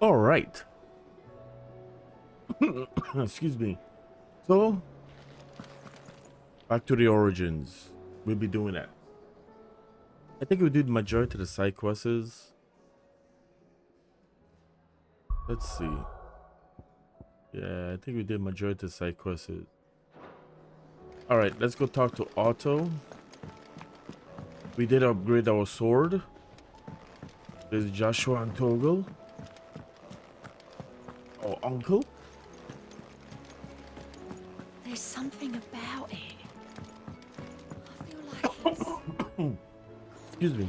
All right. Excuse me. So, back to the origins. We'll be doing that. I think we did majority of the side quests. Let's see. Yeah, I think we did majority of the side quests. All right, let's go talk to Otto. We did upgrade our sword. There's Joshua and Toggle. Our uncle. There's something about it. I feel like it's Excuse me.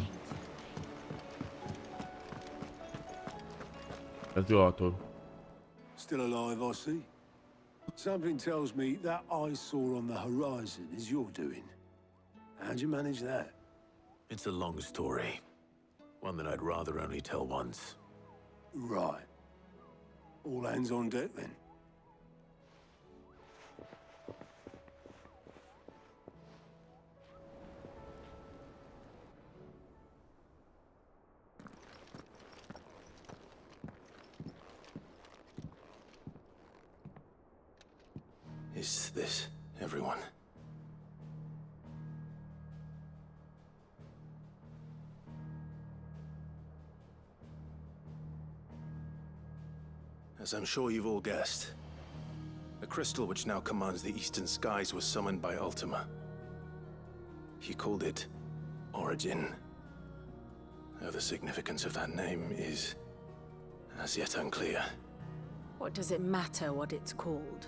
Let's do Otto. Still alive, I see. Something tells me that eyesore on the horizon is your doing. How'd you manage that? It's a long story. One that I'd rather only tell once. Right. All hands on deck, then. Is this everyone? As I'm sure you've all guessed, the crystal which now commands the eastern skies was summoned by Ultima. He called it Origin. Though the significance of that name is as yet unclear. What does it matter what it's called?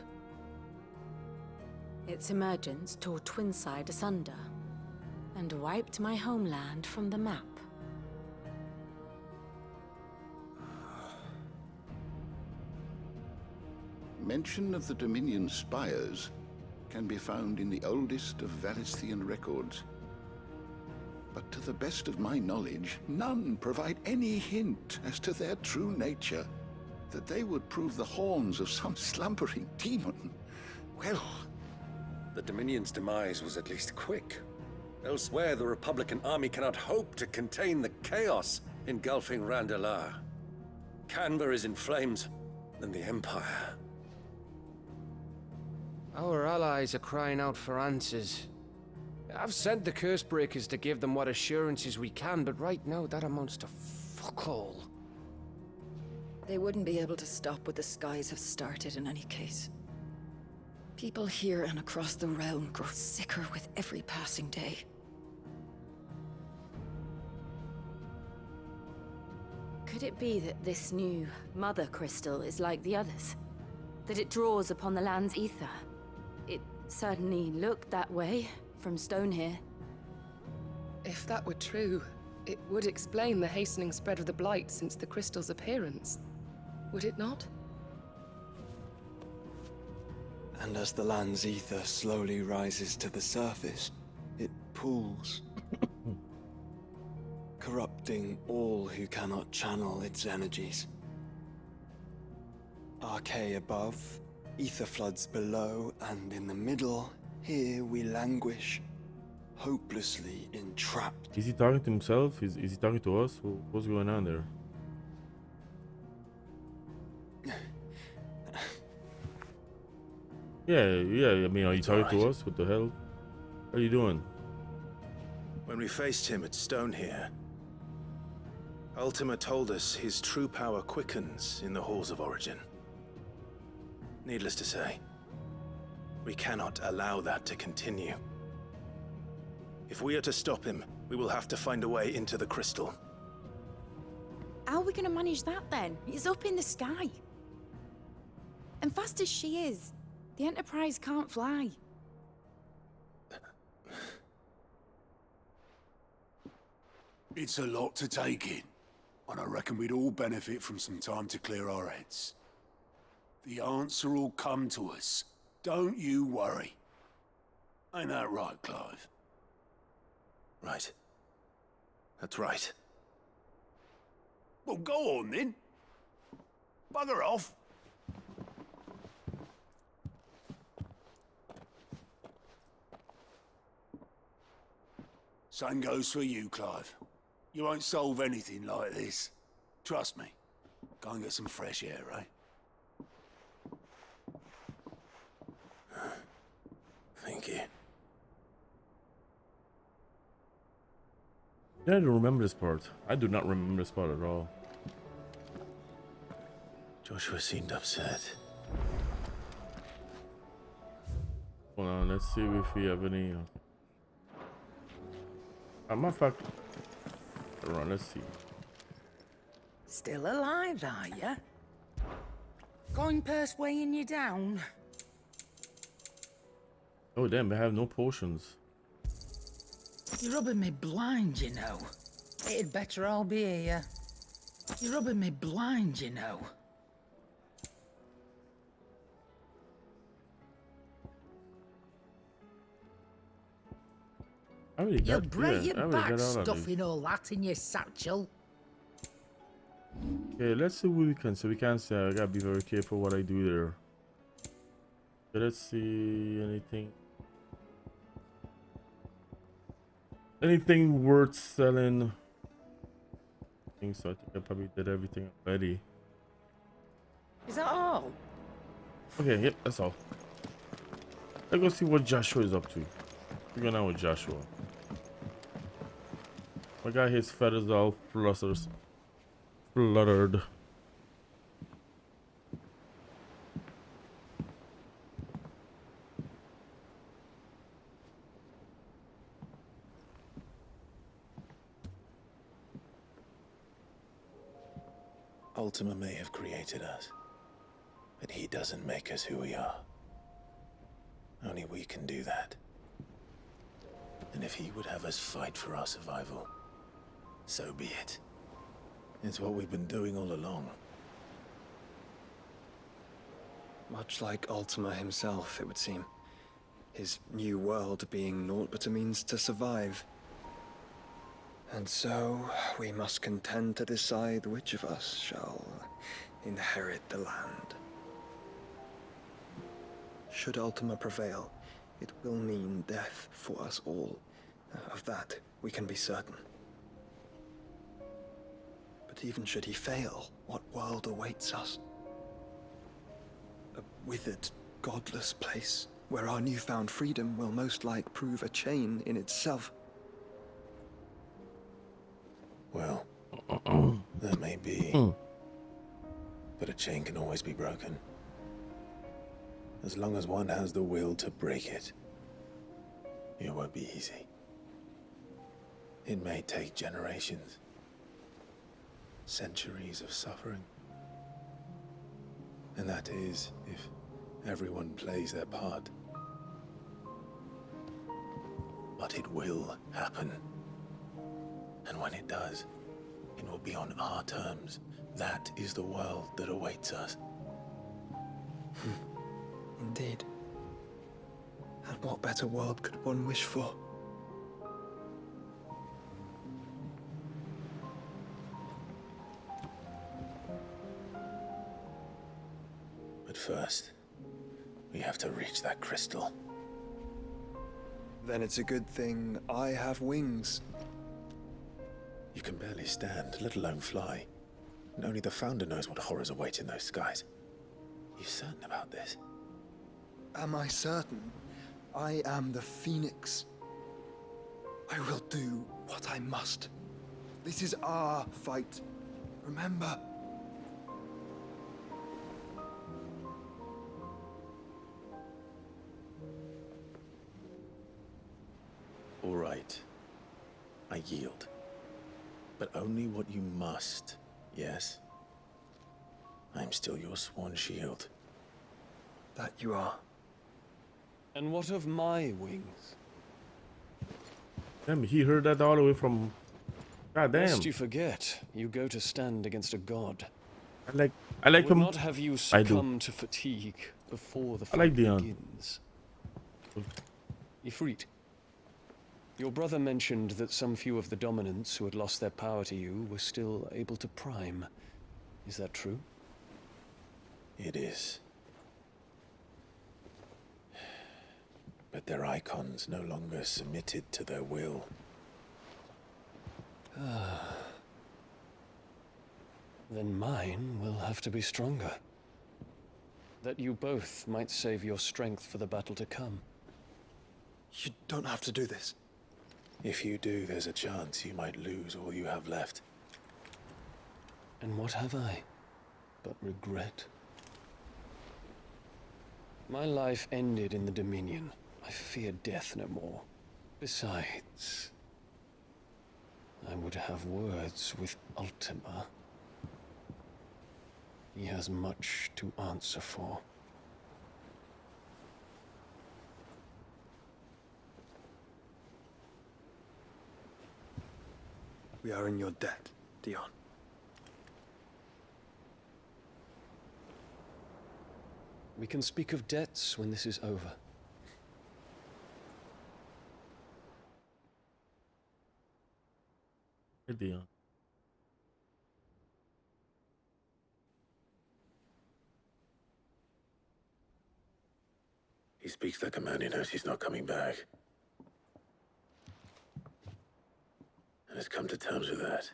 Its emergence tore Twinside asunder and wiped my homeland from the map. Mention of the Dominion spires can be found in the oldest of Valisthian records. But to the best of my knowledge, none provide any hint as to their true nature. That they would prove the horns of some slumbering demon. Well, The Dominion's demise was at least quick. Elsewhere, the Republican army cannot hope to contain the chaos engulfing Randalar. Canva is in flames, and the Empire. Our allies are crying out for answers. I've sent the Cursebreakers to give them what assurances we can, but right now that amounts to fuck all. They wouldn't be able to stop what the skies have started in any case. People here and across the realm grow sicker with every passing day. Could it be that this new Mother Crystal is like the others? That it draws upon the land's ether? It certainly looked that way from stone here. If that were true, it would explain the hastening spread of the Blight since the crystal's appearance. Would it not? And as the land's ether slowly rises to the surface, it pools, corrupting all who cannot channel its energies. Archay above, ether floods below, and in the middle, here we languish, hopelessly entrapped. Is he talking to himself? Is he talking to us? What's going on there? Yeah. I mean, are you talking to us? What the hell? What are you doing? When we faced him at Stone here, Ultima told us his true power quickens in the halls of Origin. Needless to say, we cannot allow that to continue. If we are to stop him, we will have to find a way into the crystal. How are we gonna manage that then? It's up in the sky. And fast as she is, the Enterprise can't fly. It's a lot to take in, and I reckon we'd all benefit from some time to clear our heads. The answer will come to us. Don't you worry. Ain't that right, Clive? Right. That's right. Well, go on then. Bugger off. Same goes for you, Clive. You won't solve anything like this. Trust me. Go and get some fresh air, eh? Thank you. Yeah, I don't remember this part. I do not remember this part at all. Joshua seemed upset. Hold on, let's see if we have any. Matter of fact, hold on, let's see. Still alive, are you? Coin purse weighing you down? Oh damn, I have no potions. You're rubbing me blind, you know. It'd better all be here. You're rubbing me blind, you know. I already You'll got, break yeah, I your already back got all of stuffing these. all that in your satchel. Okay, let's see what we can. So we can say I gotta be very careful what I do there. Okay, let's see anything. Anything worth selling? I think so. I think I probably did everything already. Is that all? Okay, yep, that's all. Let's go see what Joshua is up to. We're going on with Joshua. My guy, his feathers all fluttered. Ultima may have created us, but he doesn't make us who we are. Only we can do that. And if he would have us fight for our survival, so be it. It's what we've been doing all along. Much like Ultima himself, it would seem. His new world being naught but a means to survive. And so, we must contend to decide which of us shall inherit the land. Should Ultima prevail, it will mean death for us all. Of that, we can be certain. But even should he fail, what world awaits us? A withered, godless place, where our newfound freedom will most like prove a chain in itself. Well, that may be. But a chain can always be broken. As long as one has the will to break it, it won't be easy. It may take generations, centuries of suffering. And that is if everyone plays their part. But it will happen. And when it does, it will be on our terms. That is the world that awaits us. Indeed. And what better world could one wish for? But first, we have to reach that crystal. Then it's a good thing I have wings. You can barely stand, let alone fly. And only the Founder knows what horrors await in those skies. You certain about this? Am I certain? I am the Phoenix. I will do what I must. This is our fight. Remember? All right. I yield. But only what you must, yes? I'm still your sworn shield. That you are. And what of my wings? Damn, he heard that all the way from. God damn. Lest you forget, you go to stand against a god. I like would him. not have you I do. succumb to fatigue before the I like fight Dion. begins. Ifrit, your brother mentioned that some few of the dominants who had lost their power to you were still able to prime. Is that true? It is. But their icons no longer submitted to their will. Then mine will have to be stronger. That you both might save your strength for the battle to come. You don't have to do this. If you do, there's a chance you might lose all you have left. And what have I but regret? My life ended in the Dominion. I fear death no more. Besides, I would have words with Ultima. He has much to answer for. We are in your debt, Dion. We can speak of debts when this is over. Hey, Dion. He speaks like a man who knows he's not coming back. And has come to terms with that.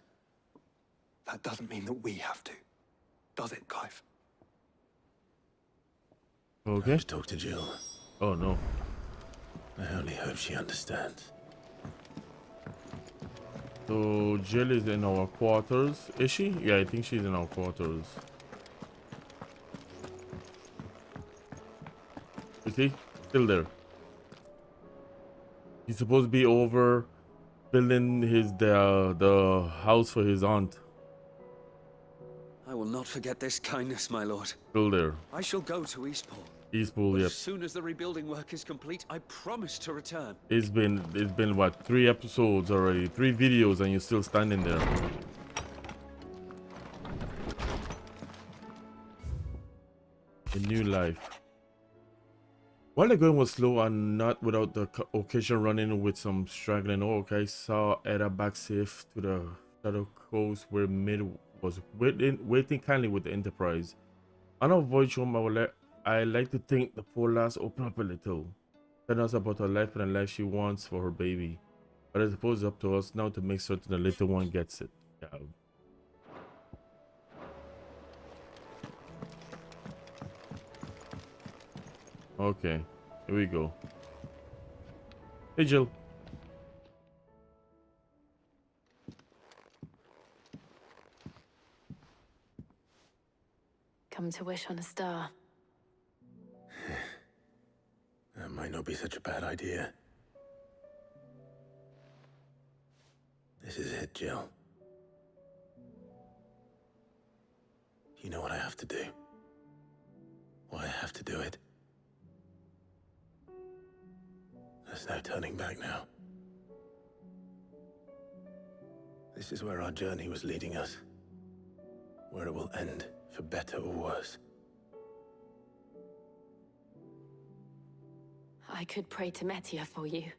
That doesn't mean that we have to, does it, Clive? Okay. I have to talk to Jill. Oh no. I only hope she understands. So Jill is in our quarters. Is she? Yeah, I think she's in our quarters. You see? Still there. He's supposed to be over building the house for his aunt. I will not forget this kindness, my lord. Still there. I shall go to Eastpool. Eastpool, yep. As soon as the rebuilding work is complete, I promise to return. It's been what, 3 episodes already, 3 videos, and you're still standing there. A new life. While the going was slow and not without the occasion running with some straggling orc, I saw Edda back safe to the Shadow Coast where Mid was waiting kindly with the Enterprise. On our voyage home, I like to think the poor lass opened up a little. Tell us about her life and the life she wants for her baby. But I suppose it's up to us now to make certain the little one gets it. Yeah. Okay, here we go. Hey, Jill. Come to wish on a star. That might not be such a bad idea. This is it, Jill. You know what I have to do. Why I have to do it. There's no turning back now. This is where our journey was leading us. Where it will end, for better or worse. I could pray to Metia for you.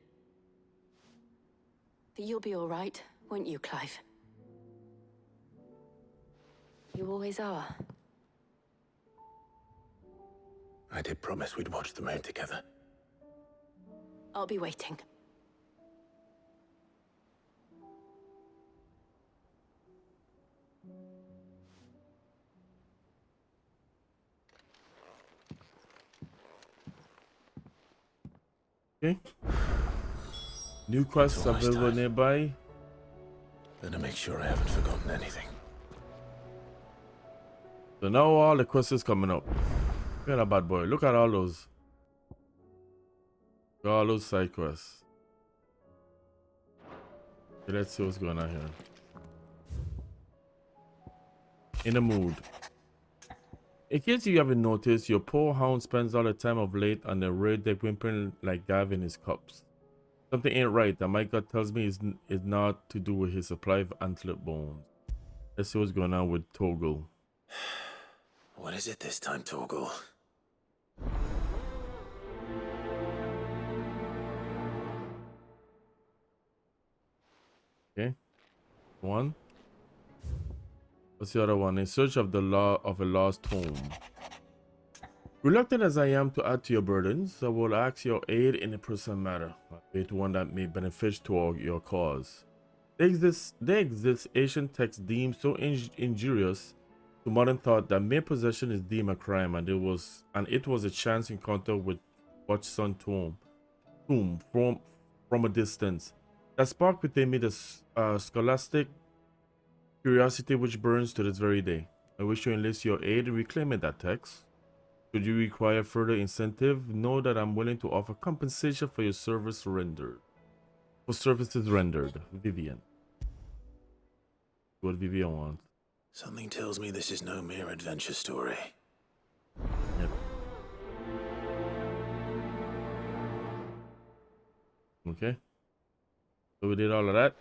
But you'll be all right, won't you, Clive? You always are. I did promise we'd watch the moon together. I'll be waiting. Okay. New quests available nearby. Better make sure I haven't forgotten anything. So now all the quests is coming up. Look at that bad boy. Look at all those. All those side quests. Okay, let's see what's going on here. In a mood. In case you haven't noticed, your poor hound spends all the time of late on the raid deck whimpering like Gav in his cups. Something ain't right, and my gut tells me it's not to do with his supply of antler bones. Let's see what's going on with Torgal. What is it this time, Torgal? Okay. One. What's the other one? In search of the law of a lost home. Reluctant as I am to add to your burdens, I will ask your aid in a personal matter, albeit one that may benefit to your cause. There exists ancient texts deemed so injurious To modern thought, that mere possession is deemed a crime, and it was a chance encounter with Watchson tomb from a distance. That sparked within me the scholastic curiosity which burns to this very day. I wish to enlist your aid in reclaiming that text. Should you require further incentive, know that I'm willing to offer compensation for your services rendered. Vivian. What Vivian wants. Something tells me this is no mere adventure story. Yep. Okay. So we did all of that.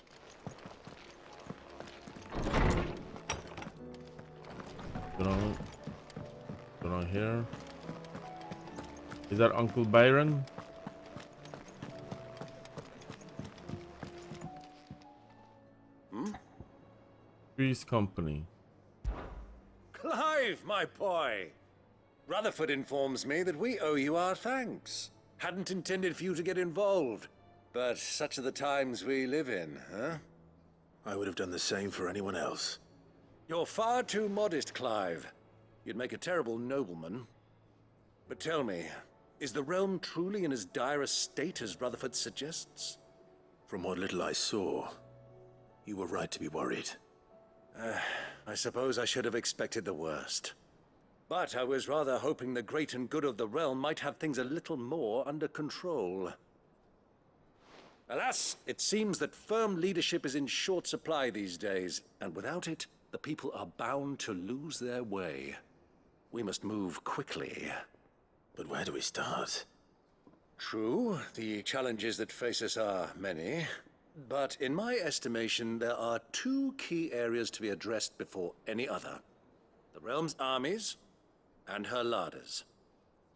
Go down here. Is that Uncle Byron? Three's Company. Clive, my boy! Rutherford informs me that we owe you our thanks. Hadn't intended for you to get involved, but such are the times we live in, huh? I would have done the same for anyone else. You're far too modest, Clive. You'd make a terrible nobleman. But tell me, is the realm truly in as dire a state as Rutherford suggests? From what little I saw, you were right to be worried. I suppose I should have expected the worst. But I was rather hoping the great and good of the realm might have things a little more under control. Alas, it seems that firm leadership is in short supply these days, and without it, the people are bound to lose their way. We must move quickly. But where do we start? True, the challenges that face us are many. But in my estimation, there are two key areas to be addressed before any other. The realm's armies and her larders.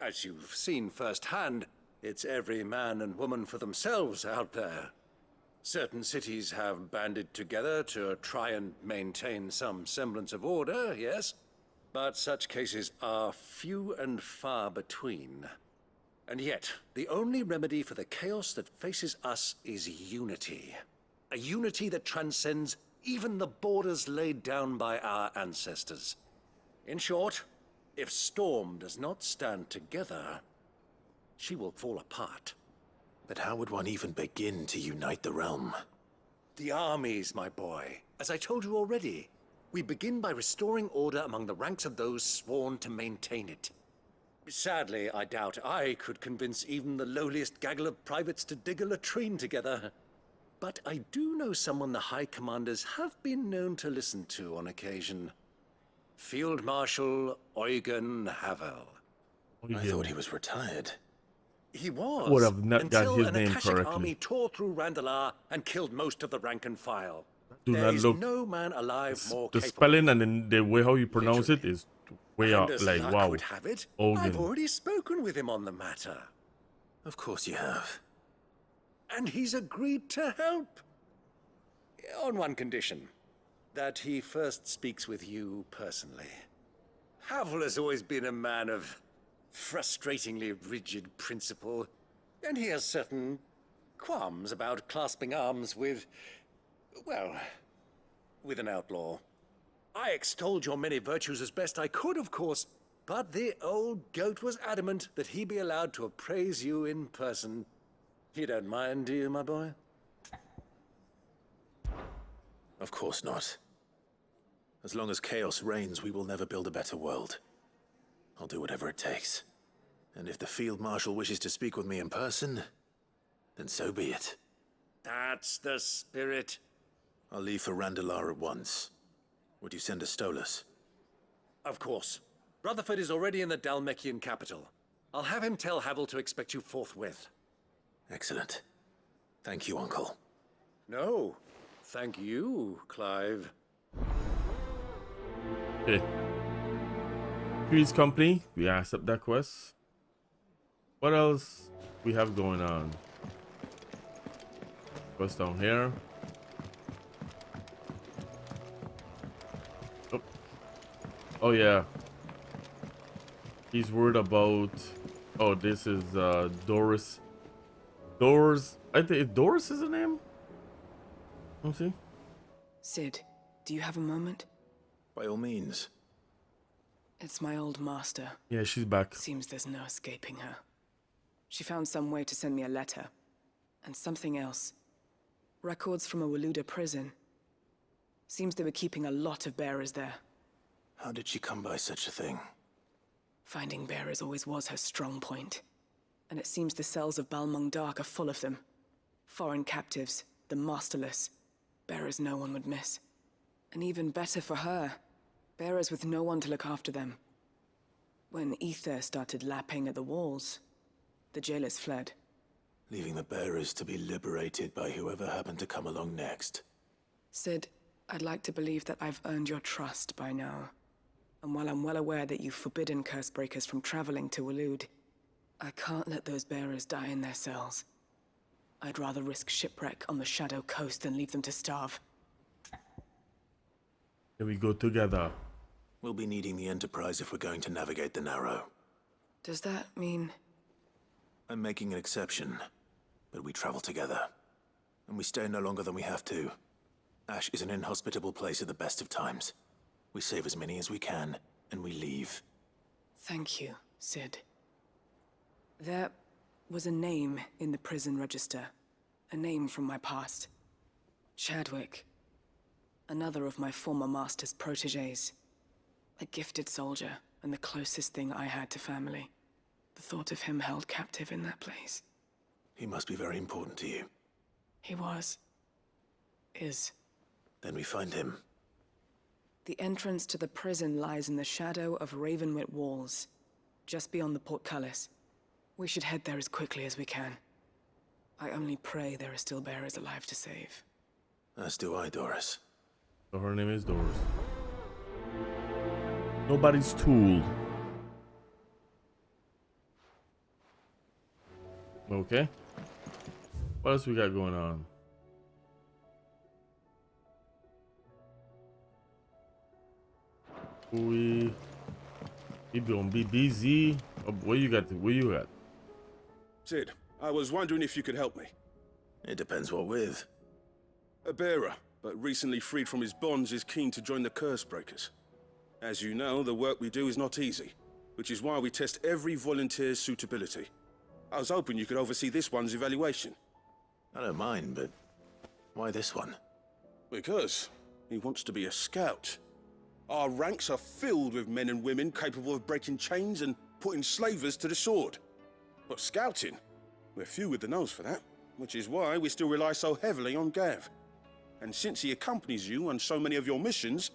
As you've seen firsthand, it's every man and woman for themselves out there. Certain cities have banded together to try and maintain some semblance of order, yes? But such cases are few and far between. And yet, the only remedy for the chaos that faces us is unity. A unity that transcends even the borders laid down by our ancestors. In short, if Storm does not stand together, she will fall apart. But how would one even begin to unite the realm? The armies, my boy. As I told you already, we begin by restoring order among the ranks of those sworn to maintain it. Sadly, I doubt I could convince even the lowliest gaggle of privates to dig a latrine together. But I do know someone the High Commanders have been known to listen to on occasion. Field Marshal Eugen Havel. I thought he was retired. He was, Would have not got until his an name Akashic correctly. army tore through Randalar and killed most of the rank and file. Do There not is look. no man alive more The capable. spelling and then the way how you pronounce it is way And out. as Like luck wow. would have it, Hogan. I've already spoken with him on the matter. Of course you have. And he's agreed to help. On one condition. That he first speaks with you personally. Havel has always been a man of frustratingly rigid principle, and he has certain qualms about clasping arms with, well, with an outlaw. I extolled your many virtues as best I could, of course, but the old goat was adamant that he be allowed to appraise you in person. You don't mind, do you, my boy? Of course not. As long as chaos reigns, we will never build a better world. I'll do whatever it takes. And if the Field Marshal wishes to speak with me in person, then so be it. That's the spirit. I'll leave for Randalar at once. Would you send a Stolas? Of course. Rutherford is already in the Dhalmekian capital. I'll have him tell Havel to expect you forthwith. Excellent. Thank you, Uncle. No, thank you, Clive. Okay. Three's Company. We accept that quest. What else we have going on? Quest down here. Oh, oh yeah. He's worried about. Oh, this is Doris. I think Doris is the name. Let's see. Sid, do you have a moment? By all means. It's my old master. Yeah, she's back. Seems there's no escaping her. She found some way to send me a letter. And something else. Records from a Waluda prison. Seems they were keeping a lot of bearers there. How did she come by such a thing? Finding bearers always was her strong point. And it seems the cells of Balmung Dark are full of them. Foreign captives, the masterless. Bearers no one would miss. And even better for her, bearers with no one to look after them. When ether started lapping at the walls, the jailers fled. Leaving the bearers to be liberated by whoever happened to come along next. Sid, I'd like to believe that I've earned your trust by now. And while I'm well aware that you've forbidden Cursebreakers from traveling to Waloed, I can't let those bearers die in their cells. I'd rather risk shipwreck on the Shadow Coast than leave them to starve. Here we go together. We'll be needing the Enterprise if we're going to navigate the Narrow. Does that mean... I'm making an exception, but we travel together. And we stay no longer than we have to. Ash is an inhospitable place at the best of times. We save as many as we can, and we leave. Thank you, Sid. There was a name in the prison register. A name from my past. Chadwick. Another of my former master's protégés. A gifted soldier, and the closest thing I had to family. The thought of him held captive in that place. He must be very important to you. He was. Is. Then we find him. The entrance to the prison lies in the shadow of Ravenwit Walls, just beyond the portcullis. We should head there as quickly as we can. I only pray there are still bearers alive to save. As do I, Doris. So her name is Doris. Nobody's tool. Okay. What else we got going on? We gonna be busy. Oh, where you got? Where you at? Sid, I was wondering if you could help me. It depends what with. A bearer, but recently freed from his bonds, is keen to join the Cursebreakers. As you know, the work we do is not easy, which is why we test every volunteer's suitability. I was hoping you could oversee this one's evaluation. I don't mind, but why this one? Because he wants to be a scout. Our ranks are filled with men and women capable of breaking chains and putting slavers to the sword. But scouting, we're few with the nose for that, which is why we still rely so heavily on Gav. And since he accompanies you on so many of your missions,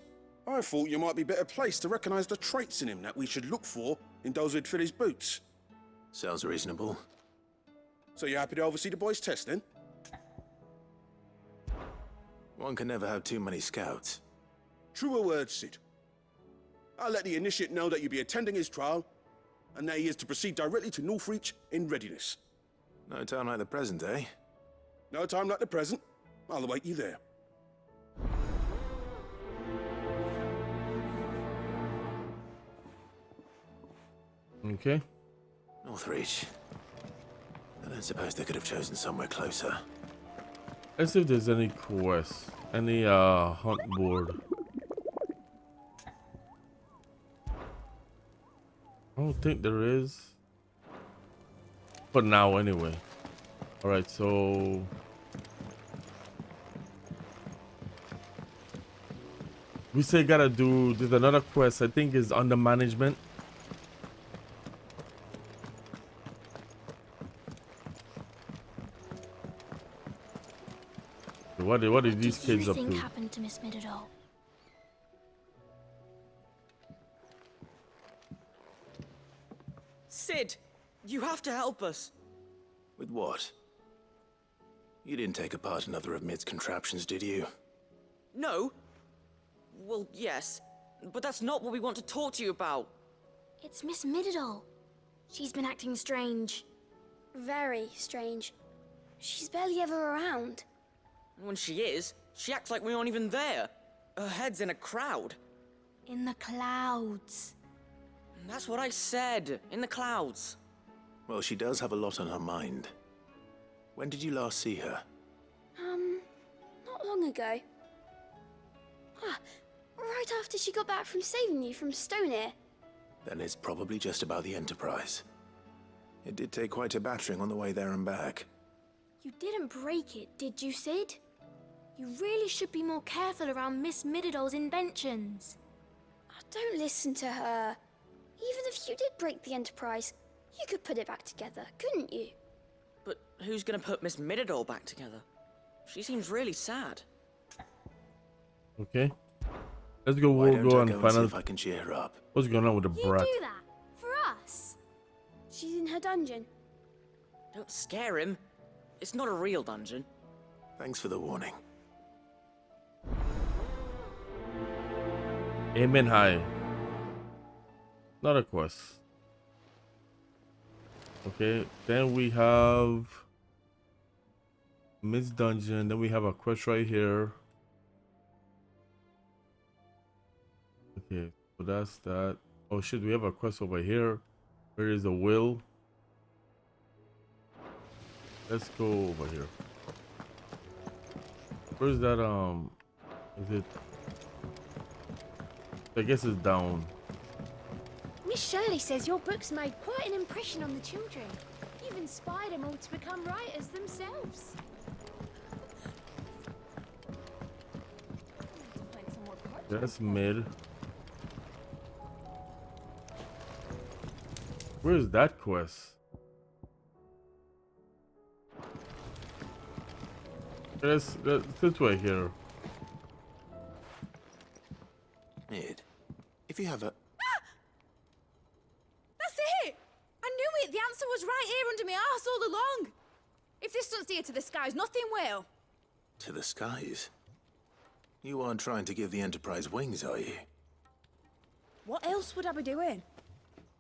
I thought you might be better placed to recognize the traits in him that we should look for in those who'd fill his boots. Sounds reasonable. So you're happy to oversee the boys' test, then? One can never have too many scouts. Truer words, Sid. I'll let the initiate know that you'll be attending his trial, and that he is to proceed directly to Northreach in readiness. No time like the present, eh? No time like the present. I'll await you there. Okay. Northreach. I don't suppose they could have chosen somewhere closer. Let's see if there's any quests. Any hunt board. I don't think there is. But now anyway. Alright, so we still gotta do, there's another quest I think is under management. What did these kids up to? What happened to Miss Midadol? Sid, you have to help us. With what? You didn't take apart another of Mid's contraptions, did you? No. Well, yes, but that's not what we want to talk to you about. It's Miss Midadol. She's been acting strange. Very strange. She's barely ever around. When she is, she acts like we aren't even there. Her head's in a crowd. In the clouds. That's what I said. In the clouds. Well, she does have a lot on her mind. When did you last see her? Not long ago. Ah, right after she got back from saving you from Stoneir. Then it's probably just about the Enterprise. It did take quite a battering on the way there and back. You didn't break it, did you, Sid? You really should be more careful around Miss Mididol's inventions. Oh, don't listen to her. Even if you did break the Enterprise, you could put it back together, couldn't you? But who's gonna put Miss Mididol back together? She seems really sad. Okay. Let's go. Why We'll don't go I and go find see out if I can cheer her up. what's going on with the You brat. do that for us. She's in her dungeon. Don't scare him. It's not a real dungeon. Thanks for the warning. Amen high. Not a quest. Okay, then we have Miss Dungeon. Then we have a quest right here. Okay, so that's that. Oh shit, we have a quest over here. Where is the will? Let's go over here. Where's that? Is it? I guess it's down. Miss Shirley says your books made quite an impression on the children. You've inspired them all to become writers themselves. That's mid. Where's that quest? That's this way here. Mid, if you have a... That's it! I knew it! The answer was right here under my arse all along! If this doesn't steer to the skies, nothing will! To the skies? You aren't trying to give the Enterprise wings, are you? What else would I be doing?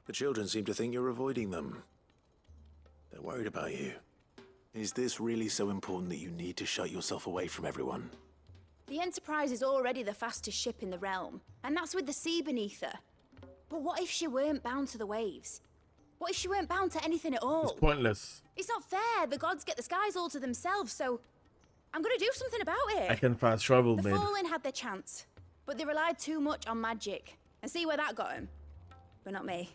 The children seem to think you're avoiding them. They're worried about you. Is this really so important that you need to shut yourself away from everyone? The Enterprise is already the fastest ship in the realm, and that's with the sea beneath her. But what if she weren't bound to the waves? What if she weren't bound to anything at all? It's pointless. It's not fair. The gods get the skies all to themselves, so I'm gonna do something about it. I can fast travel, The mid. Fallen had their chance, but they relied too much on magic. And see where that got them? But not me.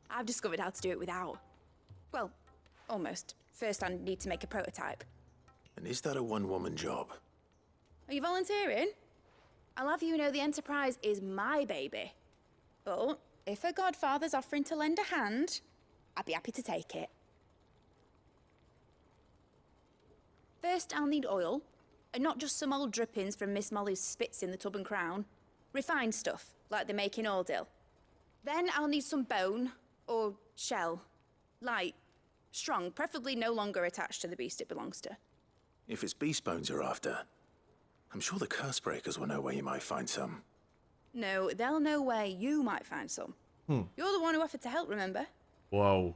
I've discovered how to do it without. Well, almost. First, I need to make a prototype. And is that a one-woman job? Are you volunteering? I'll have you know the Enterprise is my baby. But if a godfather's offering to lend a hand, I'd be happy to take it. First, I'll need oil, and not just some old drippings from Miss Molly's spits in the Tub and Crown. Refined stuff, like they make in Ordil. Then I'll need some bone, or shell. Light, strong, preferably no longer attached to the beast it belongs to. If it's beast bones you're after, I'm sure the Cursebreakers will know where you might find some. No, they'll know where you might find some. You're the one who offered to help, remember? Wow.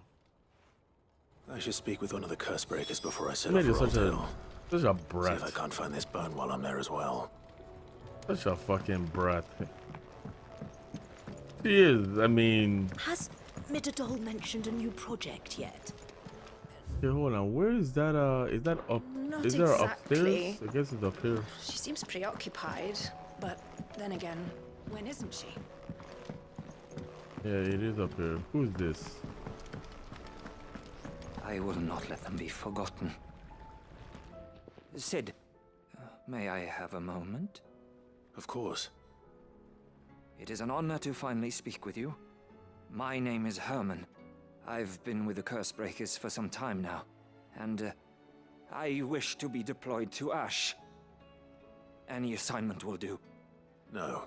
I should speak with one of the Cursebreakers before I set Mid off is for such a Oldhill. such a brat. See if I can't find this bone while I'm there as well. Such a fucking brat. She is. I mean. Has Mididol mentioned a new project yet? Okay, hold on. Where is that? Is that up? Not is there exactly. upstairs? I guess it's up here. She seems preoccupied, but then again, when isn't she? Yeah, it is up here. Who's this? I will not let them be forgotten. Sid, may I have a moment? Of course. It is an honor to finally speak with you. My name is Herman. I've been with the Cursebreakers for some time now, and I wish to be deployed to Ash. Any assignment will do. No.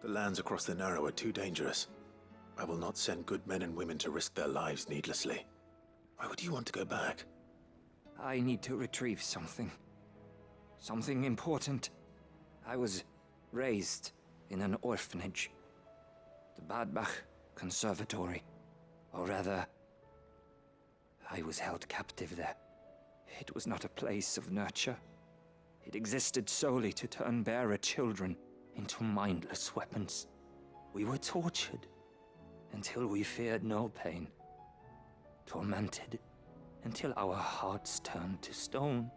The lands across the Narrow are too dangerous. I will not send good men and women to risk their lives needlessly. Why would you want to go back? I need to retrieve something. Something important. I was raised in an orphanage. The Badbach Conservatory. Or rather, I was held captive there. It was not a place of nurture. It existed solely to turn bearer children into mindless weapons. We were tortured until we feared no pain. Tormented until our hearts turned to stone,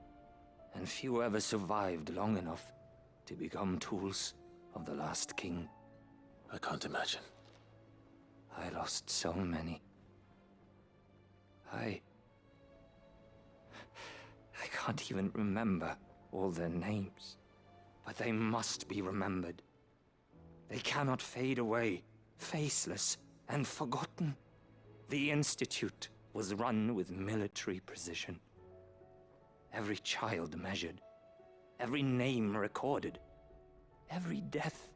and few ever survived long enough to become tools of the last king. I can't imagine. I lost so many. I can't even remember all their names. But they must be remembered. They cannot fade away, faceless and forgotten. The Institute was run with military precision. Every child measured, every name recorded, every death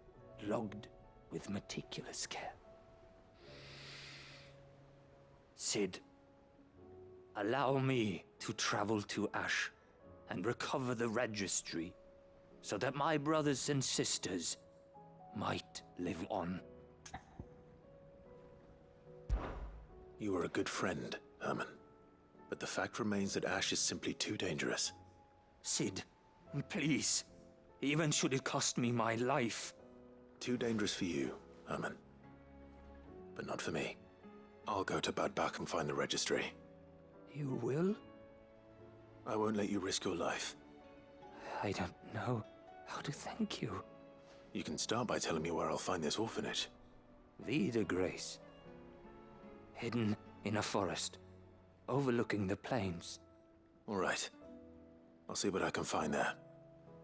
logged with meticulous care. Sid, allow me to travel to Ash and recover the registry so that my brothers and sisters might live on. You were a good friend, Herman. But the fact remains that Ash is simply too dangerous. Sid, please. Even should it cost me my life. Too dangerous for you, Herman. But not for me. I'll go to Bad Bach and find the registry. You will? I won't let you risk your life. I don't know how to thank you. You can start by telling me where I'll find this orphanage. Vida Grace. Hidden in a forest, overlooking the plains. All right. I'll see what I can find there.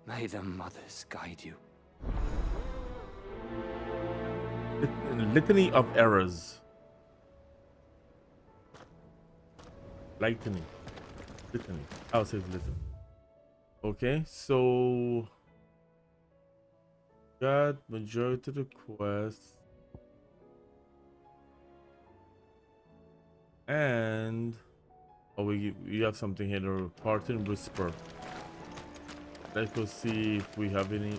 May the mothers guide you. Litany of errors. Litany. I'll say litany. Okay, so got majority of the quests. And oh, we have something here, the Parton Whisper. Let's go see if we have any.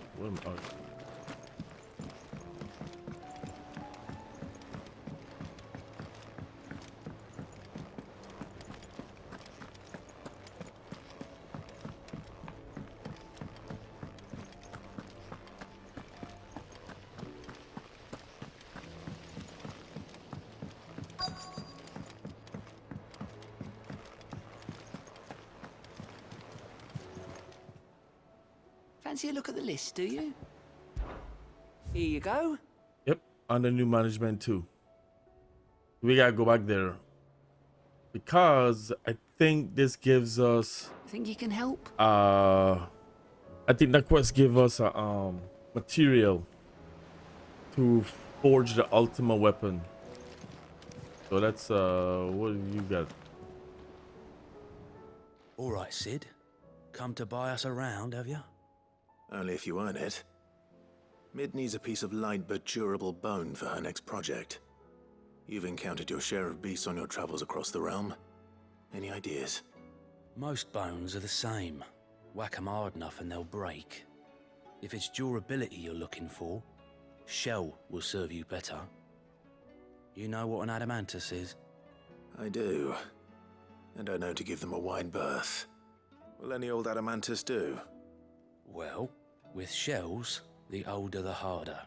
Fancy a look at the list, do you? Here you go. Yep, under new management too. We gotta go back there because I think this gives us. Think you can help? I think that quest gives us material to forge the Ultima weapon. So that's what have you got? All right, Sid. Come to buy us around, have you? Only if you earn it. Mid needs a piece of light but durable bone for her next project. You've encountered your share of beasts on your travels across the realm. Any ideas? Most bones are the same. Whack 'em hard enough and they'll break. If it's durability you're looking for, shell will serve you better. You know what an adamantus is? I do. And I know to give them a wide berth. Will any old adamantus do? Well, with shells, the older the harder.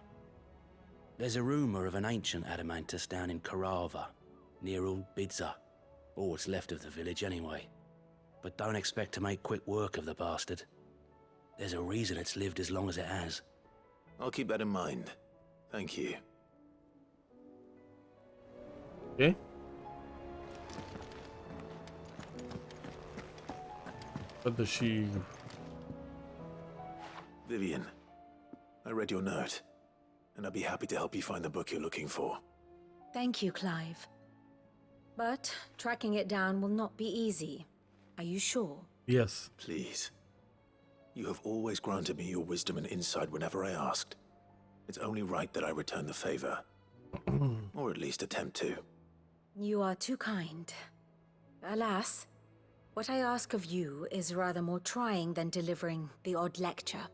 There's a rumour of an ancient adamantus down in Karava, near Old Bidza, or what's left of the village anyway. But don't expect to make quick work of the bastard. There's a reason it's lived as long as it has. I'll keep that in mind. Thank you. Okay. What does she... Vivian, I read your note, and I'd be happy to help you find the book you're looking for. Thank you, Clive. But tracking it down will not be easy. Are you sure? Yes. Please. You have always granted me your wisdom and insight whenever I asked. It's only right that I return the favor. Or at least attempt to. You are too kind. Alas, what I ask of you is rather more trying than delivering the odd lecture.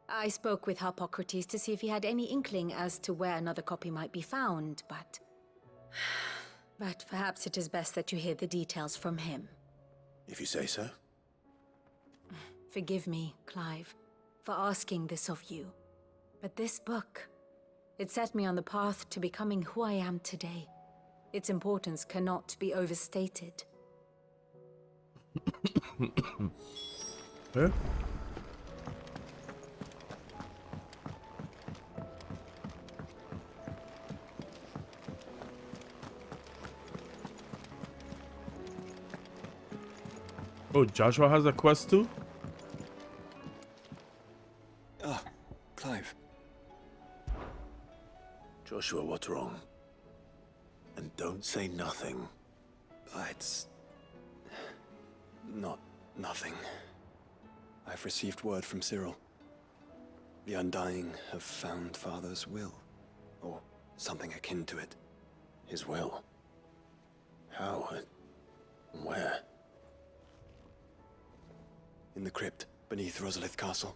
I spoke with Harpocrates to see if he had any inkling as to where another copy might be found, but... But perhaps it is best that you hear the details from him. If you say so. Forgive me, Clive, for asking this of you. But this book, it set me on the path to becoming who I am today. Its importance cannot be overstated. Huh? Oh, Joshua has a quest too? Ah, Clive. Joshua, what's wrong? And don't say nothing. It's... not nothing. I've received word from Cyril. The Undying have found Father's will. Or something akin to it. His will? How and where? In the crypt, beneath Rosalith Castle.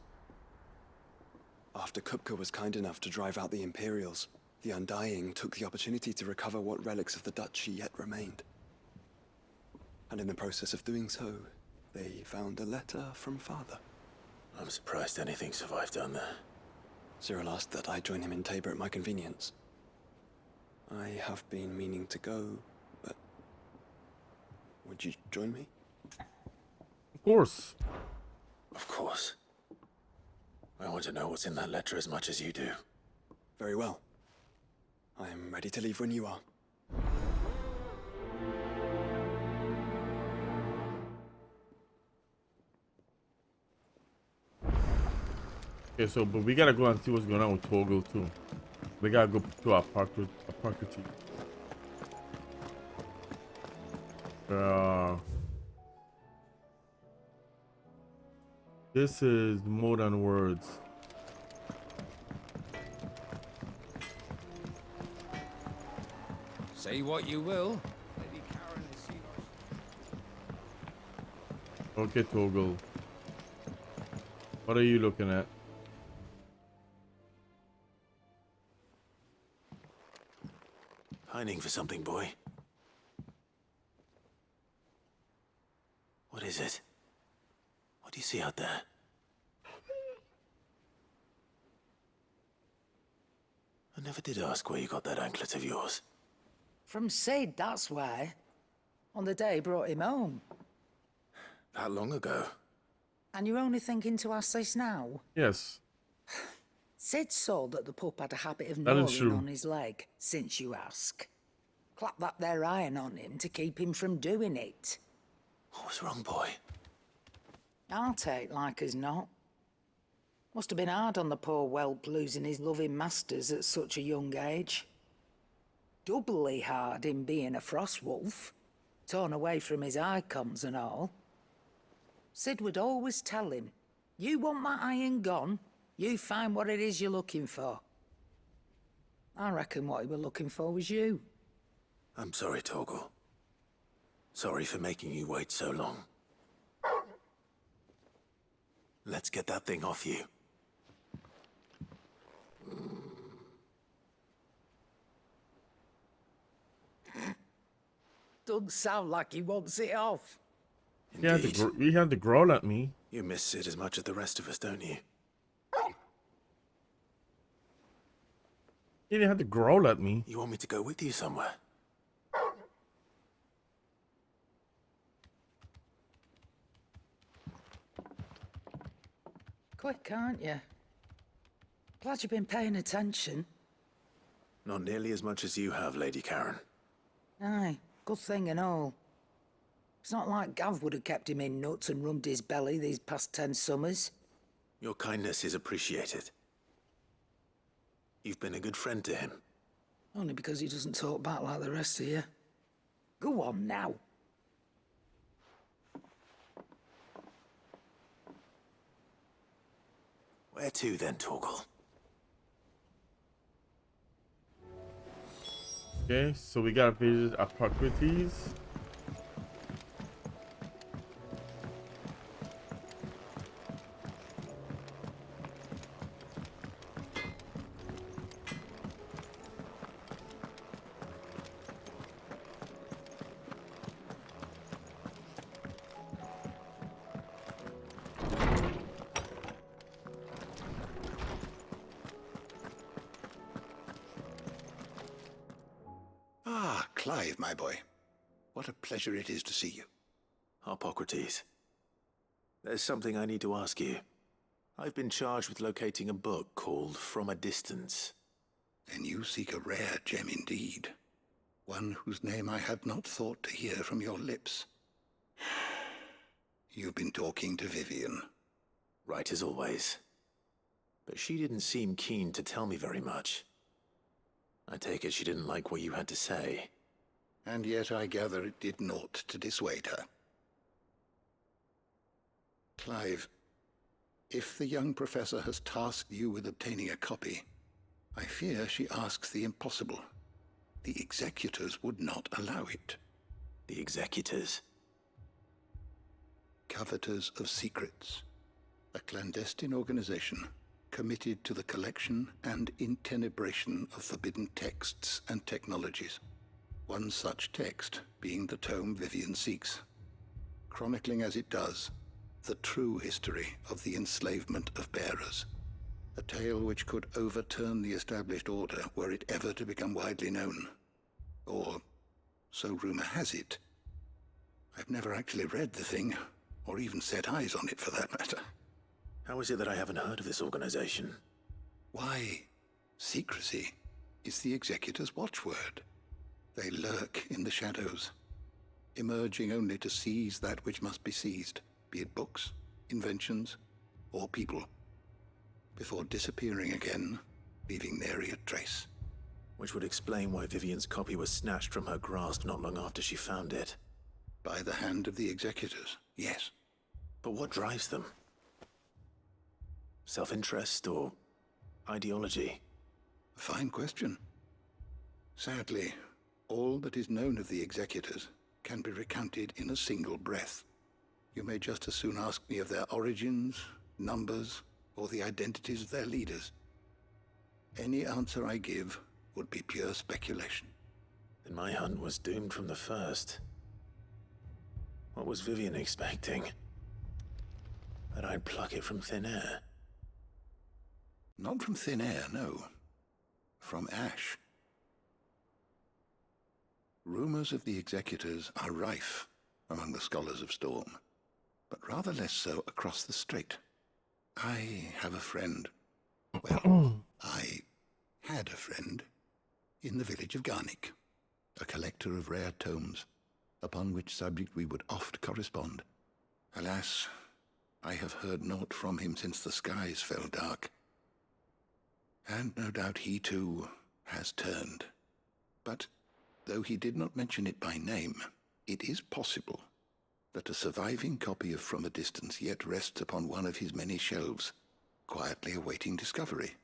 After Kupka was kind enough to drive out the Imperials, the Undying took the opportunity to recover what relics of the Duchy yet remained. And in the process of doing so, they found a letter from Father. I'm surprised anything survived down there. Cyril asked that I join him in Tabor at my convenience. I have been meaning to go, but... would you join me? Of course. Of course. I want to know what's in that letter as much as you do. Very well. I am ready to leave when you are. Okay, so, but we gotta go and see what's going on with Torgal too. We gotta go to our Aparcrity. This is more than words. Say what you will. Okay, Torgal. What are you looking at? Pining for something, boy. What is it? What do you see out there? I never did ask where you got that anklet of yours. From Sid, that's why. On the day he brought him home. That long ago? And you're only thinking to ask this now? Yes. Sid saw that the pup had a habit of That is gnawing true. on his leg, since you ask. Clap that there iron on him to keep him from doing it. What was wrong, boy? I'll take like as not. Must have been hard on the poor whelp losing his loving masters at such a young age. Doubly hard in being a frost wolf, torn away from his icons and all. Sid would always tell him, you want that iron gone, you find what it is you're looking for. I reckon what he were looking for was you. I'm sorry, Torgal. Sorry for making you wait so long. Let's get that thing off you. Doesn't sound like he wants it off. He had to growl at me. You miss Sid as much as the rest of us, don't you? He didn't have to growl at me. You want me to go with you somewhere? Quick, aren't you? Glad you've been paying attention. Not nearly as much as you have, Lady Karen. Aye, good thing and all. It's not like Gav would have kept him in nuts and rubbed his belly these past 10 summers. Your kindness is appreciated. You've been a good friend to him. Only because he doesn't talk back like the rest of you. Go on now. Where to then, Torgal? Okay, so we gotta visit Aparcrytes. Ah, Clive, my boy. What a pleasure it is to see you. Harpocrates. There's something I need to ask you. I've been charged with locating a book called From a Distance. Then you seek a rare gem indeed. One whose name I had not thought to hear from your lips. you've been talking to Vivian. Right as always. But she didn't seem keen to tell me very much. I take it she didn't like what you had to say. And yet I gather it did naught to dissuade her. Clive, if the young professor has tasked you with obtaining a copy, I fear she asks the impossible. The executors would not allow it. The executors? Coveters of Secrets. A clandestine organization committed to the collection and intenebration of forbidden texts and technologies. One such text being the tome Vivian seeks, chronicling as it does the true history of the enslavement of bearers. A tale which could overturn the established order were it ever to become widely known. Or, so rumor has it. I've never actually read the thing, or even set eyes on it for that matter. How is it that I haven't heard of this organization? Why, secrecy is the Executor's watchword. They lurk in the shadows, emerging only to seize that which must be seized, be it books, inventions, or people, before disappearing again, leaving nary a trace. Which would explain why Vivian's copy was snatched from her grasp not long after she found it. By the hand of the Executors, yes. But what drives them? Self-interest or ideology? A fine question. Sadly, all that is known of the Executors can be recounted in a single breath. You may just as soon ask me of their origins, numbers, or the identities of their leaders. Any answer I give would be pure speculation. Then my hunt was doomed from the first. What was Vivian expecting? That I'd pluck it from thin air? Not from thin air, no. From ash. Rumors of the Executors are rife among the scholars of Storm, but rather less so across the Strait. I have a friend. Well, I had a friend in the village of Garnick, a collector of rare tomes, upon which subject we would oft correspond. Alas, I have heard naught from him since the skies fell dark. And no doubt he too has turned. But though he did not mention it by name, it is possible that a surviving copy of From a Distance yet rests upon one of his many shelves, quietly awaiting discovery.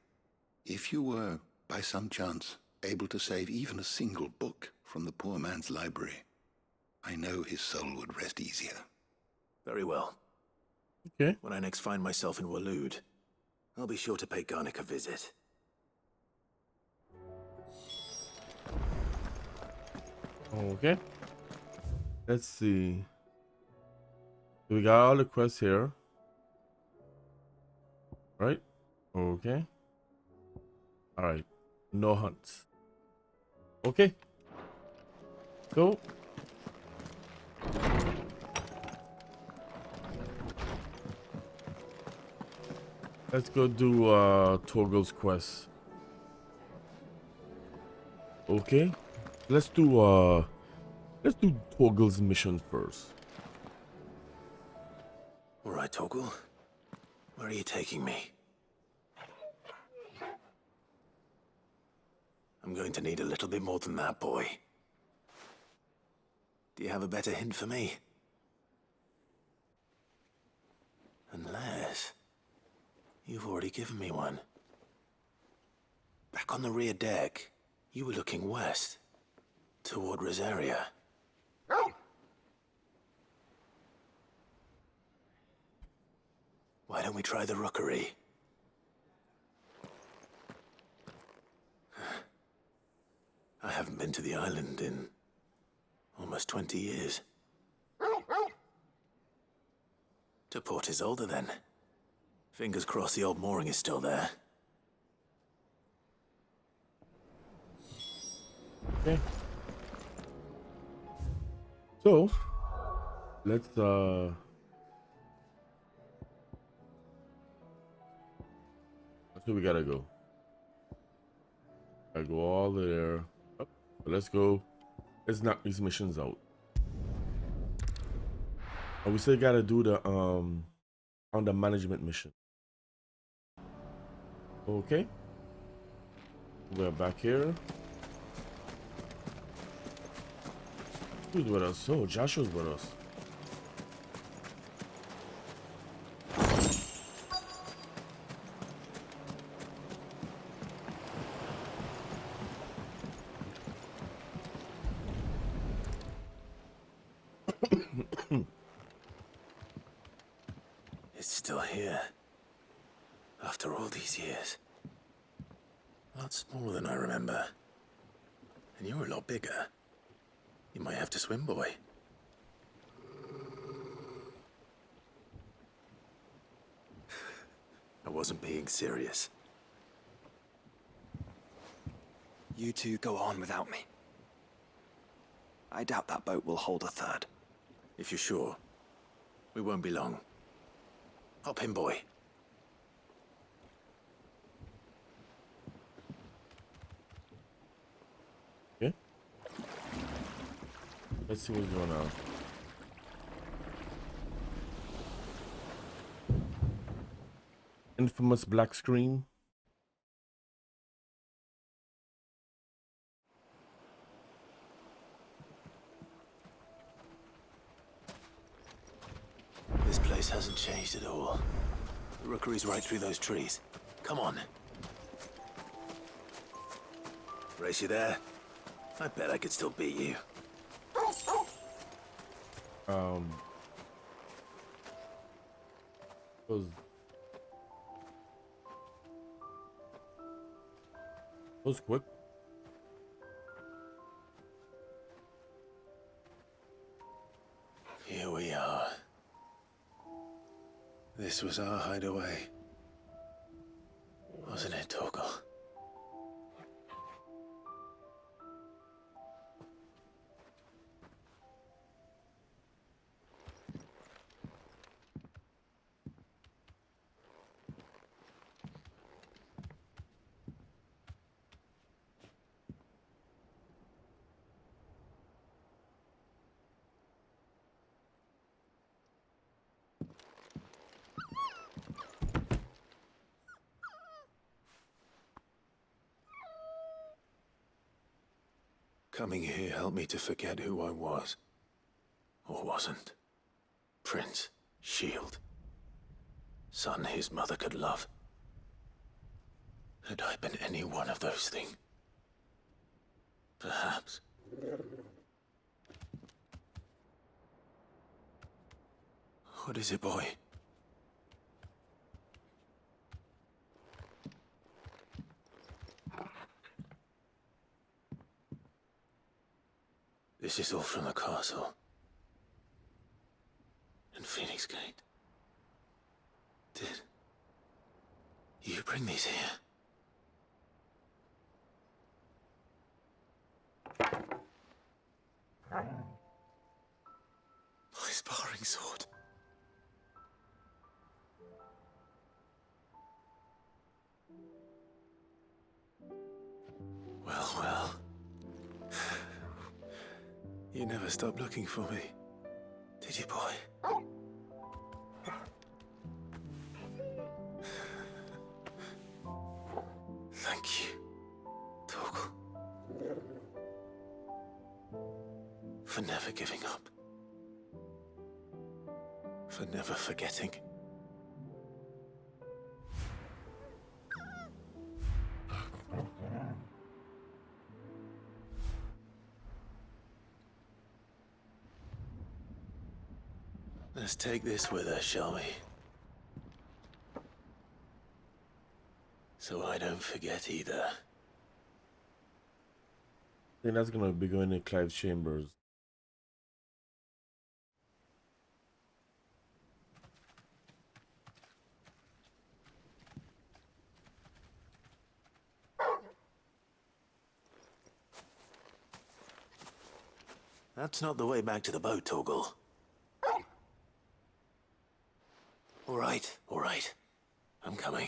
If you were, by some chance, able to save even a single book from the poor man's library, I know his soul would rest easier. Very well. Okay. When I next find myself in Waloed, I'll be sure to pay Garnick a visit. Okay. Let's see. We got all the quests here. Right? Okay. Alright. No hunts. Okay. So. Let's go do Torgal's quest. Okay. Let's do Torgal's mission first. All right, Torgal. Where are you taking me? I'm going to need a little bit more than that, boy. Do you have a better hint for me? Unless you've already given me one. Back on the rear deck, you were looking west, toward Rosaria. Why don't we try the rookery? I haven't been to the island in almost 20 years. To Port Isolde, then. Fingers crossed the old mooring is still there. Okay. So, let's that's where we gotta go. I go all there. Oh, let's go. Let's knock these missions out. And we still gotta do the on the management mission. Okay. We're back here. Who's with us? Oh, Joshua's with us. It's still here. After all these years. A lot smaller than I remember. And you're a lot bigger. You might have to swim, boy. I wasn't being serious. You two go on without me. I doubt that boat will hold a third. If you're sure, we won't be long. Hop in, boy. Okay. Let's see what's going on. Infamous black screen. This place hasn't changed at all. The rookery's right through those trees. Come on. Race you there? I bet I could still beat you. Was quick. Here we are. This was our hideaway. Wasn't it, Torgal? Coming here helped me to forget who I was. Or wasn't. Prince, shield. Son his mother could love. Had I been any one of those things? Perhaps. What is it, boy? This is all from the castle. And Phoenix Gate. Did you bring these here? My sparring sword. Well, well. You never stopped looking for me, did you, boy? Thank you, Torgal. For never giving up. For never forgetting. Let's take this with us, shall we? So I don't forget either. I think that's gonna be going in Clive's chambers. That's not the way back to the boat, Torgal. All right. I'm coming.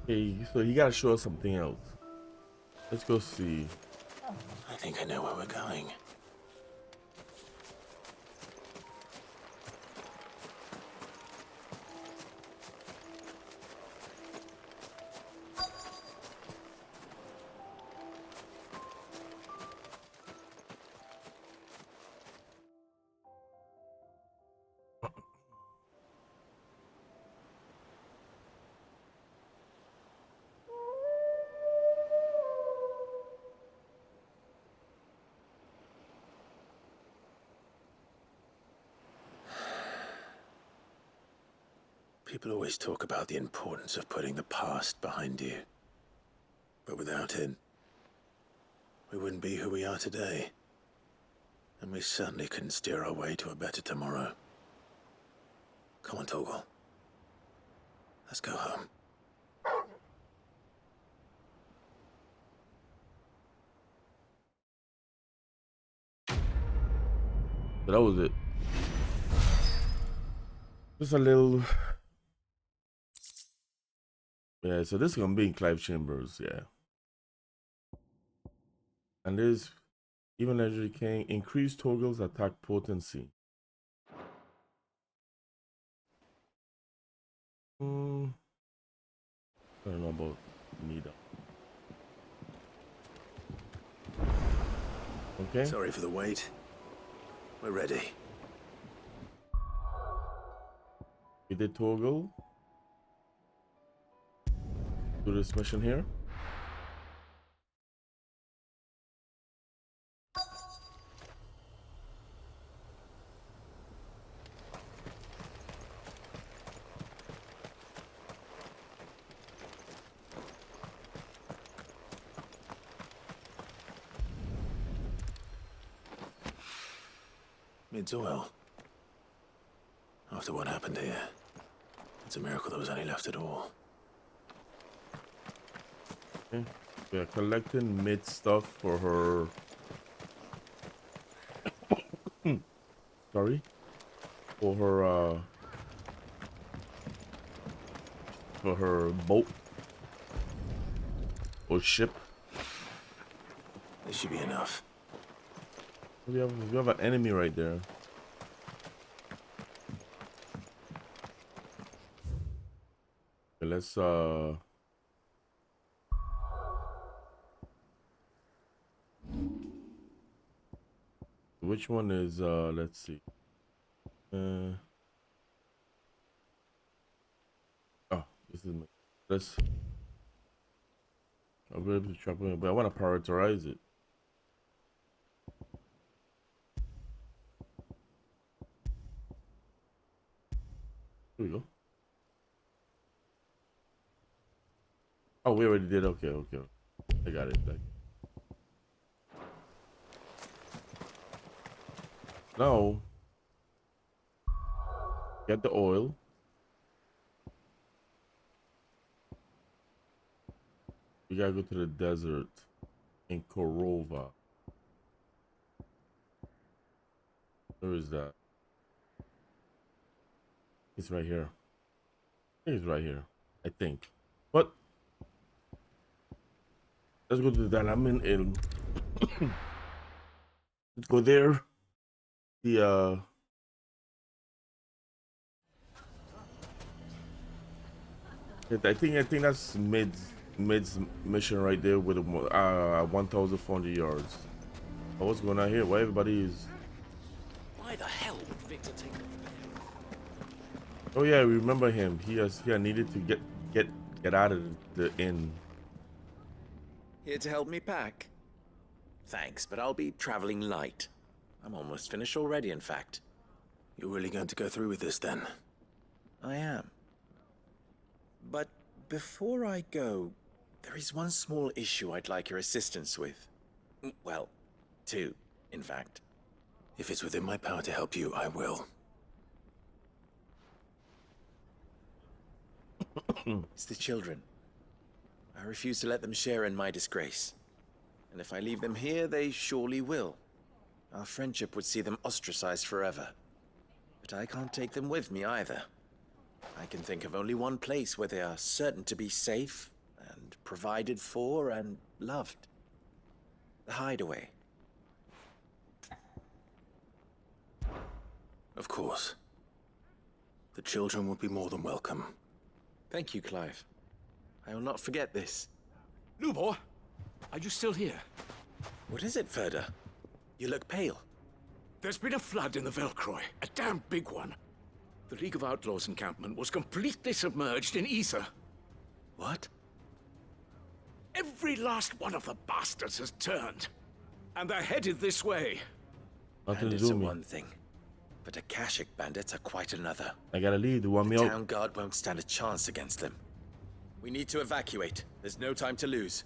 Hey, so you gotta show us something else. Let's go see. think I know where we're going. People always talk about the importance of putting the past behind you. But without it, we wouldn't be who we are today. And we certainly couldn't steer our way to a better tomorrow. Come on, Torgal. Let's go home. So that was it. Just a little. Yeah, so this is gonna be in Clive Chambers, yeah. And there's even legendary king, increased Torgal's attack potency. I don't know about Nida. Okay. Sorry for the wait. We're ready. We did Torgal. Do this mission here. Mid's oil. After what happened here, it's a miracle there was any left at all. Okay. We are collecting mid stuff for her. Sorry. For her boat or ship. This should be enough. We have an enemy right there. Okay, let's which one is let's see. Oh, this is let's I'll be able to chop it, but I want to prioritize it. Here we go. Oh, we already did. Okay. I got it. Now, get the oil. We gotta go to the desert in Korova. Where is that? It's right here. I think it's right here. I think. But let's go to the Dalaman Ilm. Let's go there. The I think that's mid's mission right there with 1,400 yards. Oh, what's going on here? Why everybody is? Why the hell would Victor take the... Oh yeah, we remember him. He needed to get out of the inn. Here to help me pack? Thanks, but I'll be traveling light. I'm almost finished already, in fact. You're really going to go through with this then? I am. But before I go, there is one small issue I'd like your assistance with. Well, two, in fact. If it's within my power to help you, I will. It's the children. I refuse to let them share in my disgrace. And if I leave them here, they surely will. Our friendship would see them ostracized forever. But I can't take them with me either. I can think of only one place where they are certain to be safe, and provided for, and loved. The Hideaway. Of course. The children would be more than welcome. Thank you, Clive. I will not forget this. Lubor, are you still here? What is it, Ferda? You look pale. There's been a flood in the Velcroy, a damn big one. The League of Outlaws encampment was completely submerged in ether. What? Every last one of the bastards has turned, and they're headed this way. Nothing to Bandits do are with me. one thing, but Akashic bandits are quite another. I gotta leave. You want me The out? town guard won't stand a chance against them. We need to evacuate. There's no time to lose.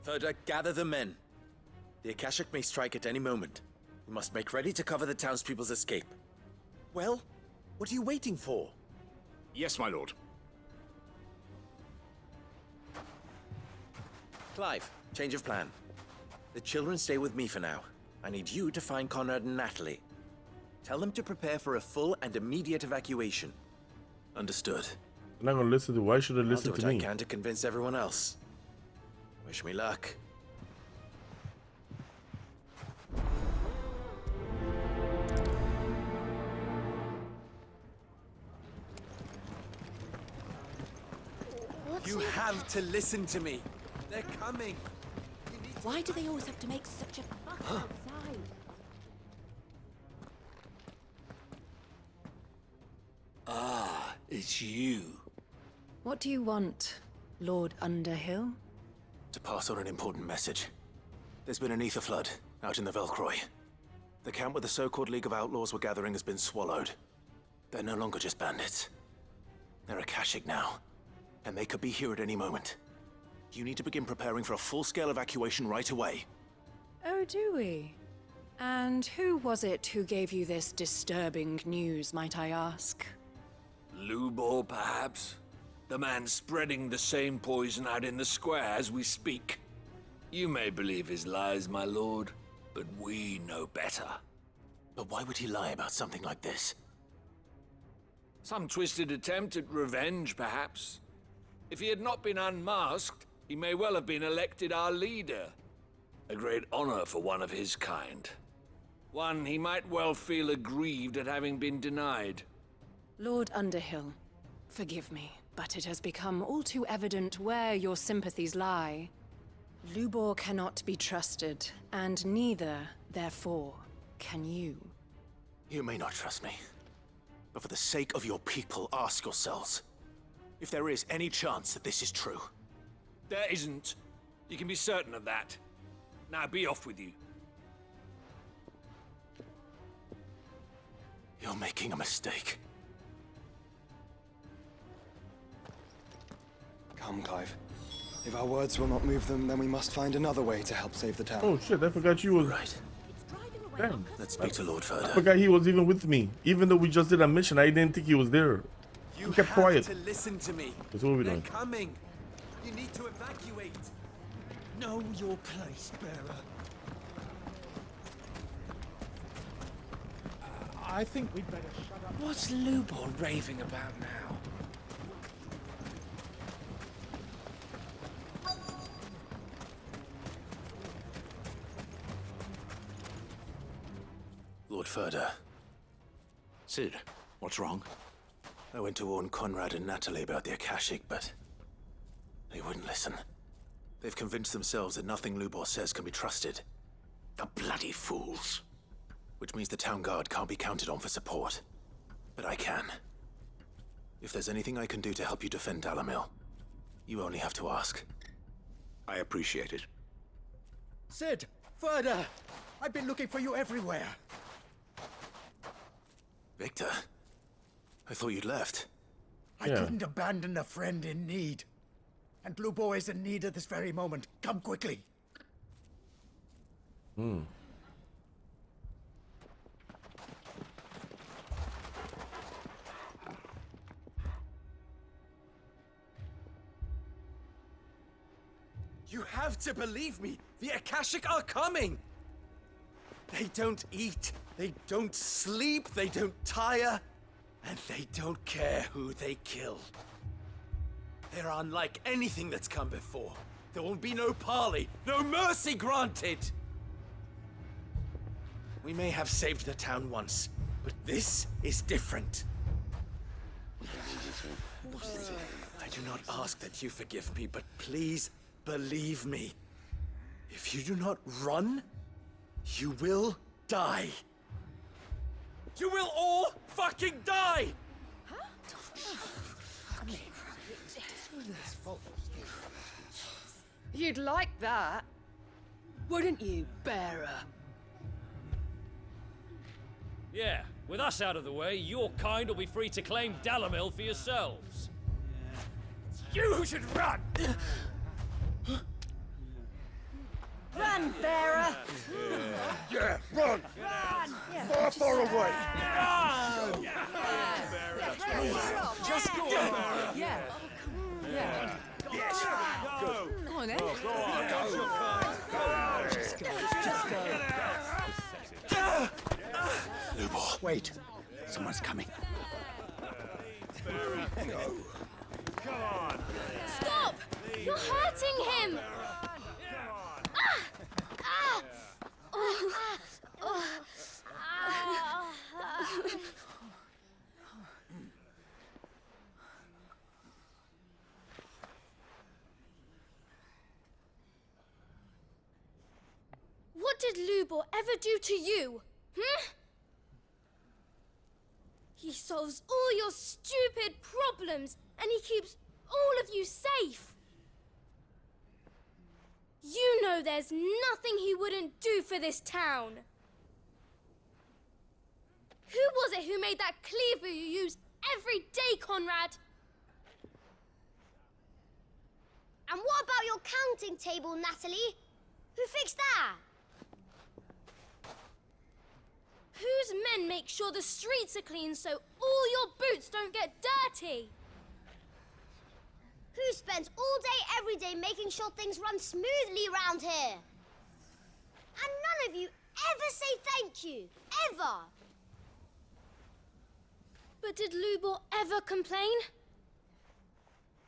Ferda, gather the men. The Akashic may strike at any moment. We must make ready to cover the townspeople's escape. Well, what are you waiting for? Yes, my lord. Clive, change of plan. The children stay with me for now. I need you to find Conrad and Natalie. Tell them to prepare for a full and immediate evacuation. Understood. I'm not gonna listen to. Why should I I'll listen do what to I me? can to convince everyone else. Wish me luck. You have to listen to me. They're coming. Why do they always have to make such a fuss outside? Ah, it's you. What do you want, Lord Underhill? To pass on an important message. There's been an ether flood out in the Velcroy. The camp where the so-called League of Outlaws were gathering has been swallowed. They're no longer just bandits. They're Akashic now, and they could be here at any moment. You need to begin preparing for a full-scale evacuation right away. Oh, do we? And who was it who gave you this disturbing news, might I ask? Lubor, perhaps? The man spreading the same poison out in the square as we speak. You may believe his lies, my lord, but we know better. But why would he lie about something like this? Some twisted attempt at revenge, perhaps. If he had not been unmasked, he may well have been elected our leader. A great honor for one of his kind. One he might well feel aggrieved at having been denied. Lord Underhill, forgive me, but it has become all too evident where your sympathies lie. Lubor cannot be trusted, and neither, therefore, can you. You may not trust me, but for the sake of your people, ask yourselves if there is any chance that this is true. There isn't. You can be certain of that. Now be off with you. You're making a mistake. Come, Clive. If our words will not move them, then we must find another way to help save the town. Oh shit! I forgot you was right. Damn. Let's speak to Lord I Ferda. forgot he was even with me. Even though we just did a mission, I didn't think he was there. You He kept have quiet. to listen to me. That's what we're They're doing. coming. You need to evacuate. Know your place, bearer. I think we'd better shut up. What's Lubor raving about now? Lord Ferda. Cid, what's wrong? I went to warn Conrad and Natalie about the Akashic, but they wouldn't listen. They've convinced themselves that nothing Lubor says can be trusted. The bloody fools. Which means the town guard can't be counted on for support. But I can. If there's anything I can do to help you defend Dalamil, you only have to ask. I appreciate it. Cid! Ferda! I've been looking for you everywhere. Victor? I thought you'd left. I couldn't abandon a friend in need. And Lubor is in need at this very moment. Come quickly. Hmm. You have to believe me. The Akashic are coming. They don't eat, they don't sleep, they don't tire, and they don't care who they kill. They're unlike anything that's come before. There will be no parley, no mercy granted. We may have saved the town once, but this is different. I do not ask that you forgive me, but please believe me. If you do not run, you will die. You will all fucking die! You'd like that, wouldn't you, bearer? Yeah, with us out of the way, your kind will be free to claim Dalamil for yourselves. You should run! Run, bearer! Yeah, run! Run! Far, far away! Run! Just go! Yeah. Yeah. Yes! Go! Come on, then. Go on! Go! Just go. Just go. Lubor, wait. Someone's coming. Go. Come on! Stop! You're hurting him! What did Lubor ever do to you? He solves all your stupid problems, and he keeps all of you safe. You know there's nothing he wouldn't do for this town. Who was it who made that cleaver you use every day, Conrad? And what about your counting table, Natalie? Who fixed that? Whose men make sure the streets are clean so all your boots don't get dirty? Who spends all day, every day making sure things run smoothly around here? And none of you ever say thank you. Ever. But did Lubor ever complain?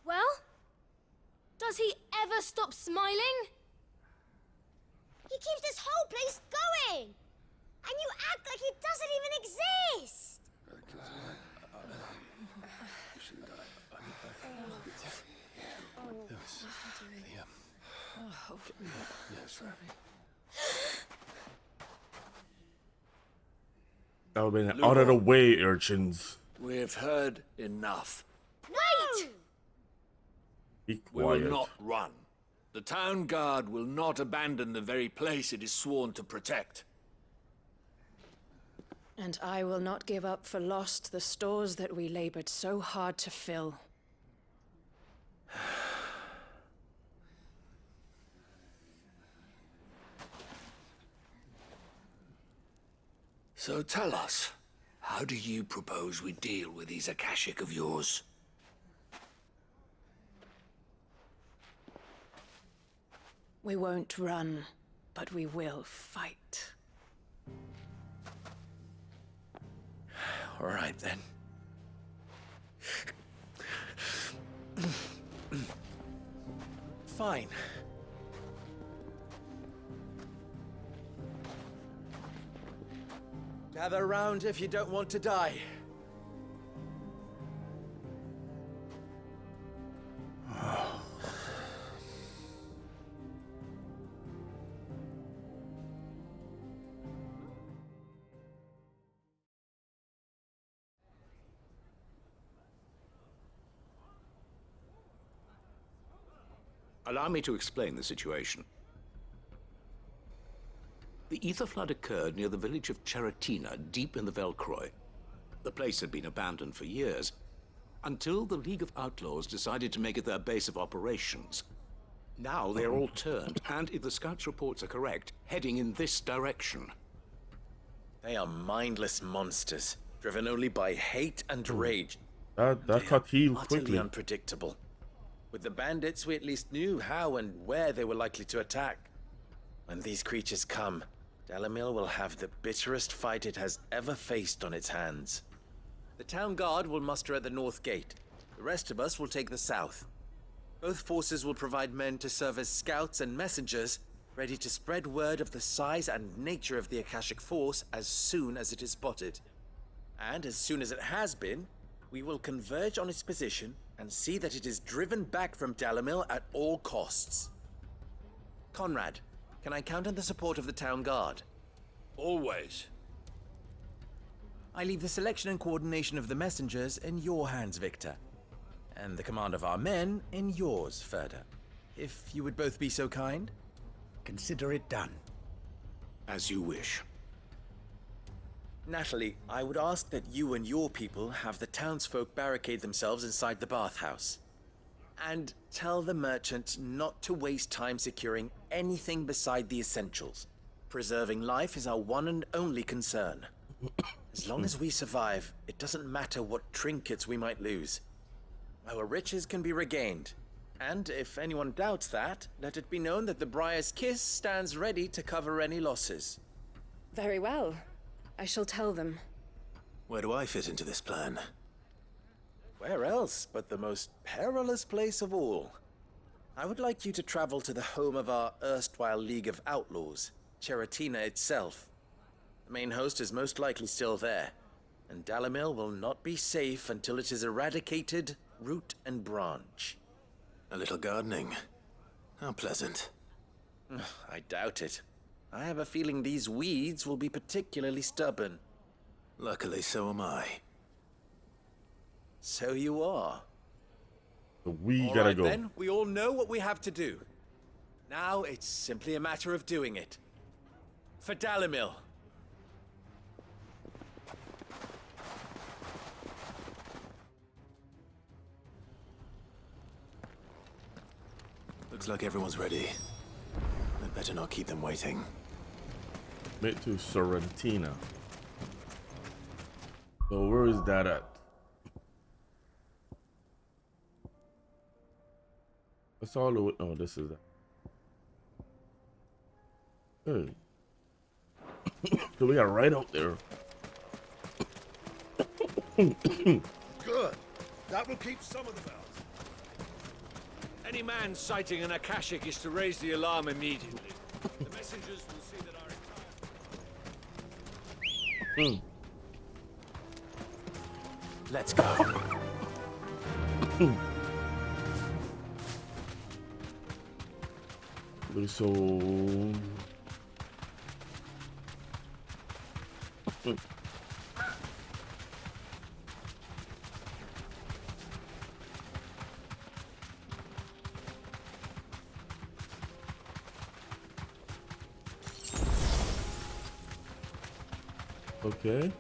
Well, does he ever stop smiling? He keeps this whole place going. And you act like it doesn't even exist. That would have been out of the way, urchins. We've heard enough. Wait! Be We quiet. will not run. The town guard will not abandon the very place it is sworn to protect. And I will not give up for lost the stores that we labored so hard to fill. So tell us, how do you propose we deal with these Akashic of yours? We won't run, but we will fight. All right, then. Fine. Gather round if you don't want to die. Allow me to explain the situation. The ether flood occurred near the village of Cheratina, deep in the Velcroy. The place had been abandoned for years, until the League of Outlaws decided to make it their base of operations. Now they're all turned, and if the scouts' reports are correct, heading in this direction. They are mindless monsters, driven only by hate and rage. That cut heal Utterly quickly. unpredictable. With the bandits, we at least knew how and where they were likely to attack. When these creatures come, Dalamil will have the bitterest fight it has ever faced on its hands. The town guard will muster at the north gate. The rest of us will take the south. Both forces will provide men to serve as scouts and messengers, ready to spread word of the size and nature of the Akashic Force as soon as it is spotted. And as soon as it has been, we will converge on its position and see that it is driven back from Dalimil at all costs. Conrad, can I count on the support of the town guard? Always. I leave the selection and coordination of the messengers in your hands, Victor. And the command of our men in yours, Ferda. If you would both be so kind. Consider it done. As you wish. Natalie, I would ask that you and your people have the townsfolk barricade themselves inside the bathhouse. And tell the merchant not to waste time securing anything beside the essentials. Preserving life is our one and only concern. As long as we survive, it doesn't matter what trinkets we might lose. Our riches can be regained. And if anyone doubts that, let it be known that the Briar's Kiss stands ready to cover any losses. Very well. I shall tell them. Where do I fit into this plan? Where else but the most perilous place of all? I would like you to travel to the home of our erstwhile League of Outlaws, Cheratina itself. The main host is most likely still there, and Dalimil will not be safe until it is eradicated, root and branch. A little gardening. How pleasant. I doubt it. I have a feeling these weeds will be particularly stubborn. Luckily, so am I. So you are. We All gotta right, go. Then, we all know what we have to do. Now it's simply a matter of doing it. For Dalimil. Looks like everyone's ready. I'd better not keep them waiting. Made to Sorrentina. So where is that at? That's all the way. Oh, this is that. Hey. So we are right out there. Good. That will keep some of the bells. Any man sighting an Akashic is to raise the alarm immediately. The messengers will see that our entire... Let's go. So okay.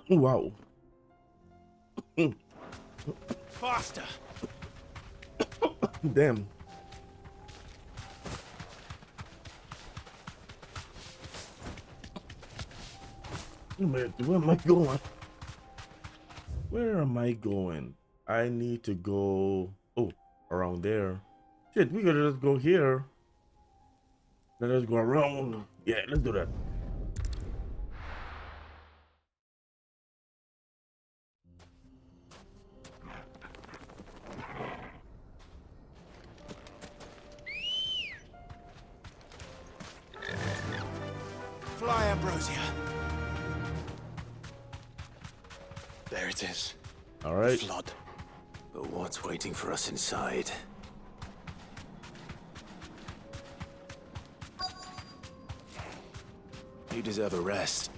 Wow. Faster! Damn. Man, where am I going? Where am I going? I need to go. Oh, around there. Shit, we gotta just go here. Then let's go around. Yeah, let's do that. Fly, Ambrosia. There it is. All right. Flood. But what's waiting for us inside? You deserve a rest.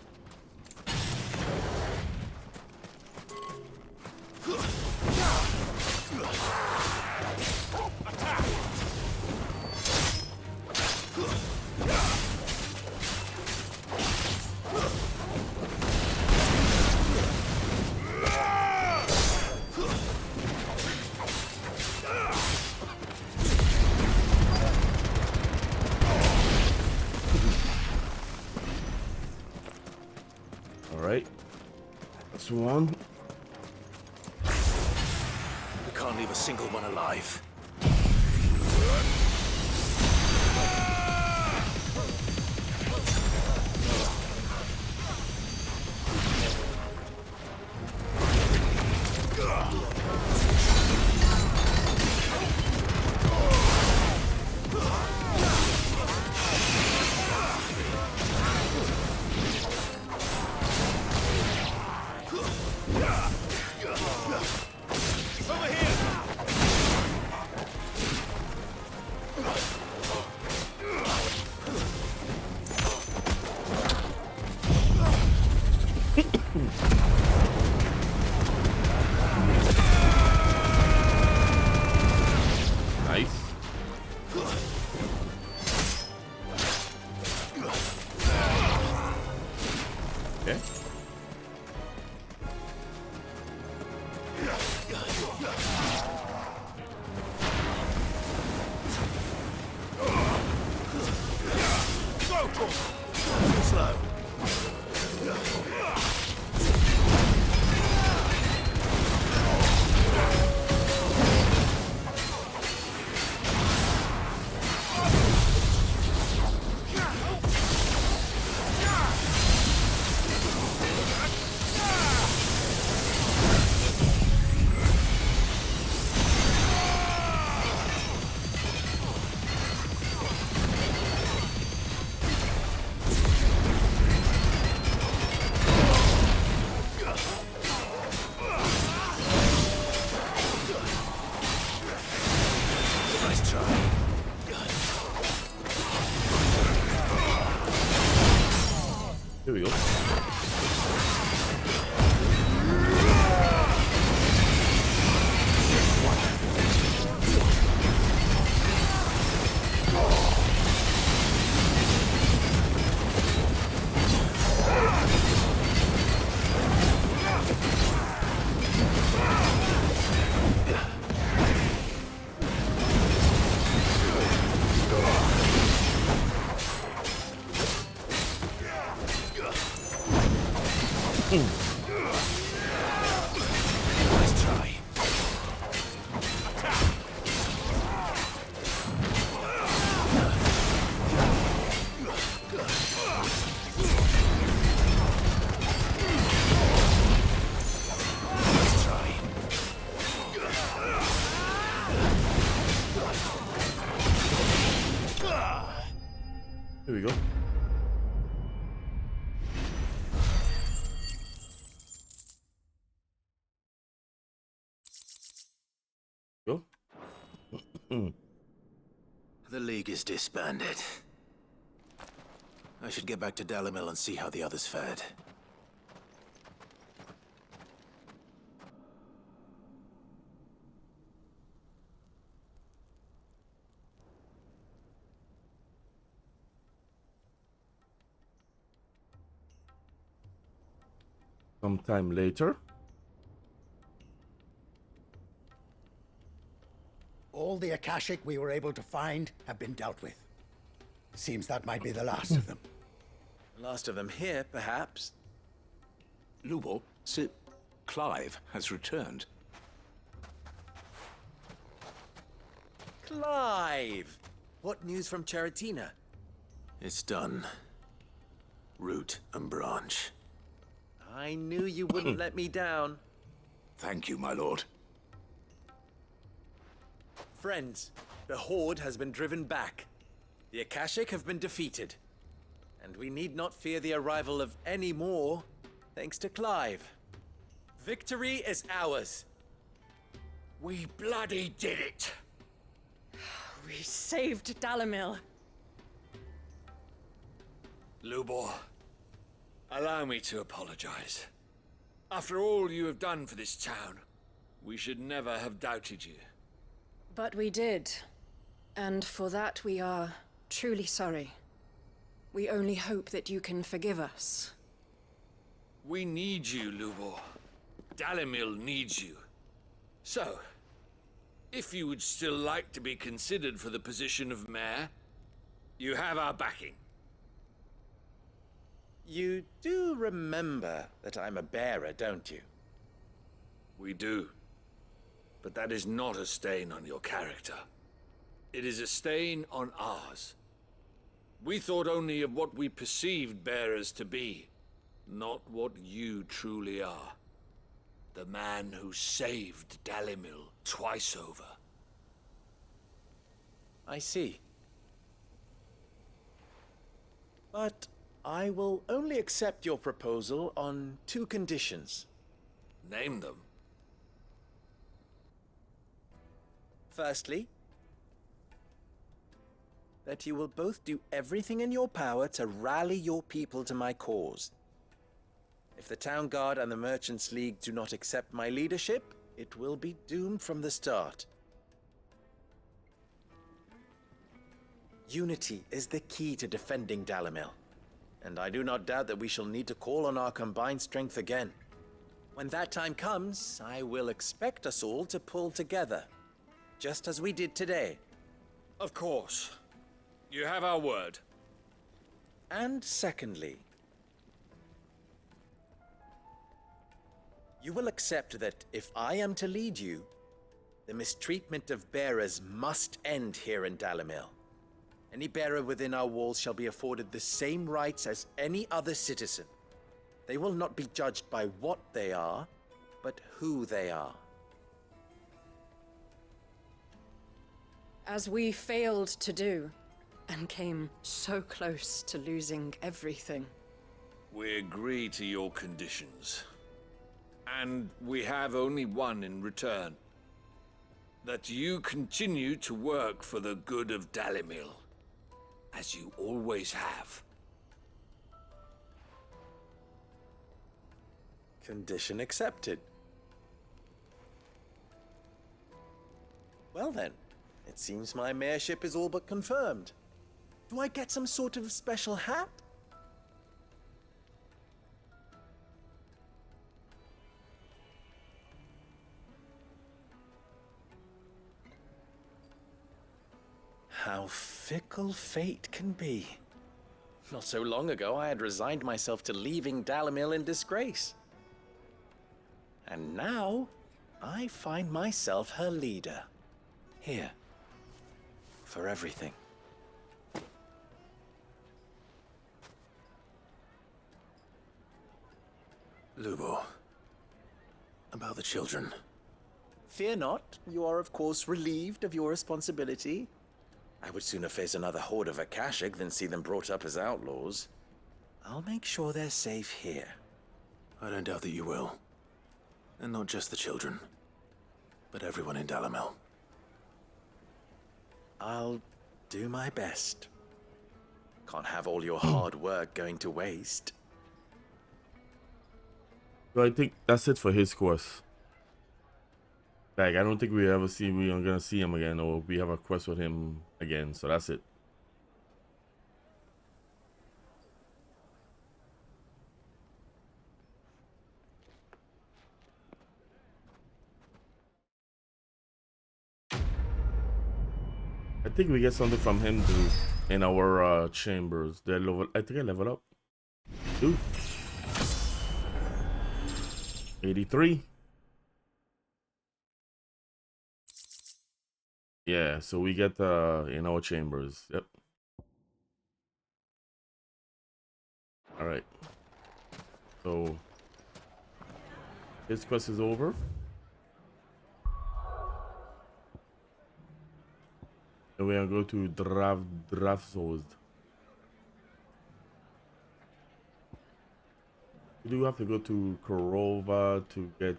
That's one. We can't leave a single one alive. Okay. Slow. Nice try. Here we go. Nice try. Nice try. Here we go. Go. The League is disbanded. I should get back to Dalimil and see how the others fared. Sometime later. All the Akashic we were able to find have been dealt with. Seems that might be the last of them. Last of them here, perhaps. Lubor, Sir Clive has returned. Clive! What news from Charatina? It's done. Root and branch. I knew you wouldn't let me down. Thank you, my lord. Friends, the Horde has been driven back. The Akashic have been defeated. And we need not fear the arrival of any more, thanks to Clive. Victory is ours. We bloody did it! We saved Dalimil. Lubor, allow me to apologize. After all you have done for this town, we should never have doubted you. But we did. And for that we are truly sorry. We only hope that you can forgive us. We need you, Lubor. Dalimil needs you. So, if you would still like to be considered for the position of mayor, you have our backing. You do remember that I'm a bearer, don't you? We do. But that is not a stain on your character. It is a stain on ours. We thought only of what we perceived bearers to be, not what you truly are. The man who saved Dalimil twice over. I see. But I will only accept your proposal on 2 conditions. Name them. Firstly, that you will both do everything in your power to rally your people to my cause. If the Town Guard and the Merchants League do not accept my leadership, it will be doomed from the start. Unity is the key to defending Dalimil. and I do not doubt that we shall need to call on our combined strength again. When that time comes, I will expect us all to pull together, just as we did today. Of course. You have our word. And secondly, you will accept that if I am to lead you, the mistreatment of bearers must end here in Dalimil. Any bearer within our walls shall be afforded the same rights as any other citizen. They will not be judged by what they are, but who they are. As we failed to do, and came so close to losing everything. We agree to your conditions. And we have only one in return. That you continue to work for the good of Dalimil, as you always have. Condition accepted. Well then, it seems my mayorship is all but confirmed. Do I get some sort of special hat? How fickle fate can be. Not so long ago, I had resigned myself to leaving Dalimil in disgrace. And now, I find myself her leader. Here. For everything. Lubo, about the children. Fear not, you are of course relieved of your responsibility. I would sooner face another horde of Akashic than see them brought up as outlaws. I'll make sure they're safe here. I don't doubt that you will. And not just the children, but everyone in Dalimil. I'll do my best. Can't have all your hard work going to waste. So I think that's it for his quest. Like, I don't think we are gonna see him again, or we have a quest with him again. So that's it. I think we get something from him too in our chambers. They're level. I think I level up. Dude. 83. Yeah, so we get in our chambers. Yep. All right. So this quest is over. And we're gonna go to Drafzozd. We do have to go to Korova to get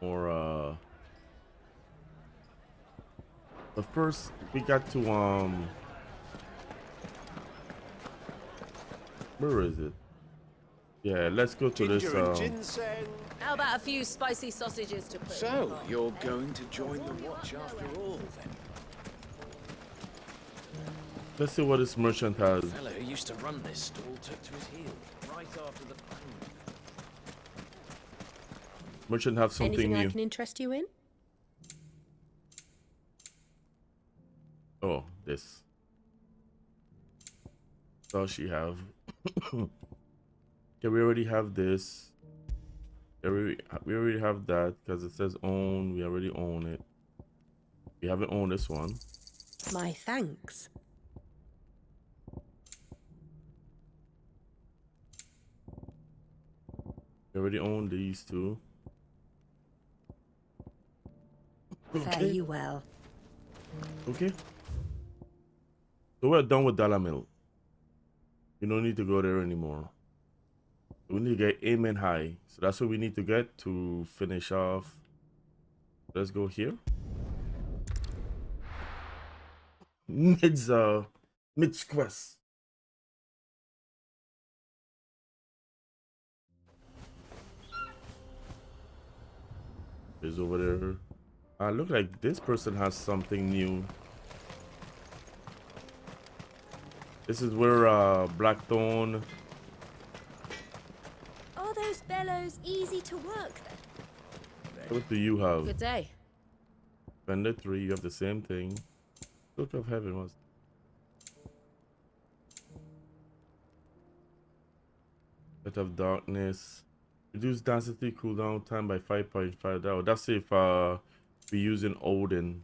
more but first we got to where is it? Yeah, let's go to this How about a few spicy sausages to put? So, you're going to join the watch after all, then? let's see what this merchant has. The fellow who used to run this stall took to his heels right after the plane. Merchant have something Anything new. I can interest you in? Oh, this. So she have. Yeah, we already have this. Yeah, we already have that because it says own. We already own it. We haven't owned this one. My thanks. We already own these two. Fare you well. Okay. So we're done with Dalimil. We don't need to go there anymore. We need to get Amen High. So that's what we need to get to finish off. Let's go here. Mid's quest. Is over there. Look like this person has something new. This is where Blackthorn bellows easy to work then? What do you have? Good day. Fender 3, you have the same thing. Look of Heaven was. Bit of Darkness. Reduce density cooldown time by 5.5. Oh, that's if we're using Odin.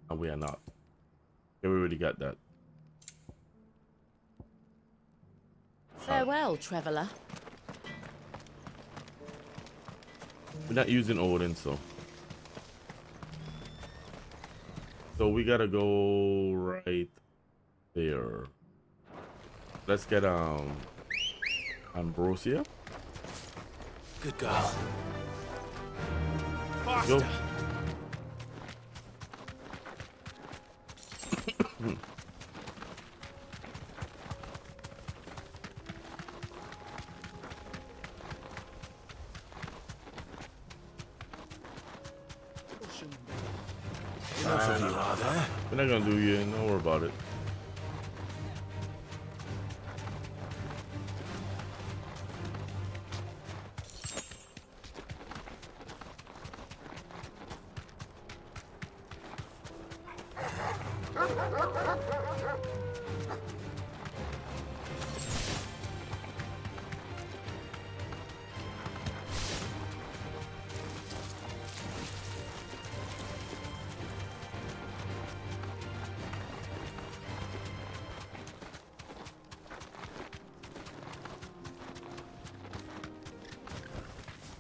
And we are not. Okay, we already got that. Farewell, traveler. We're not using Odin, so we gotta go right there. Let's get Ambrosia. Good girl. Go. Faster. Enough of you, are there? We're not gonna do you. Don't worry about it.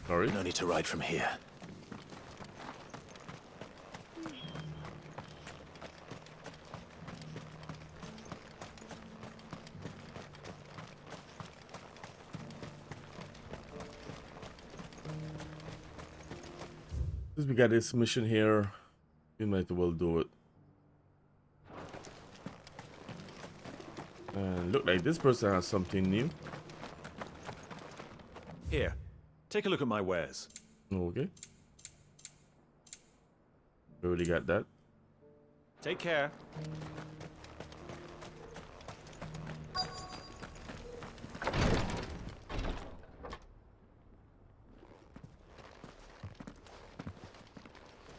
Sorry? No need to ride from here. Since we got this mission here, we might as well do it. And look like this person has something new. Here, take a look at my wares. Okay. We already got that. Take care.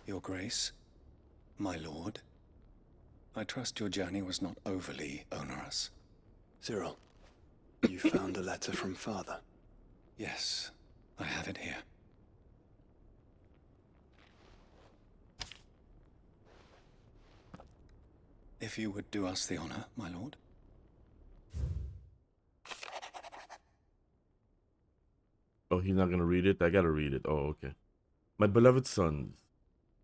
Your Grace, my lord, I trust your journey was not overly onerous. Cyril, you found a letter from Father? Yes, I have it here. If you would do us the honor, my lord. Oh, he's not gonna read it? I gotta read it. Oh, okay. My beloved sons,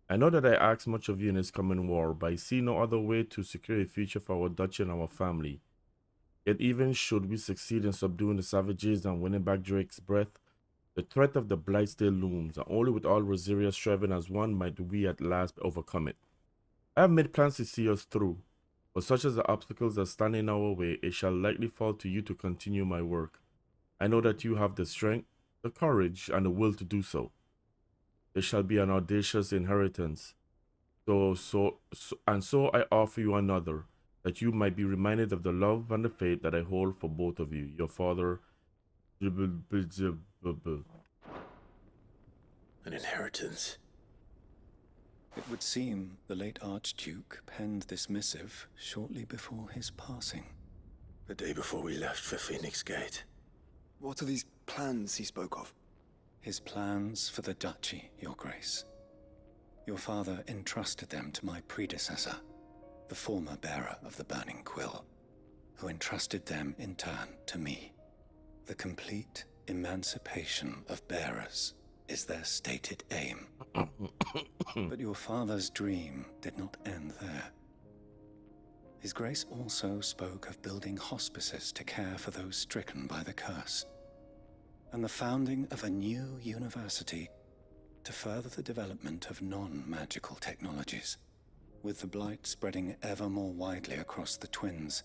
I know that I ask much of you in this coming war, but I see no other way to secure a future for our duchy and our family. Yet even should we succeed in subduing the savages and winning back Drake's breath, the threat of the Blight still looms, and only with all Rosaria striving as one might we at last overcome it. I have made plans to see us through, but such as the obstacles that stand in our way, it shall likely fall to you to continue my work. I know that you have the strength, the courage, and the will to do so. There shall be an audacious inheritance. So I offer you another, that you might be reminded of the love and the faith that I hold for both of you. Your father. An inheritance. It would seem the late Archduke penned this missive shortly before his passing. The day before we left for Phoenix Gate. What are these plans he spoke of? His plans for the duchy, Your Grace. Your father entrusted them to my predecessor, the former bearer of the Burning Quill, who entrusted them in turn to me. The complete emancipation of bearers is their stated aim. But your father's dream did not end there. His Grace also spoke of building hospices to care for those stricken by the curse, and the founding of a new university to further the development of non-magical technologies. With the Blight spreading ever more widely across the Twins,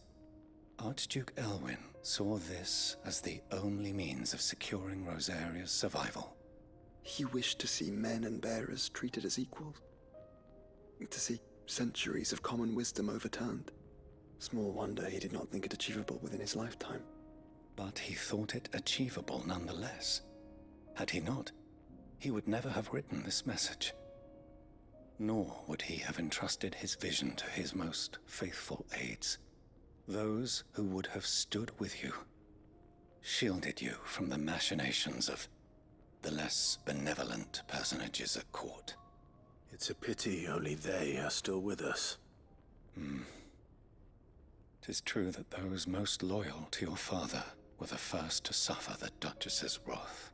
Archduke Elwyn saw this as the only means of securing Rosaria's survival. He wished to see men and bearers treated as equals. To see centuries of common wisdom overturned. Small wonder he did not think it achievable within his lifetime. But he thought it achievable nonetheless. Had he not, he would never have written this message. Nor would he have entrusted his vision to his most faithful aides, those who would have stood with you, shielded you from the machinations of the less benevolent personages at court. It's a pity only they are still with us. 'Tis true that those most loyal to your father were the first to suffer the Duchess's wrath.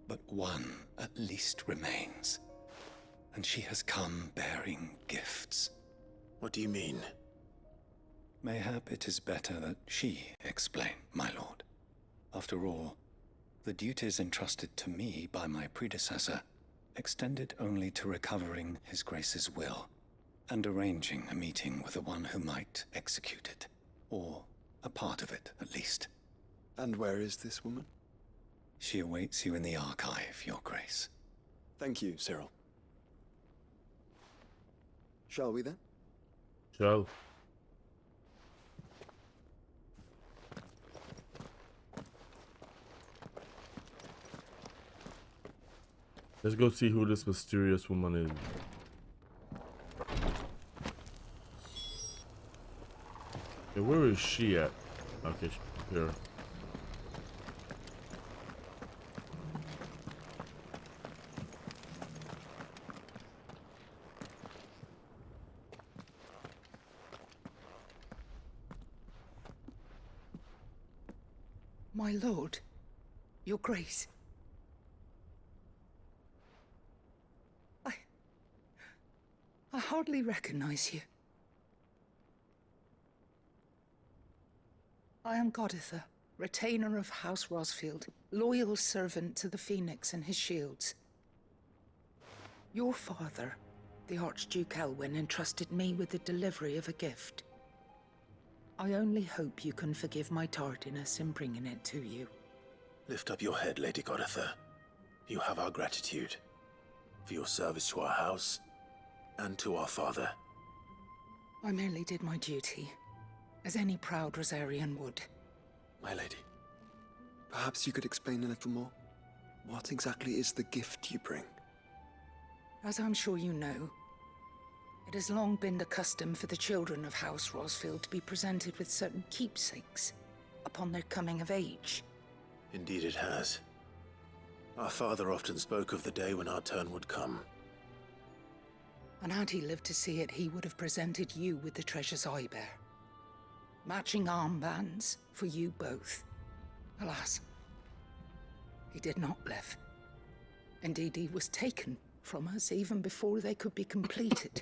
But one at least remains, and she has come bearing gifts. What do you mean? Mayhap it is better that she explain, my lord. After all, the duties entrusted to me by my predecessor extended only to recovering His Grace's will and arranging a meeting with the one who might execute it, or a part of it at least. And where is this woman? She awaits you in the archive, Your Grace. Thank you, Cyril. Shall we then? Shall. Let's go see who this mysterious woman is. Okay, where is she at? Okay, here. My lord, Your Grace. I hardly recognize you. I am Goditha, retainer of House Rosfield, loyal servant to the Phoenix and his shields. Your father, the Archduke Elwyn, entrusted me with the delivery of a gift. I only hope you can forgive my tardiness in bringing it to you. Lift up your head, Lady Goditha. You have our gratitude for your service to our house and to our father. I merely did my duty, as any proud Rosarian would. My lady, perhaps you could explain a little more? What exactly is the gift you bring? As I'm sure you know, it has long been the custom for the children of House Rosfield to be presented with certain keepsakes upon their coming of age. Indeed it has. Our father often spoke of the day when our turn would come. And had he lived to see it, he would have presented you with the treasures I bear. Matching armbands for you both. Alas, he did not live. Indeed, he was taken from us even before they could be completed.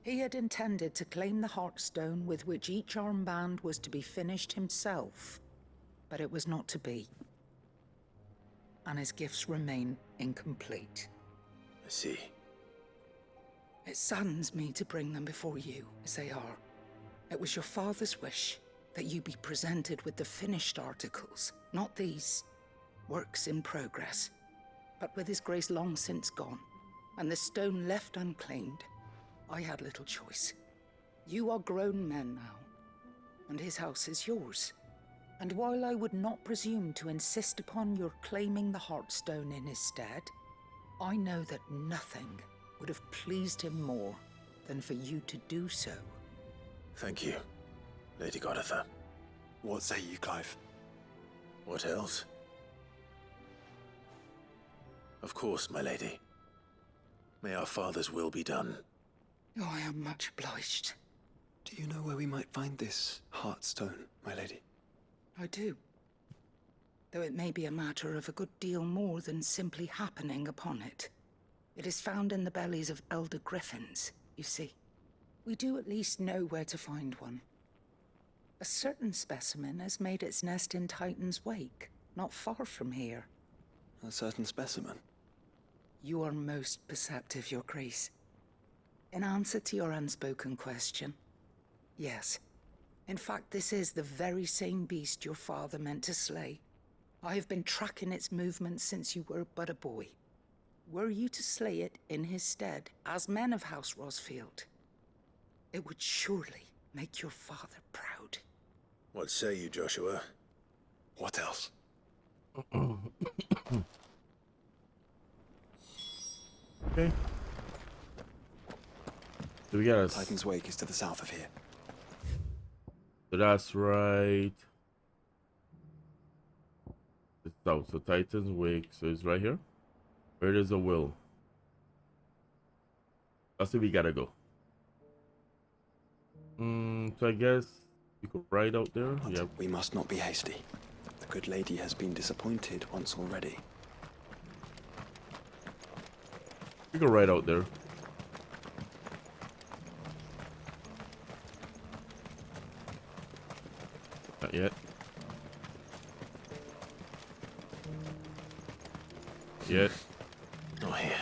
He had intended to claim the Heartstone with which each armband was to be finished himself, but it was not to be. And his gifts remain incomplete. I see. It saddens me to bring them before you, as they are. It was your father's wish that you be presented with the finished articles, not these works in progress. But with His Grace long since gone, and the stone left unclaimed, I had little choice. You are grown men now, and his house is yours. And while I would not presume to insist upon your claiming the Heartstone in his stead, I know that nothing would have pleased him more than for you to do so. Thank you, Lady Goditha. What say you, Clive? What else? Of course, my lady. May our father's will be done. Oh, I am much obliged. Do you know where we might find this Heartstone, my lady? I do. Though it may be a matter of a good deal more than simply happening upon it. It is found in the bellies of elder griffins, you see. We do at least know where to find one. A certain specimen has made its nest in Titan's Wake, not far from here. A certain specimen? You are most perceptive, Your Grace. In answer to your unspoken question, yes. In fact, this is the very same beast your father meant to slay. I have been tracking its movements since you were but a boy. Were you to slay it in his stead, as men of House Rosfield, it would surely make your father proud. What say you, Joshua? What else? Okay. So we got a Titan's Wake is to the south of here. So that's right. It's south. So Titan's Wake. So it's right here. Where there's a will. That's where we gotta go. So I guess we could ride out there. Yeah. We must not be hasty. The good lady has been disappointed once already. We could ride out there. Not yet. Yet. Not here.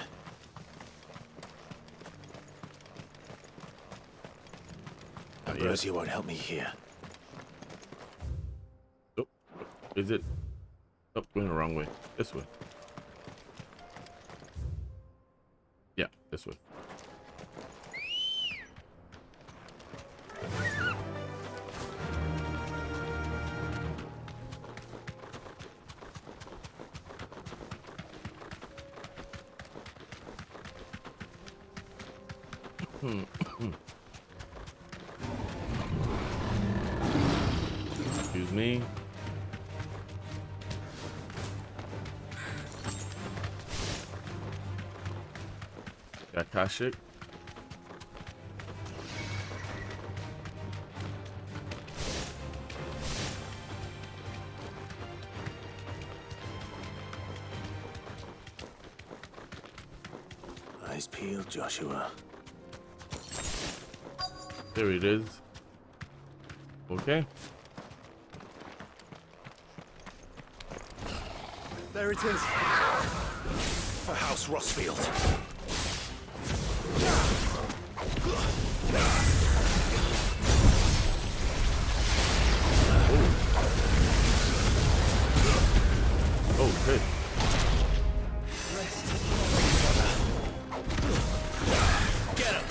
Ambrosia won't help me here. Oh, is it? Oh, going the wrong way. This way. Yeah, this way. Excuse me. Got Kashik. Eyes peeled, Joshua. There it is. Okay. There it is. For House Rossfield. Oh, good. Get him.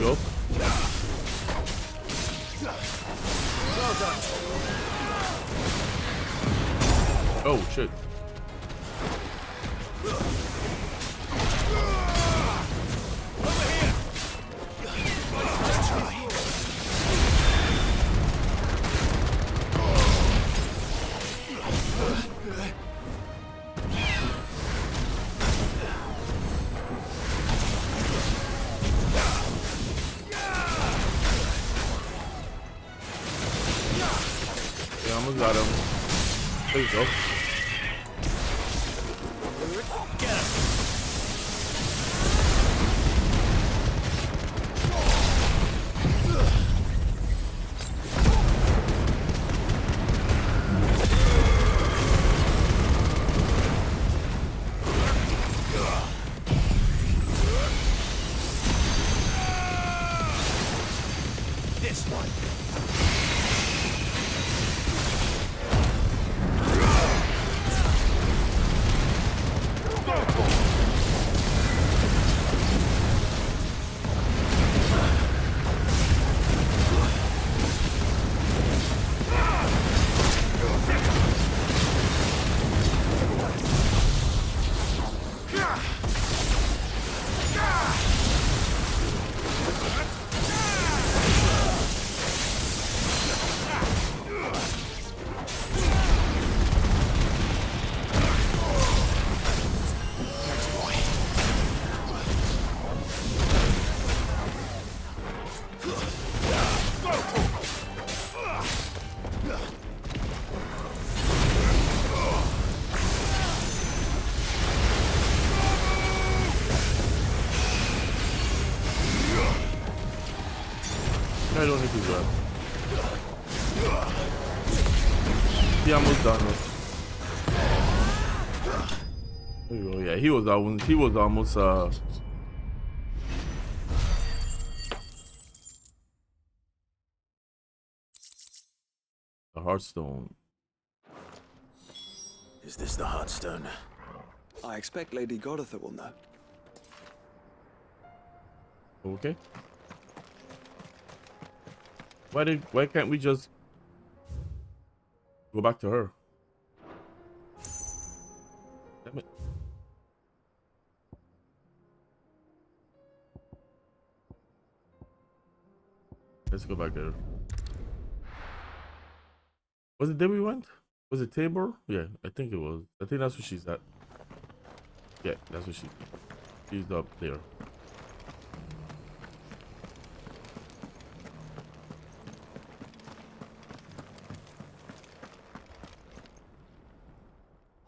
Go. Well done. Oh, shit. Yeah, almost got him. There you go. This one. I don't need to grab. He almost done it. Oh yeah, he was almost the Heartstone. Is this the Heartstone? I expect Lady Goditha will know. Okay. Why can't we just go back to her? Damn it. Let's go back there. Was it there we went? Was it Tabor? Yeah, I think it was. I think that's where she's at. Yeah, that's where she's up there.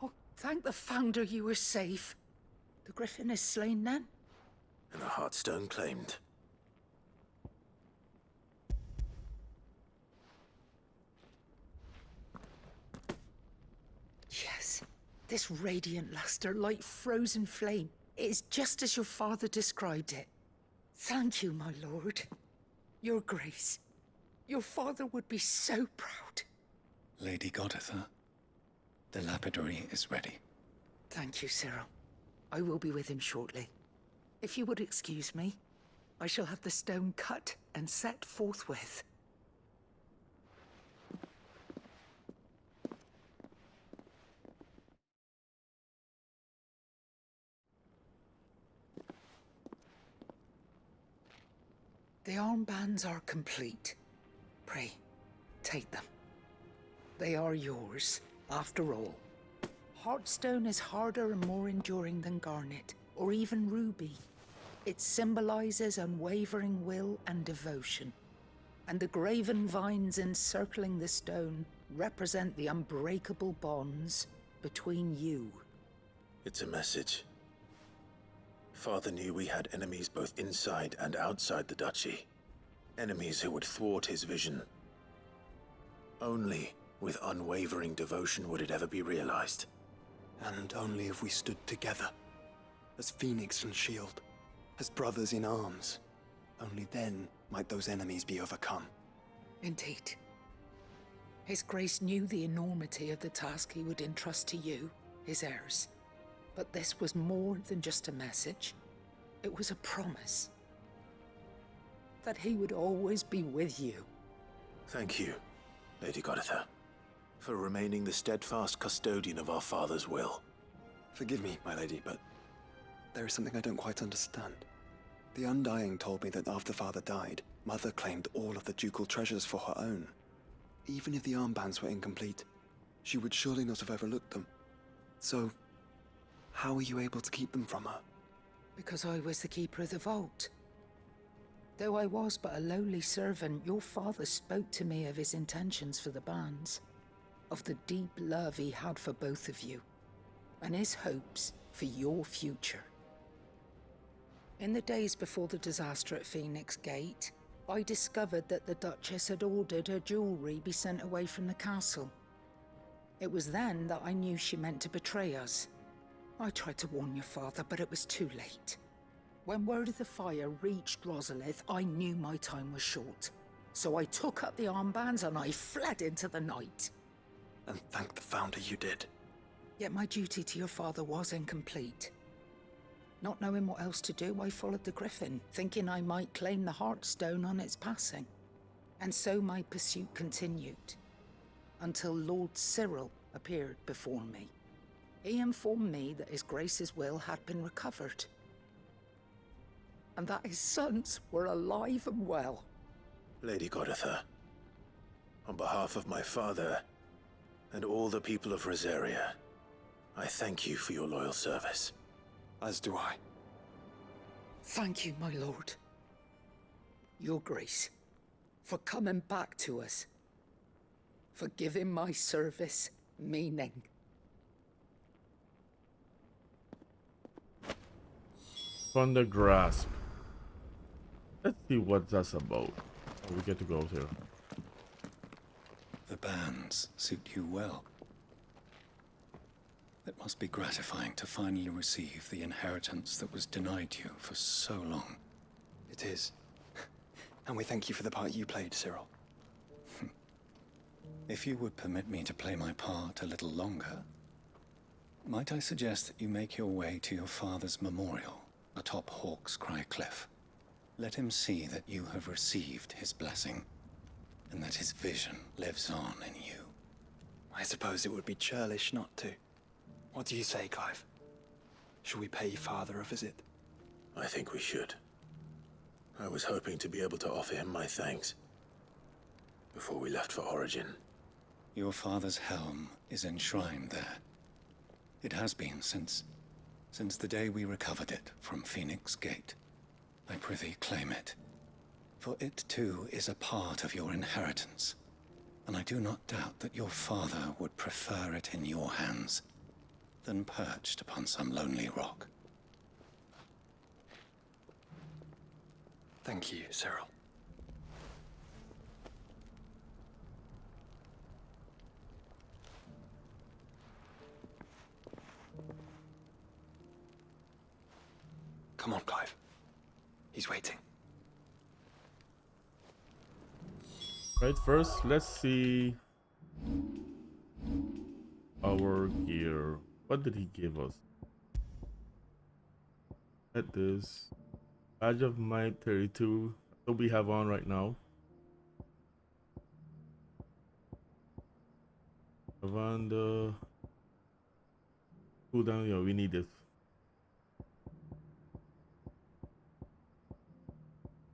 Oh, thank the Founder you were safe. The Griffin is slain then? And the Heartstone claimed. Yes, this radiant luster like frozen flame. It is just as your father described it. Thank you, my lord. Your grace. Your father would be so proud. Lady Goditha, the lapidary is ready. Thank you, Cyril. I will be with him shortly. If you would excuse me, I shall have the stone cut and set forthwith. The armbands are complete. Pray, take them. They are yours, after all. Heartstone is harder and more enduring than garnet, or even ruby. It symbolizes unwavering will and devotion. And the graven vines encircling the stone represent the unbreakable bonds between you. It's a message. Father knew we had enemies both inside and outside the duchy. Enemies who would thwart his vision. Only with unwavering devotion would it ever be realized. And only if we stood together, as Phoenix and Shield, as brothers in arms. Only then might those enemies be overcome. Indeed. His Grace knew the enormity of the task he would entrust to you, his heirs. But this was more than just a message. It was a promise. That he would always be with you. Thank you, Lady Goditha, for remaining the steadfast custodian of our father's will. Forgive me, my lady, but there is something I don't quite understand. The Undying told me that after Father died, Mother claimed all of the ducal treasures for her own. Even if the armbands were incomplete, she would surely not have overlooked them. So, how were you able to keep them from her? Because I was the keeper of the vault. Though I was but a lowly servant, your father spoke to me of his intentions for the bands, of the deep love he had for both of you, and his hopes for your future. In the days before the disaster at Phoenix Gate, I discovered that the Duchess had ordered her jewelry be sent away from the castle. It was then that I knew she meant to betray us. I tried to warn your father, but it was too late. When word of the fire reached Rosalith, I knew my time was short. So I took up the armbands and I fled into the night. And thank the Founder you did. Yet my duty to your father was incomplete. Not knowing what else to do, I followed the Griffin, thinking I might claim the Heartstone on its passing. And so my pursuit continued, until Lord Cyril appeared before me. He informed me that His Grace's will had been recovered, and that his sons were alive and well. Lady Goditha, on behalf of my father and all the people of Rosaria, I thank you for your loyal service. As do I. Thank you, my lord. Your Grace, for coming back to us, for giving my service meaning. Thunder Grasp. Let's see what that's about. Oh, we get to go out here. The bands suit you well. It must be gratifying to finally receive the inheritance that was denied you for so long. It is. And we thank you for the part you played, Cyril. If you would permit me to play my part a little longer, might I suggest that you make your way to your father's memorial atop Hawk's Cry Cliff? Let him see that you have received his blessing, and that his vision lives on in you. I suppose it would be churlish not to. What do you say, Clive? Shall we pay Father a visit? I think we should. I was hoping to be able to offer him my thanks before we left for Origin. Your father's helm is enshrined there. It has been since the day we recovered it from Phoenix Gate. I prithee claim it, for it too is a part of your inheritance, and I do not doubt that your father would prefer it in your hands than perched upon some lonely rock. Thank you, Cyril. Come on, Clive. He's waiting. Right, first, let's see our gear. What did he give us? At this Badge of Might 32. What we have on right now. Ravanda. Cooldown, yeah, we need this.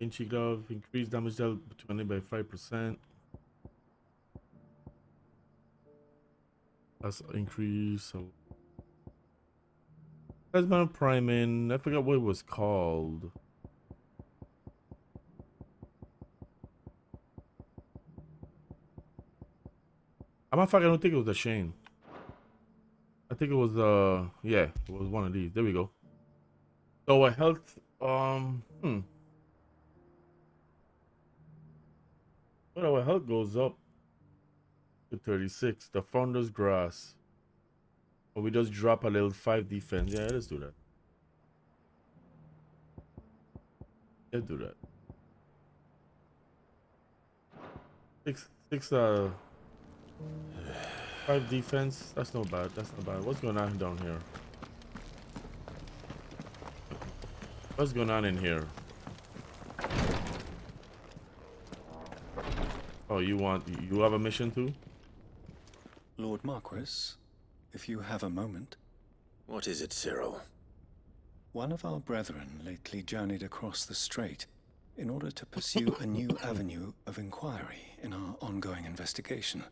Inchy glove, increase damage dealt 20 by 5%. That's increase. So plasma priming. I forgot what it was called. I'm not fucking. I don't think it was a Shane. I think it was yeah, it was one of these. There we go. So a health But our health goes up to 36. The Founder's Grass. Or we just drop a little 5 defense. Yeah, let's do that. Let's do that. 5 defense. That's not bad. That's not bad. What's going on down here? What's going on in here? Oh, you have a mission too? Lord Marquis, if you have a moment. What is it, Cyril? One of our brethren lately journeyed across the strait in order to pursue a new avenue of inquiry in our ongoing investigation.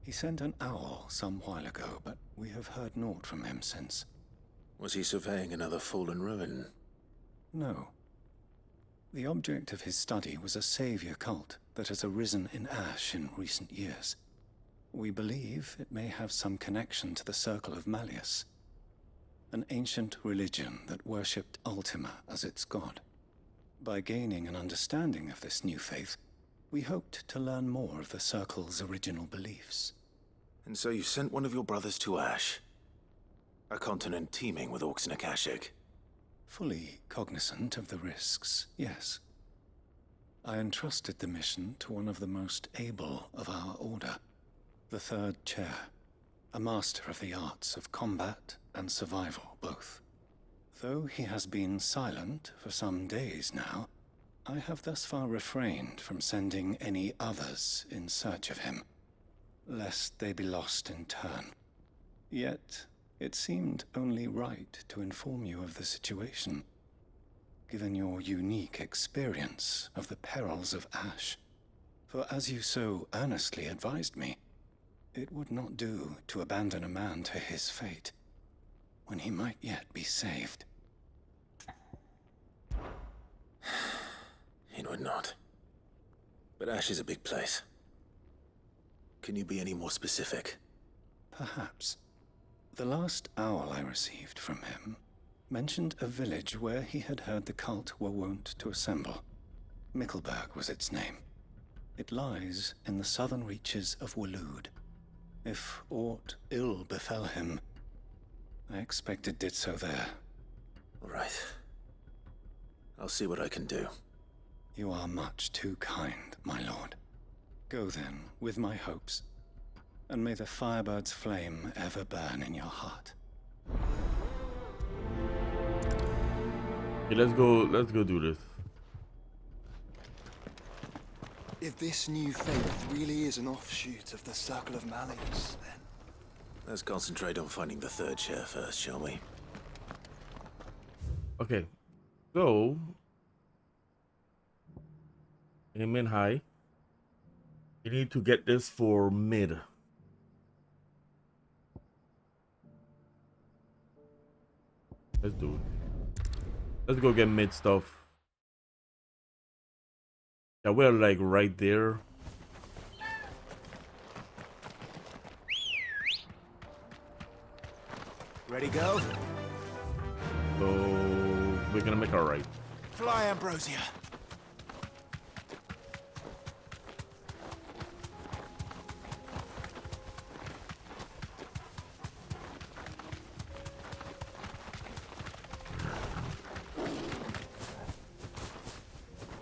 He sent an owl some while ago, but we have heard naught from him since. Was he surveying another fallen ruin? No. The object of his study was a savior cult that has arisen in Ash in recent years. We believe it may have some connection to the Circle of Malleus, an ancient religion that worshipped Ultima as its god. By gaining an understanding of this new faith, we hoped to learn more of the Circle's original beliefs. And so you sent one of your brothers to Ash? A continent teeming with orcs and Akashic? Fully cognizant of the risks, yes. I entrusted the mission to one of the most able of our order, the Third Chair, a master of the arts of combat and survival both. Though he has been silent for some days now, I have thus far refrained from sending any others in search of him, lest they be lost in turn. Yet, it seemed only right to inform you of the situation, given your unique experience of the perils of Ash. For as you so earnestly advised me, it would not do to abandon a man to his fate, when he might yet be saved. It would not. But Ash is a big place. Can you be any more specific? Perhaps. The last owl I received from him mentioned a village where he had heard the cult were wont to assemble. Mickleburg was its name. It lies in the southern reaches of Waloed. If aught ill befell him, I expect it did so there. All right. I'll see what I can do. You are much too kind, my lord. Go then, with my hopes, and may the Firebird's flame ever burn in your heart. Okay, let's go do this. If this new faith really is an offshoot of the Circle of Malleus, then... Let's concentrate on finding the third chair first, shall we? Okay, so aim in high. You need to get this for mid. Let's do it. Let's go get mid stuff. Yeah, we're like right there. Ready, go? So we're gonna make our right. Fly, Ambrosia.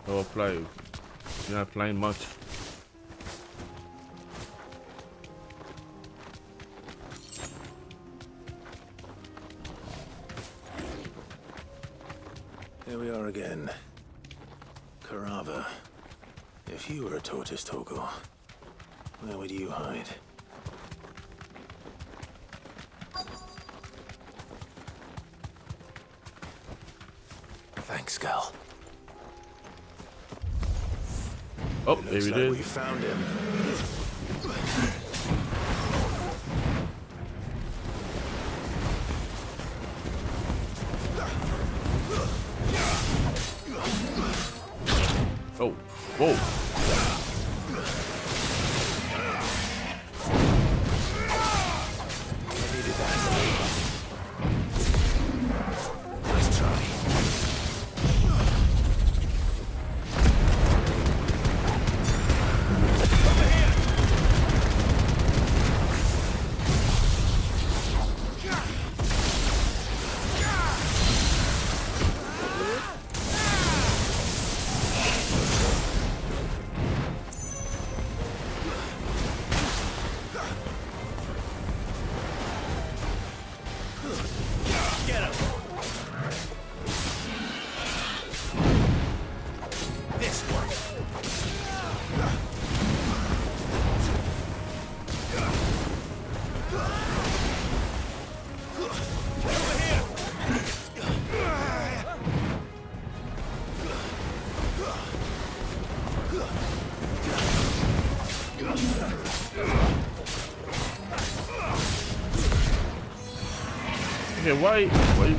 Oh, fly. You're not flying much. Here we are again. Carava. If you were a tortoise, Torgor, where would you hide? Thanks, Gal. Oh, there we did. We found him. Oh, whoa. Nice try. Okay, why? That's weird.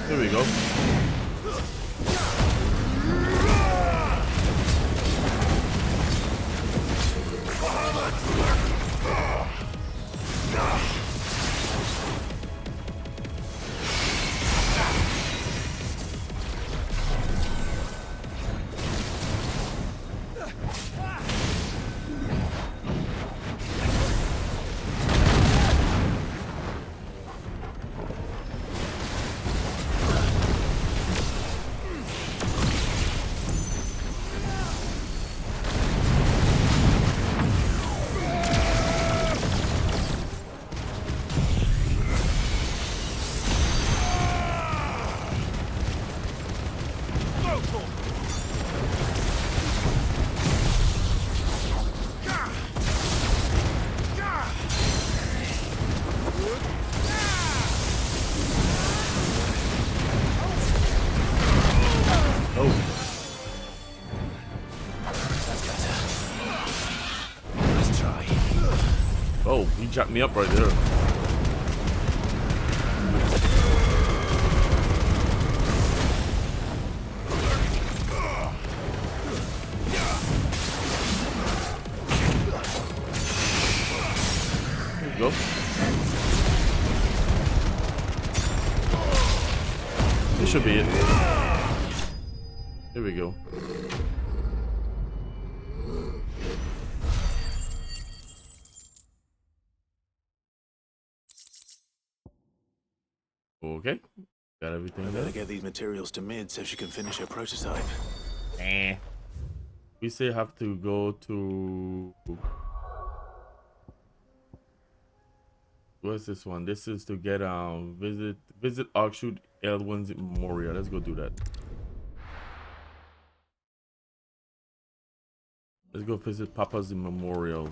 There we go. Oh, he jacked me up right there. There you go. This should be it. Here we go. Okay. Got everything I there. better get these materials to Mid so she can finish her prototype. We still have to go to... What's this one? This is to get visit Oxshoot Elwyn's Memorial. Let's go do that. Let's go visit Papa's Memorial.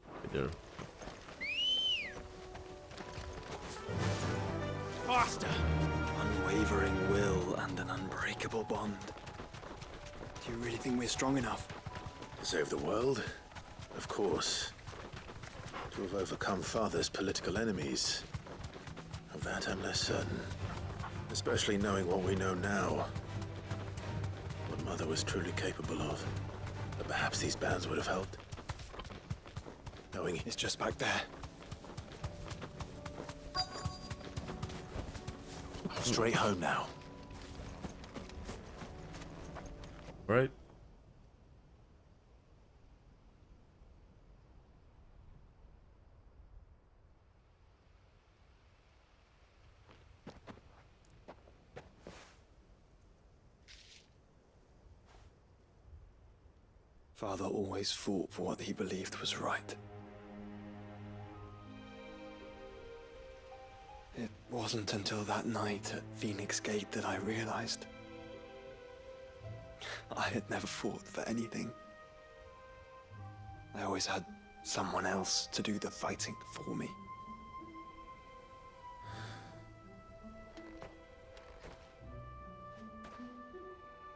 Right there. Faster! Unwavering will and an unbreakable bond. Do you really think we're strong enough? To save the world? Of course. To have overcome Father's political enemies. Of that I'm less certain. Especially knowing what we know now. What Mother was truly capable of. But perhaps these bands would have helped. Knowing it's just back there. Straight home now. Right. Father always fought for what he believed was right. It wasn't until that night at Phoenix Gate that I realized I had never fought for anything. I always had someone else to do the fighting for me.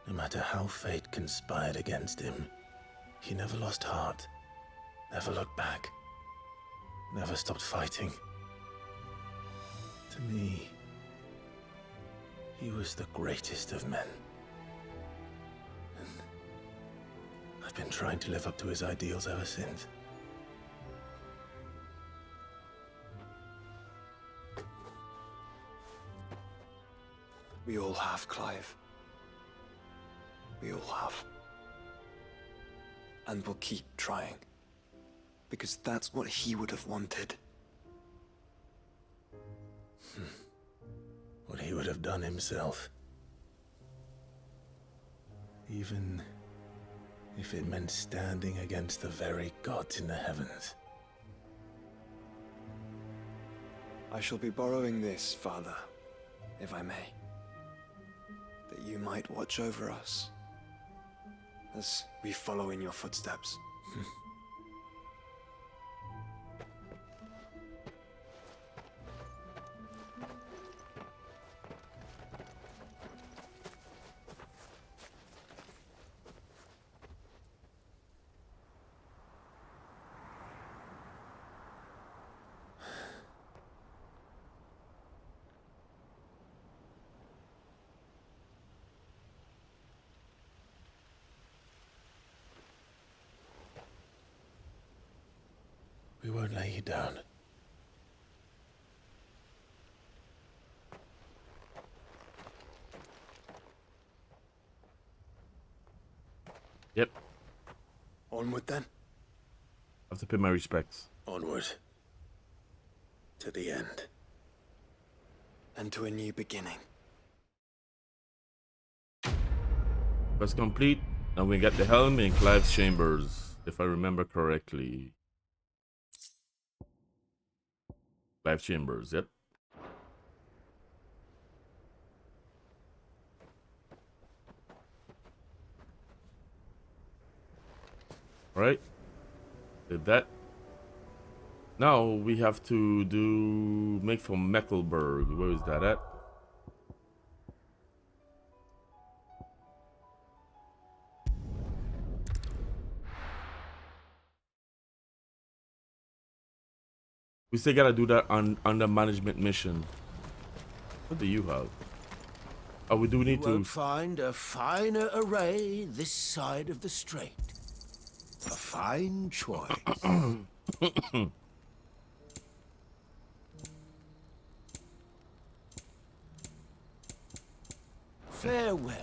No matter how fate conspired against him, he never lost heart, never looked back, never stopped fighting. To me, he was the greatest of men. And I've been trying to live up to his ideals ever since. We all have, Clive. We all have. And we'll keep trying. Because that's what he would have wanted. What he would have done himself. Even if it meant standing against the very gods in the heavens. I shall be borrowing this, Father, if I may. That you might watch over us as we follow in your footsteps. We won't lay you down. Yep. Onward then. I have to pay my respects. Onward. To the end. And to a new beginning. Quest complete, and we get the helm in Clive's chambers, if I remember correctly. Clive chambers, yep. Alright. Did that. Now we have to make from Mecklenburg. Where is that at? We still gotta do that on the management mission. What do you have? Oh, we do need You to. won't find a finer array this side of the strait. A fine choice. Farewell.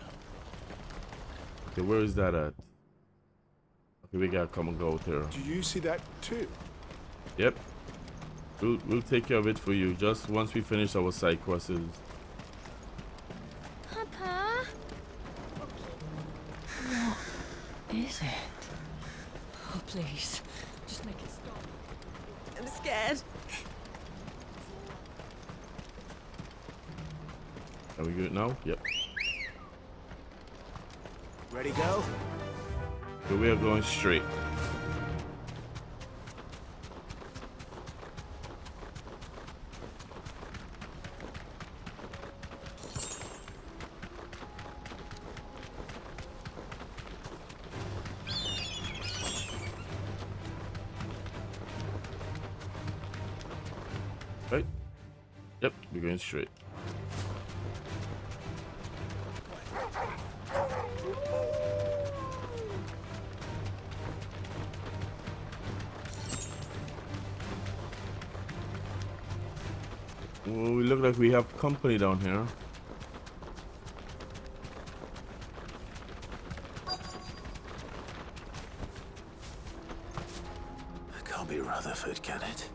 Okay, where is that at? Okay, we gotta come and go out here. Do you see that too? Yep. We'll take care of it for you just once we finish our side quests. Papa? What is it? Oh, please. Just make it stop. I'm scared. Are we good now? Yep. Ready, go? So we are going straight. Right? Yep, we're going straight. Well, we look like we have company down here. It can't be Rutherford, can it?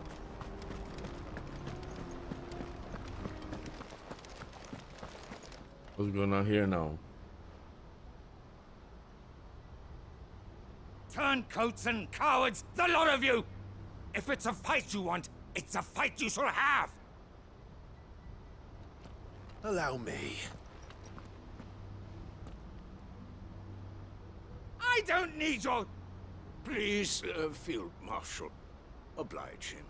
What's going on here now? Turncoats and cowards, the lot of you! If it's a fight you want, it's a fight you shall have! Allow me. I don't need your... Please, Field Marshal, oblige him.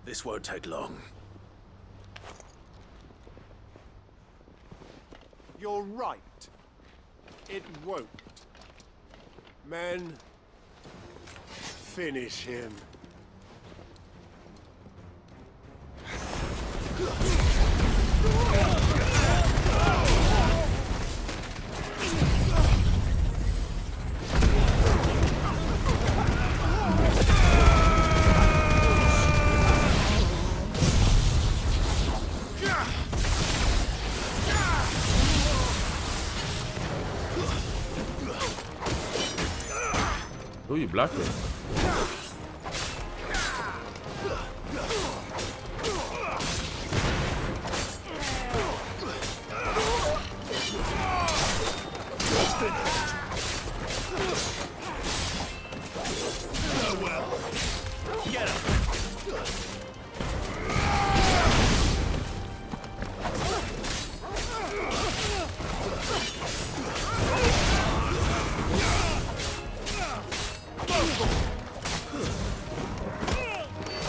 This won't take long. You're right. It won't. Men, finish him. Oh, you blocked it.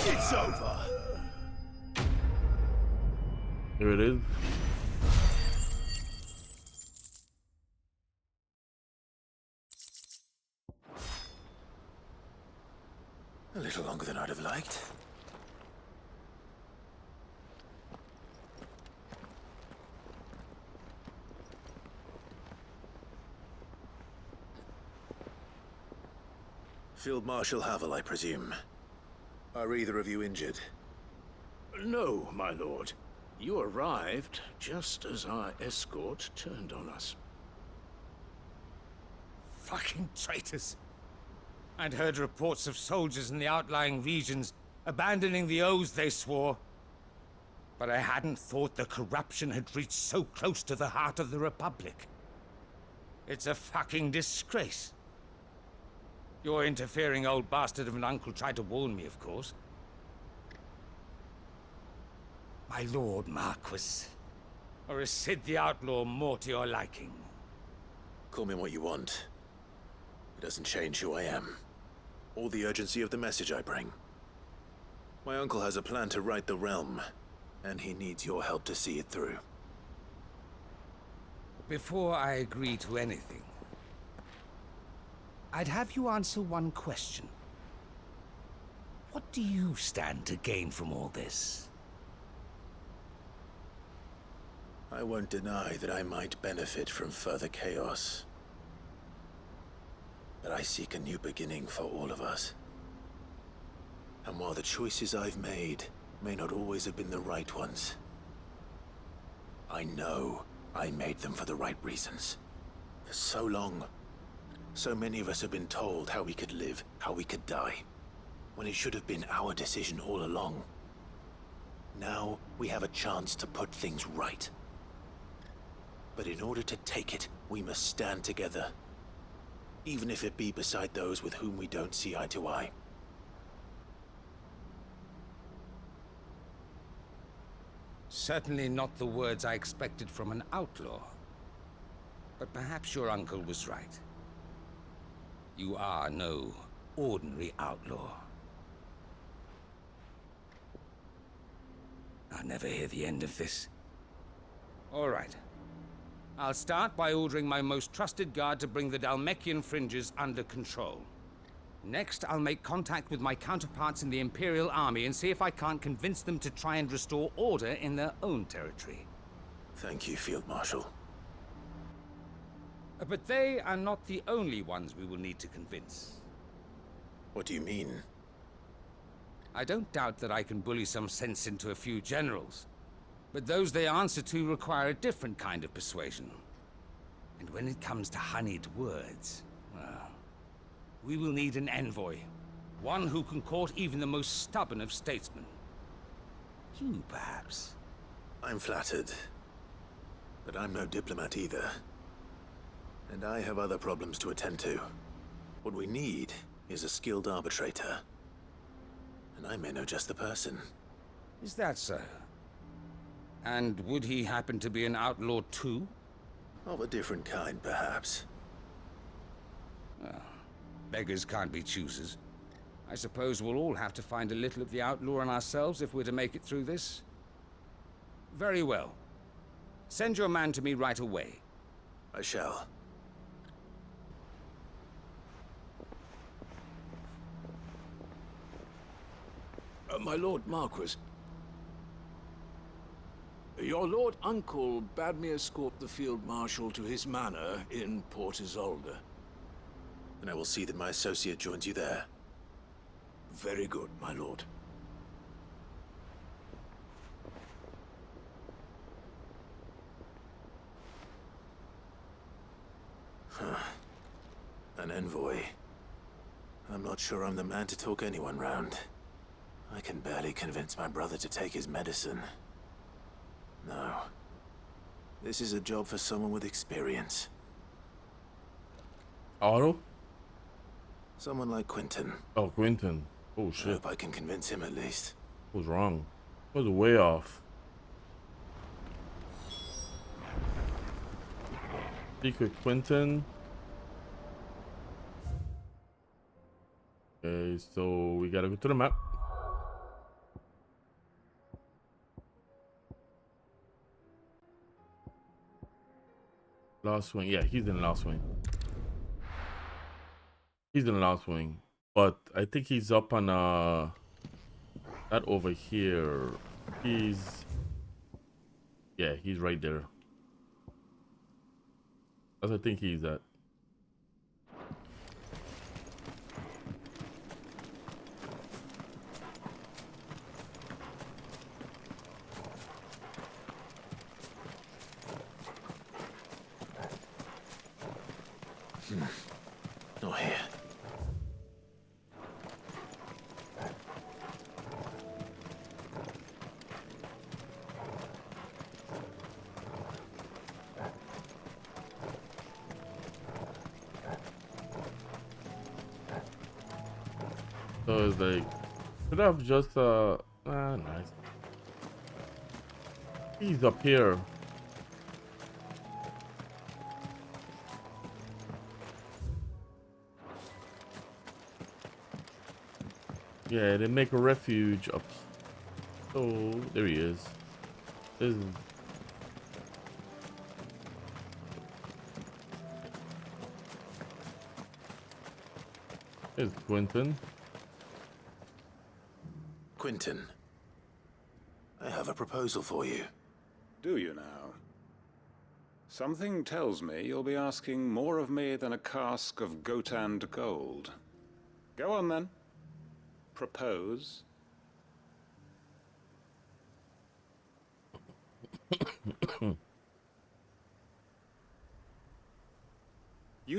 It's over. Here it is. A little longer than I'd have liked. Field Marshal Havel, I presume. Are either of you injured? No, my lord. You arrived just as our escort turned on us. Fucking traitors! I'd heard reports of soldiers in the outlying regions abandoning the oaths they swore. But I hadn't thought the corruption had reached so close to the heart of the Republic. It's a fucking disgrace. Your interfering old bastard of an uncle tried to warn me, of course. My lord Marquis. Or is Sid the Outlaw more to your liking? Call me what you want. It doesn't change who I am, or the urgency of the message I bring. My uncle has a plan to right the realm, and he needs your help to see it through. Before I agree to anything, I'd have you answer one question. What do you stand to gain from all this? I won't deny that I might benefit from further chaos. But I seek a new beginning for all of us. And while the choices I've made may not always have been the right ones, I know I made them for the right reasons. For so long, so many of us have been told how we could live, how we could die, when it should have been our decision all along. Now, we have a chance to put things right. But in order to take it, we must stand together. Even if it be beside those with whom we don't see eye to eye. Certainly not the words I expected from an outlaw. But perhaps your uncle was right. You are no ordinary outlaw. I'll never hear the end of this. All right. I'll start by ordering my most trusted guard to bring the Dhalmekian fringes under control. Next, I'll make contact with my counterparts in the Imperial Army and see if I can't convince them to try and restore order in their own territory. Thank you, Field Marshal. But they are not the only ones we will need to convince. What do you mean? I don't doubt that I can bully some sense into a few generals. But those they answer to require a different kind of persuasion. And when it comes to honeyed words, well, we will need an envoy. One who can court even the most stubborn of statesmen. You, perhaps. I'm flattered. But I'm no diplomat either. And I have other problems to attend to. What we need is a skilled arbitrator. And I may know just the person. Is that so? And would he happen to be an outlaw too? Of a different kind, perhaps. Well, beggars can't be choosers. I suppose we'll all have to find a little of the outlaw in ourselves if we're to make it through this. Very well. Send your man to me right away. I shall. My Lord Marquis. Your Lord Uncle bade me escort the Field Marshal to his manor in Port Isolde. And I will see that my associate joins you there. Very good, my lord. Huh. An envoy. I'm not sure I'm the man to talk anyone round. I can barely convince my brother to take his medicine. No. This is a job for someone with experience. Otto? Someone like Quentin. Oh, Quentin. Oh, I shit. hope I can convince him at least. I was wrong. I was way off. Speak with Quentin. Okay, so we gotta go to the map. Last Wing. Yeah, he's in Last Wing. He's in Last Wing. But I think he's up on that over here. Yeah, he's right there. That's I think he's at. Not here. So it's like, could have just nice. He's up here. Yeah, they make a refuge up. Oh, there he is. This is There's Quentin. Quentin, I have a proposal for you. Do you now? Something tells me you'll be asking more of me than a cask of Gotand gold. Go on then. Propose.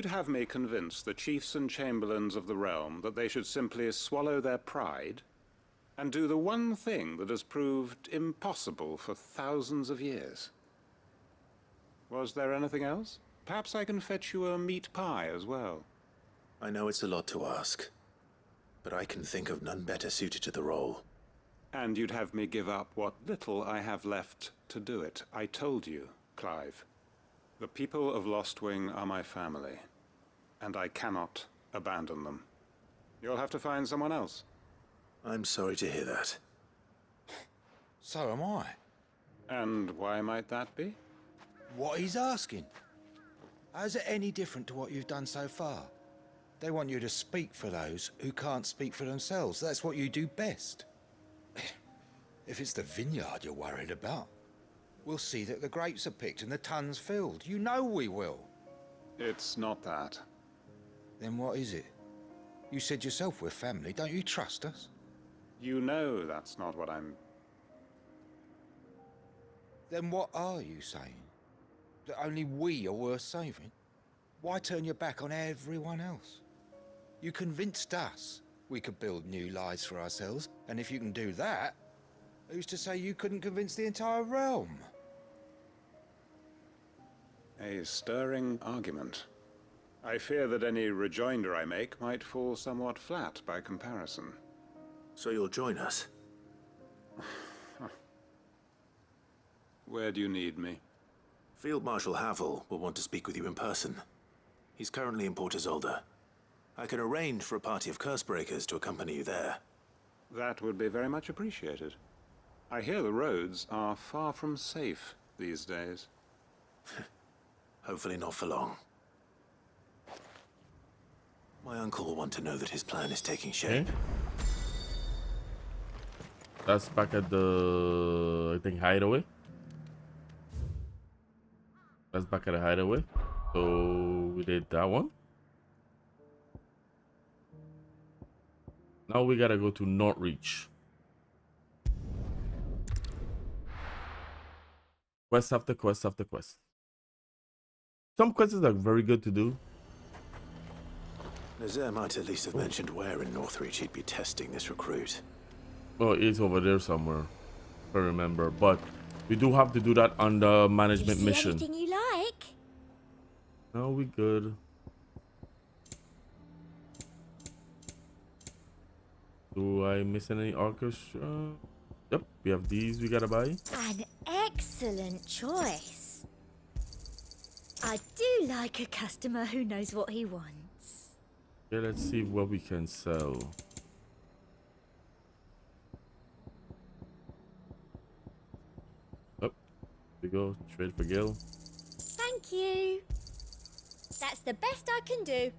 You'd have me convince the chiefs and chamberlains of the realm that they should simply swallow their pride and do the one thing that has proved impossible for thousands of years. Was there anything else? Perhaps I can fetch you a meat pie as well. I know it's a lot to ask, but I can think of none better suited to the role. And you'd have me give up what little I have left to do it. I told you, Clive. The people of Lostwing are my family, and I cannot abandon them. You'll have to find someone else. I'm sorry to hear that. So am I. And why might that be? What he's asking. How's it any different to what you've done so far? They want you to speak for those who can't speak for themselves. That's what you do best. If it's the vineyard you're worried about, we'll see that the grapes are picked and the tons filled. You know we will. It's not that. Then what is it? You said yourself we're family. Don't you trust us? You know that's not what I'm... Then what are you saying? That only we are worth saving? Why turn your back on everyone else? You convinced us we could build new lives for ourselves, and if you can do that, who's to say you couldn't convince the entire realm? A stirring argument. I fear that any rejoinder I make might fall somewhat flat by comparison. So you'll join us? Where do you need me? Field Marshal Havel will want to speak with you in person. He's currently in Port Isolde. I can arrange for a party of Cursebreakers to accompany you there. That would be very much appreciated. I hear the roads are far from safe these days. Hopefully not for long. My uncle will want to know that his plan is taking shape. Okay. That's back at the, I think, hideaway. That's back at the hideaway. So we did that one. Now we gotta go to Northreach. Quest after quest after quest. Some quests are very good to do. Nazaire might at least have mentioned where in Northreach he'd be testing this recruit. Oh, it's over there somewhere, if I remember. But we do have to do that on the management mission. Anything you like? No, we good. Do I miss any orchestra? Yep, we have these we gotta buy. An excellent choice. I do like a customer who knows what he wants. Yeah, let's see what we can sell. Up, we go. Trade for Gil. Thank you. That's the best I can do.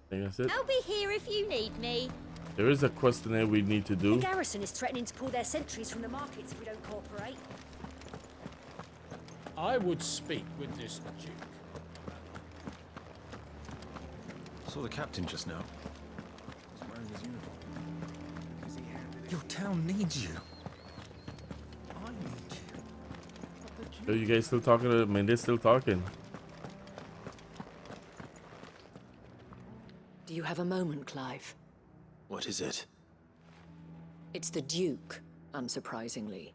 I think that's it. I'll be here if you need me. There is a questionnaire we need to do. The garrison is threatening to pull their sentries from the markets if we don't cooperate. I would speak with this Duke. Saw the captain just now. He's wearing his uniform. Your town needs you. I need you. Are you guys still talking? I mean, they're still talking. Do you have a moment, Clive? What is it? It's the Duke, unsurprisingly.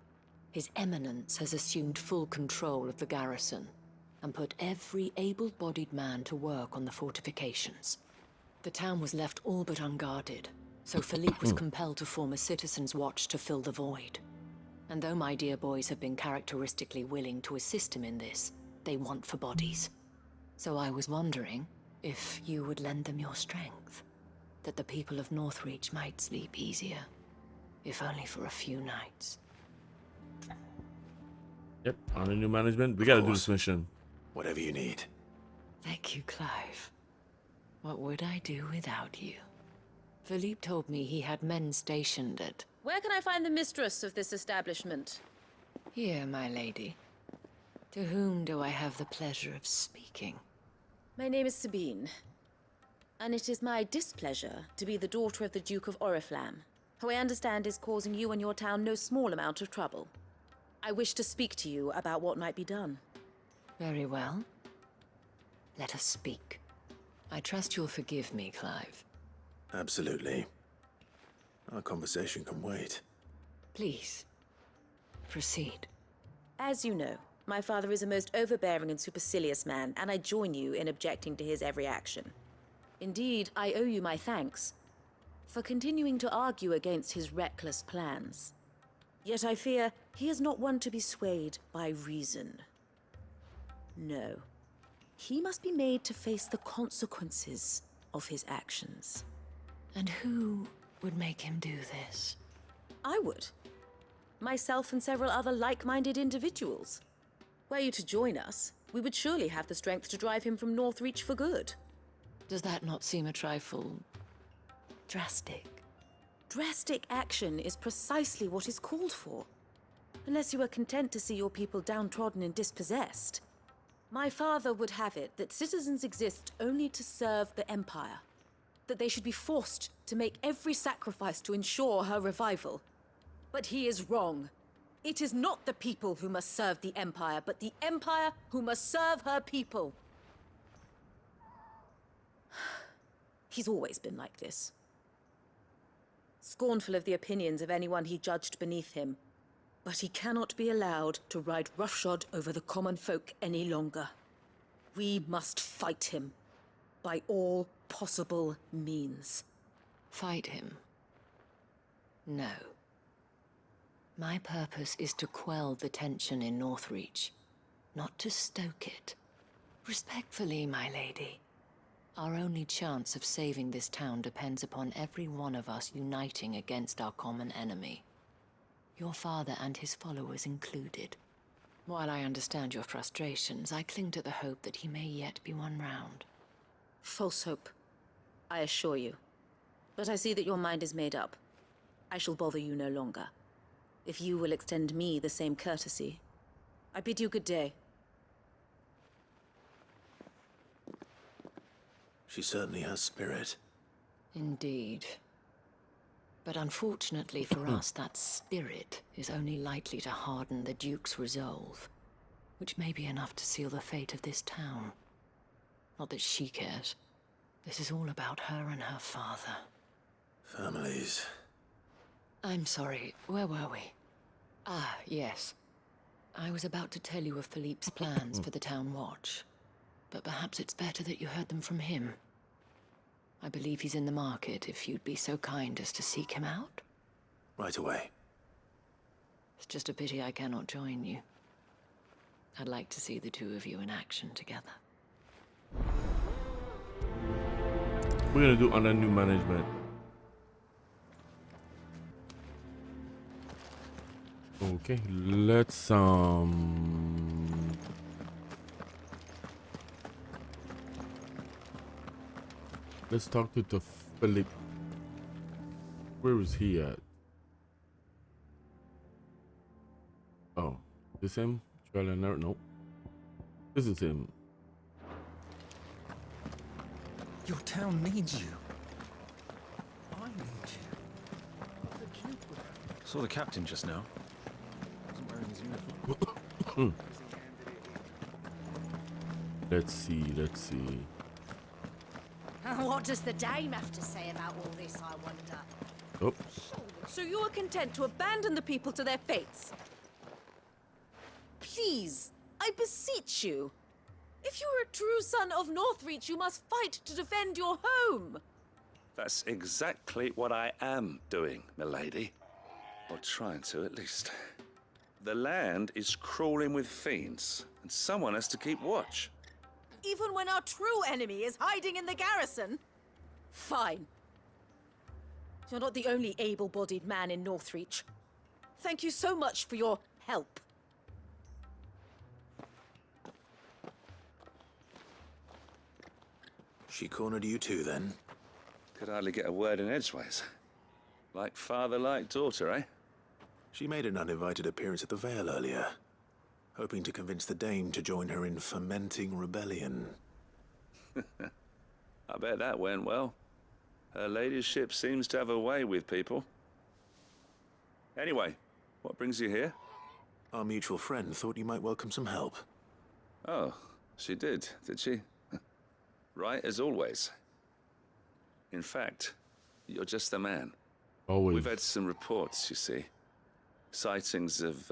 His Eminence has assumed full control of the garrison and put every able-bodied man to work on the fortifications. The town was left all but unguarded, so Philippe was compelled to form a citizen's watch to fill the void. And though my dear boys have been characteristically willing to assist him in this, they want for bodies. So I was wondering if you would lend them your strength, that the people of Northreach might sleep easier, if only for a few nights. Yep, on the new management, we gotta do this mission. Whatever you need. Thank you, Clive. What would I do without you? Philippe told me he had men stationed at... Where can I find the mistress of this establishment? Here, my lady. To whom do I have the pleasure of speaking? My name is Sabine, and it is my displeasure to be the daughter of the Duke of Oriflamme. who I understand is causing you and your town no small amount of trouble. I wish to speak to you about what might be done. Very well. Let us speak. I trust you'll forgive me, Clive. Absolutely. Our conversation can wait. Please, proceed. As you know, my father is a most overbearing and supercilious man, and I join you in objecting to his every action. Indeed, I owe you my thanks for continuing to argue against his reckless plans. Yet I fear he is not one to be swayed by reason. No. He must be made to face the consequences of his actions. And who would make him do this? I would. Myself and several other like-minded individuals. Were you to join us, we would surely have the strength to drive him from Northreach for good. Does that not seem a trifle drastic? Drastic action is precisely what is called for. Unless you are content to see your people downtrodden and dispossessed. My father would have it that citizens exist only to serve the Empire. That they should be forced to make every sacrifice to ensure her revival. But he is wrong. It is not the people who must serve the Empire, but the Empire who must serve her people. He's always been like this. Scornful of the opinions of anyone he judged beneath him. But he cannot be allowed to ride roughshod over the common folk any longer. We must fight him by all possible means. Fight him? No. My purpose is to quell the tension in Northreach, not to stoke it. Respectfully, my lady. Our only chance of saving this town depends upon every one of us uniting against our common enemy. Your father and his followers included. While I understand your frustrations, I cling to the hope that he may yet be won round. False hope, I assure you. But I see that your mind is made up. I shall bother you no longer. If you will extend me the same courtesy, I bid you good day. She certainly has spirit. Indeed. But unfortunately for us, that spirit is only likely to harden the Duke's resolve, which may be enough to seal the fate of this town. Not that she cares. This is all about her and her father. Families. I'm sorry, where were we? Ah, yes. I was about to tell you of Philippe's plans for the town watch, but perhaps it's better that you heard them from him. I believe he's in the market, if you'd be so kind as to seek him out. Right away. It's just a pity I cannot join you. I'd like to see the two of you in action together. We're gonna do under new management. Okay, let's talk to Philippe. Where is he at? Oh, this him? Trial and error? Nope. This is him. Your town needs you. I need you. Saw the captain just now. Wasn't wearing his uniform. Let's see. What does the dame have to say about all this, I wonder? Oh. So you are content to abandon the people to their fates? Please, I beseech you. If you are a true son of Northreach, you must fight to defend your home. That's exactly what I am doing, milady. Or trying to, at least. The land is crawling with fiends, and someone has to keep watch. Even when our true enemy is hiding in the garrison? Fine. You're not the only able-bodied man in Northreach. Thank you so much for your help. She cornered you too, then? Could hardly get a word in edgeways. Like father, like daughter, eh? She made an uninvited appearance at the Vale earlier, hoping to convince the Dame to join her in fomenting rebellion. I bet that went well. Her ladyship seems to have a way with people. Anyway, what brings you here? Our mutual friend thought you might welcome some help. Oh, she did she? Right, as always. In fact, you're just the man. Always. We've had some reports, you see. Sightings of,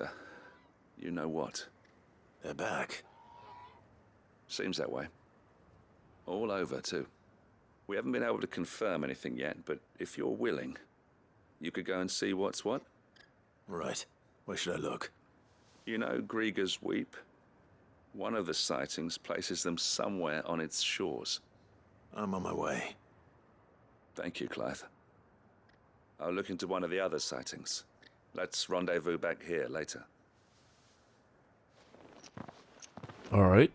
you know what. They're back. Seems that way. All over, too. We haven't been able to confirm anything yet, but if you're willing, you could go and see what's what. Right. Where should I look? You know Grieger's Weep? One of the sightings places them somewhere on its shores. I'm on my way. Thank you, Clive. I'll look into one of the other sightings. Let's rendezvous back here later. All right.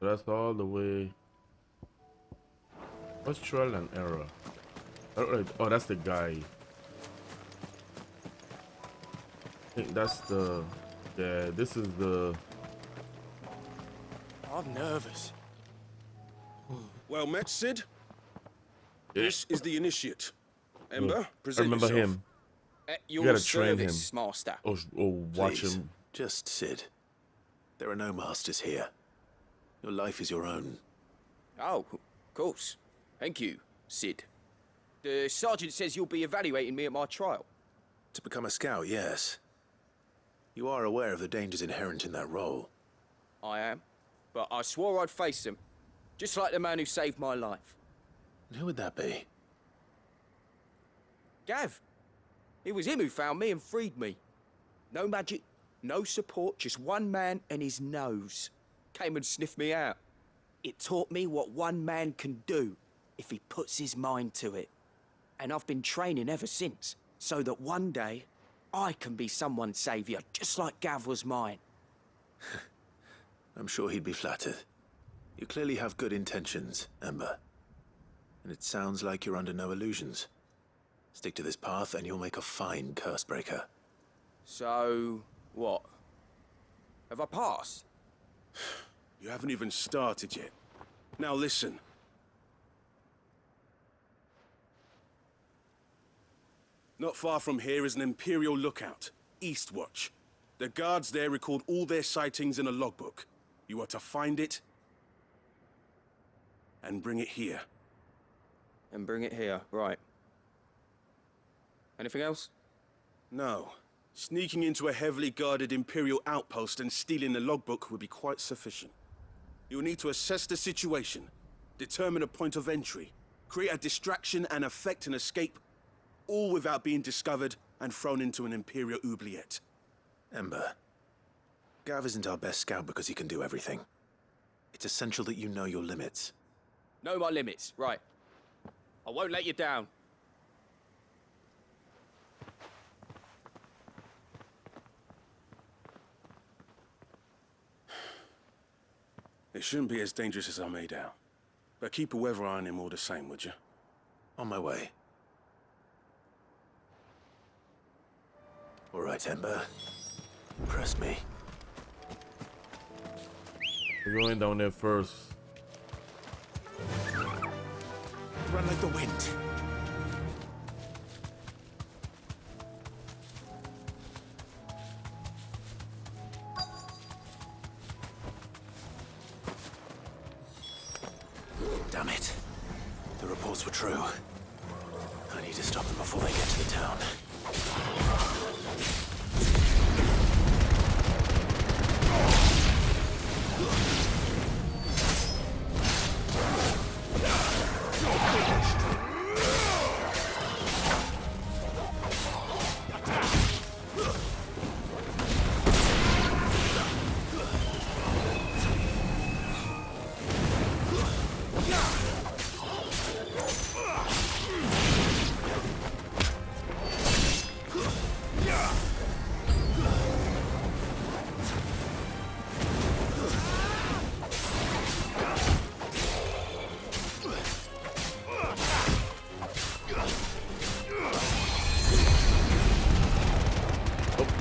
That's all the way. What's trial and error? Oh, that's the guy. I think that's the. Yeah, this is the. I'm nervous. Well met, Sid. Yeah. This is the initiate. Ember, I present remember yourself. him. At You your gotta train him. service, master. Or watch Please, him. just Sid. There are no masters here. Your life is your own. Oh, of course. Thank you, Sid. The sergeant says you'll be evaluating me at my trial. To become a scout, yes. You are aware of the dangers inherent in that role. I am. But I swore I'd face them. Just like the man who saved my life. And who would that be? Gav. It was him who found me and freed me. No magic, no support, just one man and his nose. Came and sniffed me out. It taught me what one man can do if he puts his mind to it. And I've been training ever since, so that one day I can be someone's saviour, just like Gav was mine. I'm sure he'd be flattered. You clearly have good intentions, Ember. And it sounds like you're under no illusions. Stick to this path and you'll make a fine Cursebreaker. So, what? Have I passed? You haven't even started yet. Now listen. Not far from here is an Imperial lookout, Eastwatch. The guards there record all their sightings in a logbook. You are to find it and bring it here. And bring it here, right. Anything else? No. Sneaking into a heavily guarded Imperial outpost and stealing the logbook would be quite sufficient. You'll need to assess the situation, determine a point of entry, create a distraction and effect an escape, all without being discovered and thrown into an Imperial oubliette. Ember, Gav isn't our best scout because he can do everything. It's essential that you know your limits. Know my limits, right. I won't let you down. It shouldn't be as dangerous as I made out. But keep a weather eye on him all the same, would you? On my way. All right, Ember. Impress me. We're going down there first. Run like the wind. Damn it. The reports were true. I need to stop them before they get to the town.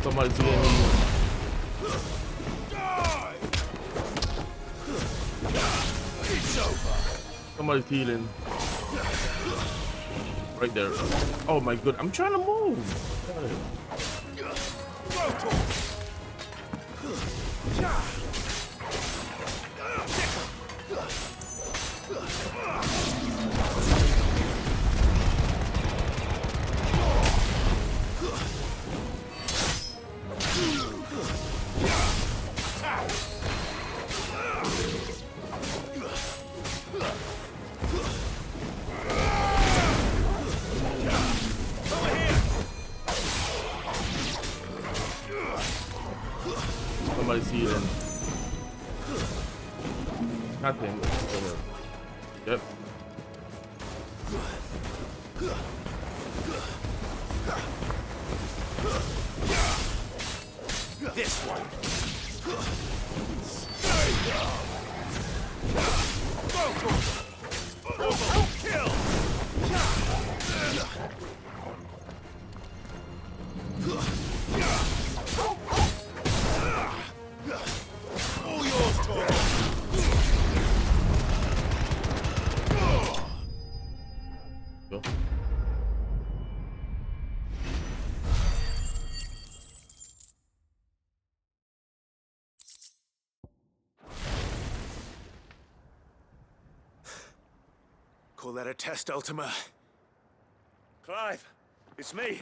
Somebody's getting me. It's over. Somebody's healing. Right there. Oh my god, I'm trying to move. Somebody's healing. Nothing. Yep. This one. Kill. All yours, Tor. Go. Call that a test, Ultima? Clive, it's me.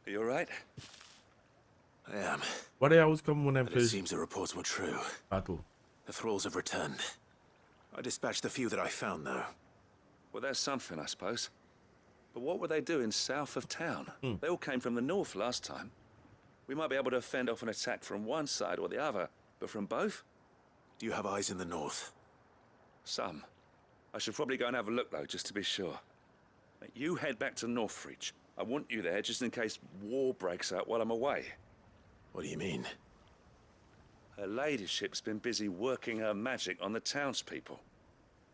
Are you alright? I am. Why do I always come when I But play it seems the reports were true. battle? The thralls have returned. I dispatched the few that I found, though. Well, that's something, I suppose. But what were they doing south of town? They all came from the north last time. We might be able to fend off an attack from one side or the other, but from both? Do you have eyes in the north? Some. I should probably go and have a look, though, just to be sure. You head back to Northreach. I want you there just in case war breaks out while I'm away. What do you mean? Her ladyship's been busy working her magic on the townspeople,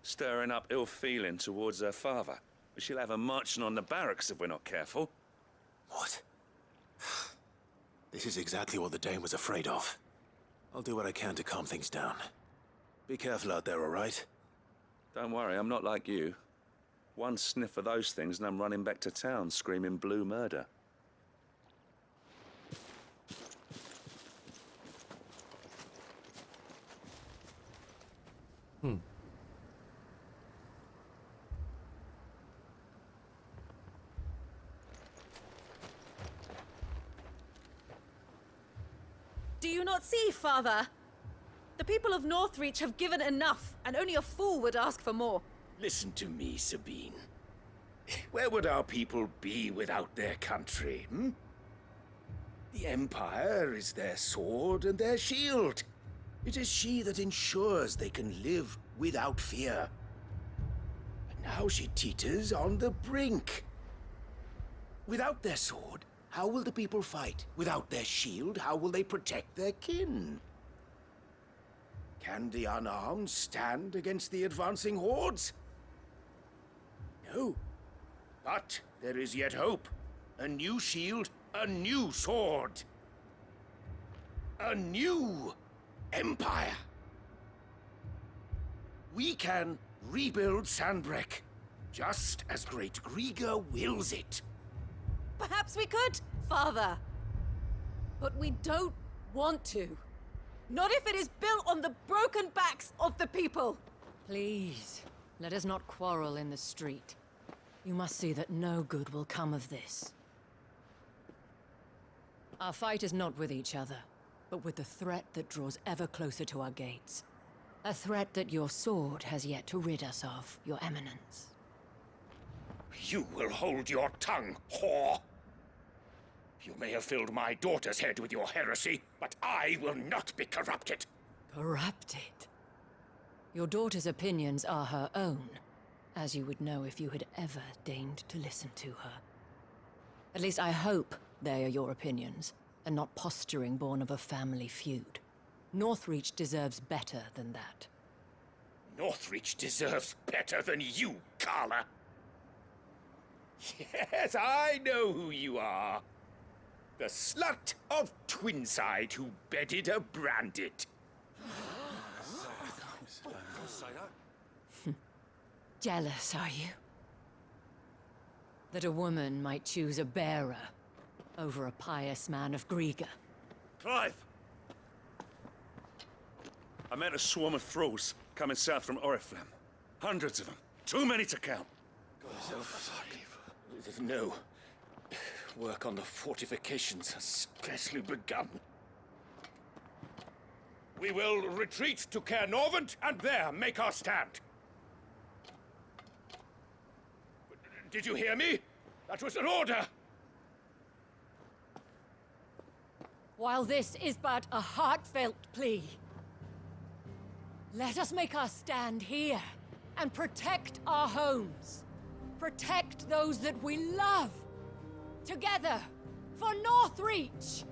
stirring up ill feeling towards her father. But she'll have her marching on the barracks if we're not careful. What? This is exactly what the Dane was afraid of. I'll do what I can to calm things down. Be careful out there, all right? Don't worry, I'm not like you. One sniff of those things and I'm running back to town screaming blue murder. Do you not see, Father? The people of Northreach have given enough, and only a fool would ask for more. Listen to me, Sabine. Where would our people be without their country, hmm? The Empire is their sword and their shield. It is she that ensures they can live without fear. But now she teeters on the brink. Without their sword, how will the people fight? Without their shield, how will they protect their kin? Can the unarmed stand against the advancing hordes? No. But there is yet hope. A new shield, a new sword. A new empire. We can rebuild Sanbreque, just as Great Griga wills it. Perhaps we could, Father. But we don't want to. Not if it is built on the broken backs of the people. Please, let us not quarrel in the street. You must see that no good will come of this. Our fight is not with each other, but with the threat that draws ever closer to our gates. A threat that your sword has yet to rid us of, Your Eminence. You will hold your tongue, whore! You may have filled my daughter's head with your heresy, but I will not be corrupted. Corrupted? Your daughter's opinions are her own, as you would know if you had ever deigned to listen to her. At least I hope they are your opinions, and not posturing born of a family feud. Northreach deserves better than that. Northreach deserves better than you, Carla. Yes, I know who you are. The slut of Twinside who bedded a Brandit. Jealous, are you? That a woman might choose a bearer over a pious man of Griga. Clive! I met a swarm of thralls coming south from Oriflamme. Hundreds of them. Too many to count. No. Work on the fortifications has scarcely begun. We will retreat to Caer Norvent and there make our stand. Did you hear me? That was an order! While this is but a heartfelt plea, let us make our stand here and protect our homes. Protect those that we love. Together, for Northreach!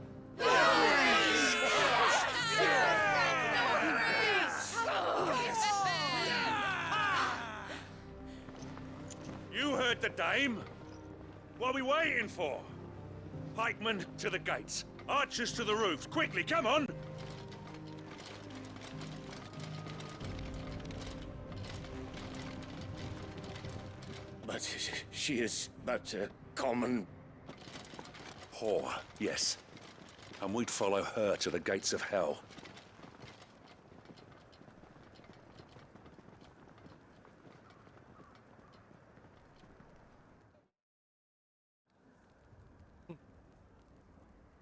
You heard the dame. What are we waiting for? Pikemen to the gates. Archers to the roofs. Quickly, come on! But she is but a common... Whore, yes. And we'd follow her to the gates of hell.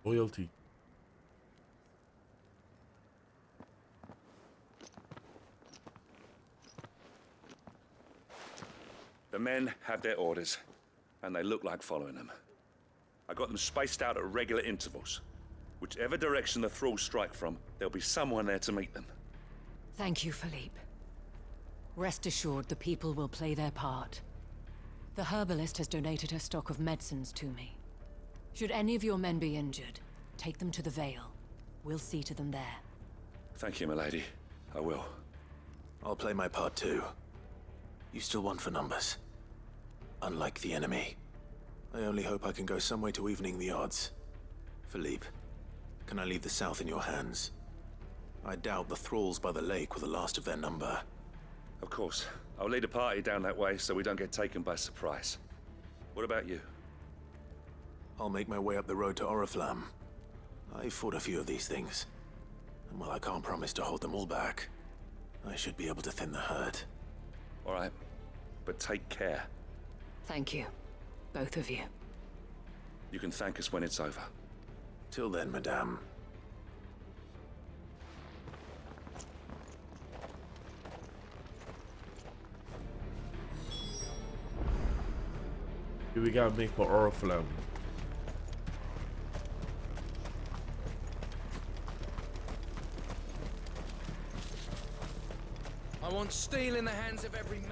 Loyalty. The men have their orders, and they look like following them. I got them spaced out at regular intervals. Whichever direction the thralls strike from, there'll be someone there to meet them. Thank you, Philippe. Rest assured the people will play their part. The herbalist has donated her stock of medicines to me. Should any of your men be injured, take them to the Vale. We'll see to them there. Thank you, milady. I will. I'll play my part too. You still want for numbers. Unlike the enemy. I only hope I can go some way to evening the odds. Philippe, can I leave the south in your hands? I doubt the thralls by the lake were the last of their number. Of course. I'll lead a party down that way so we don't get taken by surprise. What about you? I'll make my way up the road to Oriflamme. I fought a few of these things. And while I can't promise to hold them all back, I should be able to thin the herd. All right. But take care. Thank you. Both of you. You can thank us when it's over. Till then, madame. Here we gotta make for Oriflamme. I want steel in the hands of every man.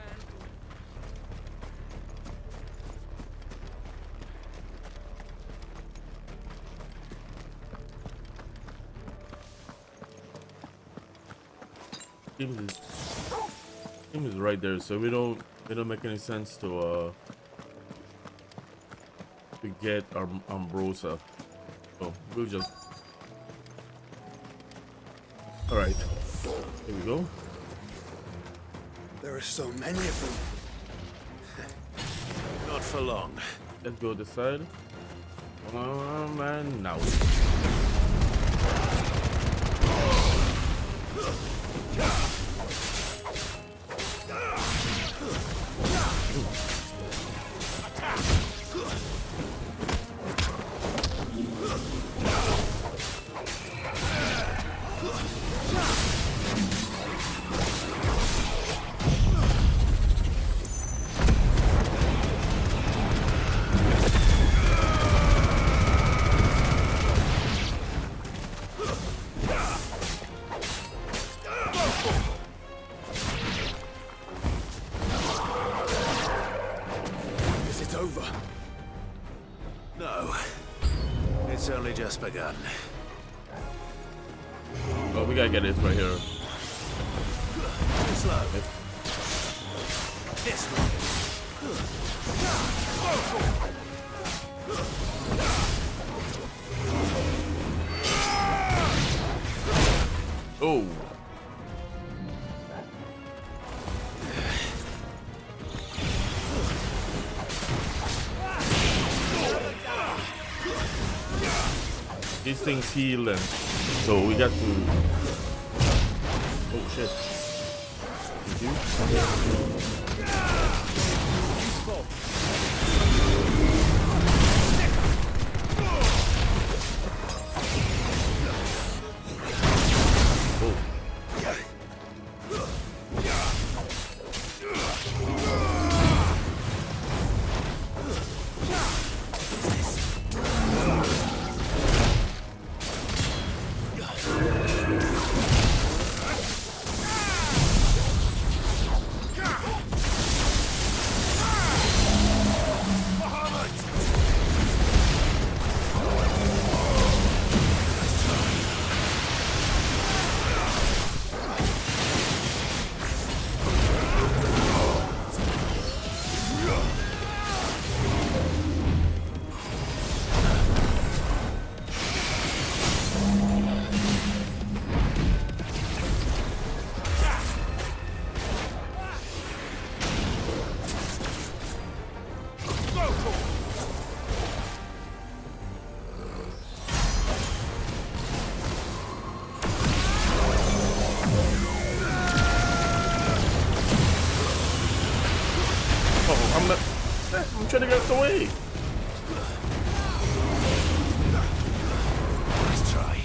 Team is right there, so we don't make any sense to get our Ambrosia. So we'll just. All right, here we go. There are so many of them. Not for long. Let's go this side. And now. It's only just begun. Oh, we gotta get it right here. Slow. This way. Oh. These things heal, and so we got to. Oh shit! Thank you. I'm trying to get away. Nice try.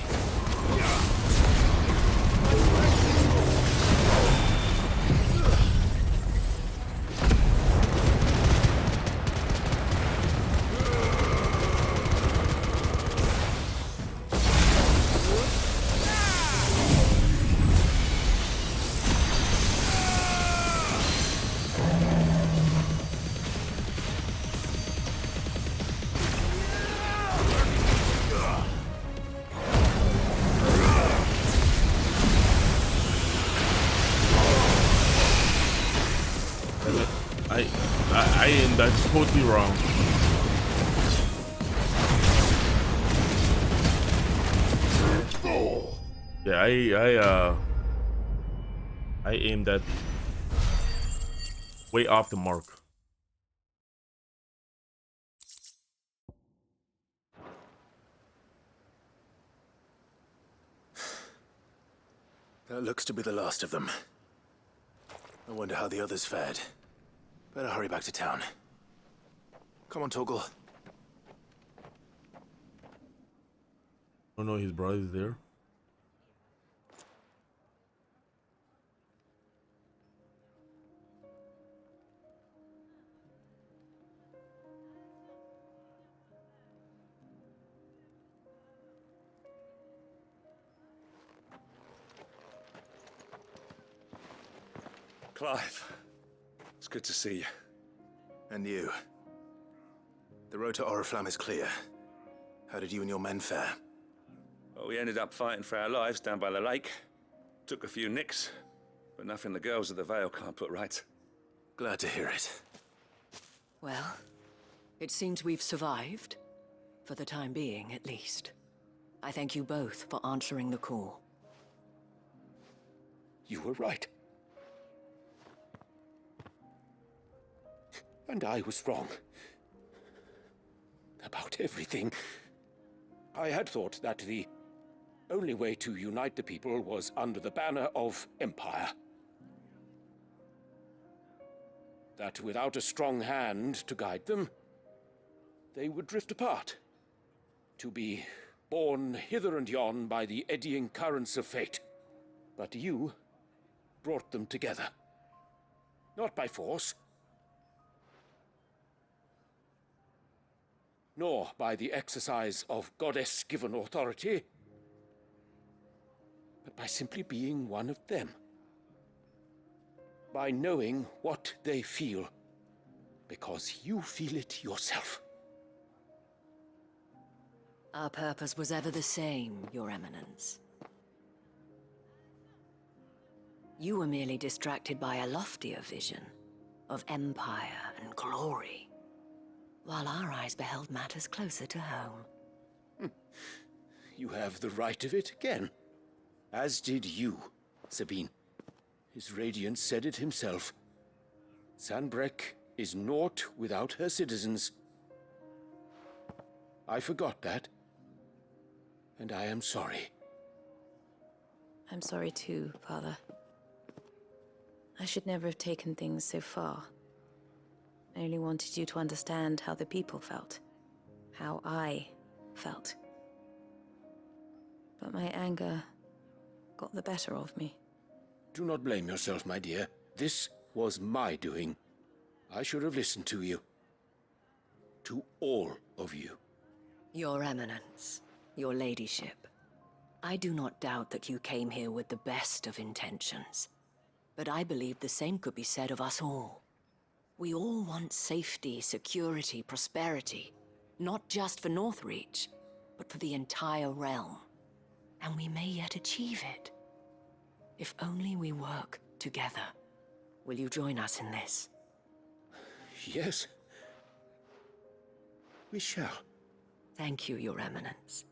I am that's totally wrong. Yeah, I aimed that way off the mark. That looks to be the last of them. I wonder how the others fared. Better hurry back to town. Come on, Torgal. Oh no, his brother's there. Clive, it's good to see you. And you. The road to Oriflamme is clear. How did you and your men fare? Well, we ended up fighting for our lives down by the lake. Took a few nicks, but nothing the girls of the Vale can't put right. Glad to hear it. Well, it seems we've survived. For the time being, at least. I thank you both for answering the call. You were right. And I was wrong. About everything. I had thought that the only way to unite the people was under the banner of Empire. That without a strong hand to guide them, they would drift apart. To be borne hither and yon by the eddying currents of fate. But you brought them together. Not by force, nor by the exercise of goddess-given authority, but by simply being one of them. By knowing what they feel, because you feel it yourself. Our purpose was ever the same, Your Eminence. You were merely distracted by a loftier vision of empire and glory, while our eyes beheld matters closer to home. You have the right of it again. As did you, Sabine. His Radiance said it himself. Sanbreque is naught without her citizens. I forgot that. and I am sorry. I'm sorry too, Father. I should never have taken things so far. I only wanted you to understand how the people felt. How I felt. But my anger got the better of me. Do not blame yourself, my dear. This was my doing. I should have listened to you. To all of you. Your Eminence, your ladyship, I do not doubt that you came here with the best of intentions. But I believe the same could be said of us all. We all want safety, security, prosperity. Not just for Northreach, but for the entire realm. And we may yet achieve it. If only we work together. Will you join us in this? Yes. We shall. Thank you, Your Eminence.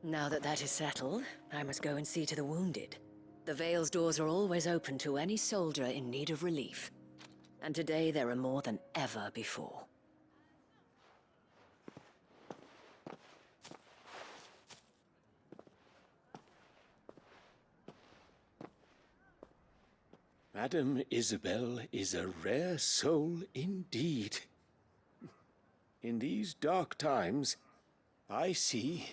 Now that that is settled, I must go and see to the wounded. The Vale's doors are always open to any soldier in need of relief. And today there are more than ever before. Madame Isabel is a rare soul indeed. In these dark times, I see